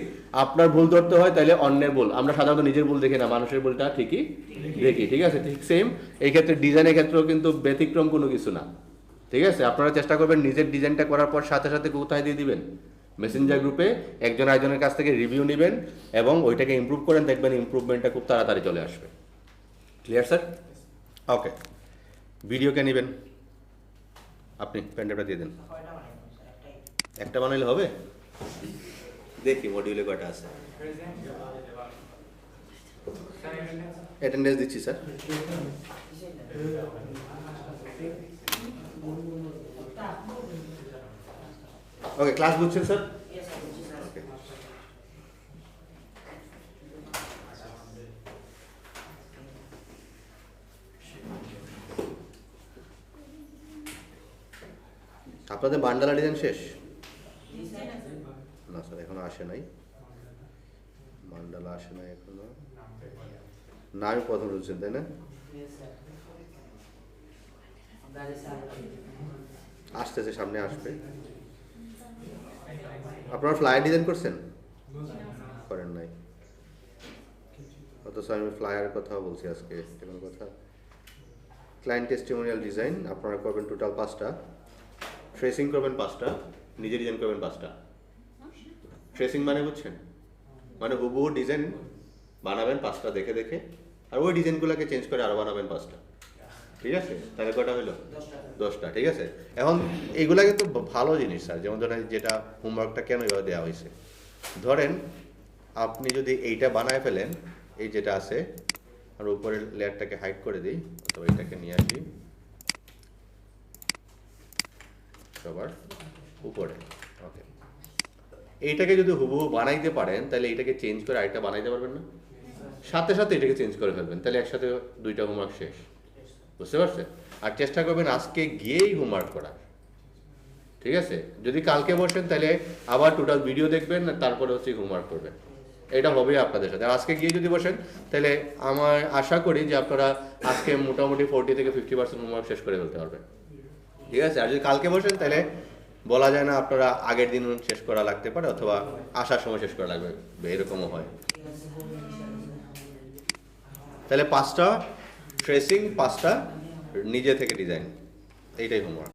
আপনার ভুল ধরতে হয় তাহলে অন্যের ভুল, আমরা সাধারণত নিজের ভুল দেখি না, মানুষের ভুলটা ঠিকই দেখি। ঠিক আছে, ঠিক সেম এই ক্ষেত্রে ডিজাইনের ক্ষেত্রেও কিন্তু ব্যতিক্রম কোনো কিছু না। ঠিক আছে, আপনারা চেষ্টা করবেন নিজের ডিজাইনটা করার পর সাথে সাথে কোথায় দিয়ে দিবেন, মেসেঞ্জার গ্রুপে একজন আরেকজনের কাছ থেকে রিভিউ নেবেন এবং ওইটাকে ইমপ্রুভ করেন, দেখবেন ইমপ্রুভমেন্টটা খুব তাড়াতাড়ি চলে আসবে। Clear sir? ওকে, ভিডিওকে নেবেন আপনি, প্যান্ডেলটা দিয়ে দেন। একটা বানাইলে হবে? দেখি মডিউলে কয়টা আছে। অ্যাটেন্ডেন্স দিচ্ছি স্যার। ওকে, ক্লাস বুঝছেন স্যার? ওকে, আপনাদের বান্ডালা ডিজাইন শেষ? না স্যার, এখনো আসে নাই। মান্ডালা আসে নাই এখনো। না, আমি প্রথম বুঝছেন তাই না? আসতেছে, সামনে আসবে। আপনারা ফ্লায়ার ডিজাইন করছেন? করেন নাই? অথচ আমি ফ্লায়ারের কথা বলছি আজকে। এমন কথা, ক্লায়েন্ট টেস্টিমোনিয়াল ডিজাইন আপনারা করবেন টোটাল 5টা, ট্রেসিং করবেন 5টা, নিজে ডিজাইন করবেন 5টা। ট্রেসিং মানে বুঝছেন? মানে হুবহু ডিজাইন বানাবেন 5টা দেখে দেখে, আর ওই ডিজাইনগুলোকে চেঞ্জ করে আরও বানাবেন 5টা। ঠিক আছে, তাহলে কটা হলো? 10টা। ঠিক আছে, এখন এইগুলা কিন্তু ভালো জিনিস স্যার। যেমন ধরেন যেটা হোমওয়ার্কটা কেন এভাবে দেওয়া হয়েছে, ধরেন আপনি যদি এইটা বানায় ফেলেন, এই যেটা আছে, আর উপরের লেয়ারটাকে হাইড করে দিই, অথবা এটাকে নিয়ে আসি সবার উপরে। ওকে, এইটাকে যদি হুবহু বানাইতে পারেন তাহলে এইটাকে চেঞ্জ করে আরেকটা বানাইতে পারবেন না? সাথে সাথে এটাকে চেঞ্জ করে ফেলবেন, তাহলে একসাথে 2টা হোমওয়ার্ক শেষ। বুঝতে পারছেন? আর চেষ্টা করবেন আজকে গিয়েই হোমওয়ার্ক করার। ঠিক আছে, যদি কালকে বসেন তাহলে আবার টোটাল ভিডিও দেখবেন, তারপরে হচ্ছে হোমওয়ার্ক করবেন। এটা হবে আপনাদের সাথে। আর আজকে গিয়ে যদি বসেন তাহলে আমার আশা করি যে আপনারা আজকে মোটামুটি 40 থেকে 50% হোমওয়ার্ক শেষ করে ফেলতে পারবেন। ঠিক আছে, আর যদি কালকে বসেন তাহলে বলা যায় না, আপনারা আগের দিন শেষ করা লাগতে পারে অথবা আসার সময় শেষ করা লাগবে, এরকমও হয়। তাহলে 5টা ট্রেসিং, 5টা নিজে থেকে ডিজাইন, এইটাই হোমওয়ার্ক।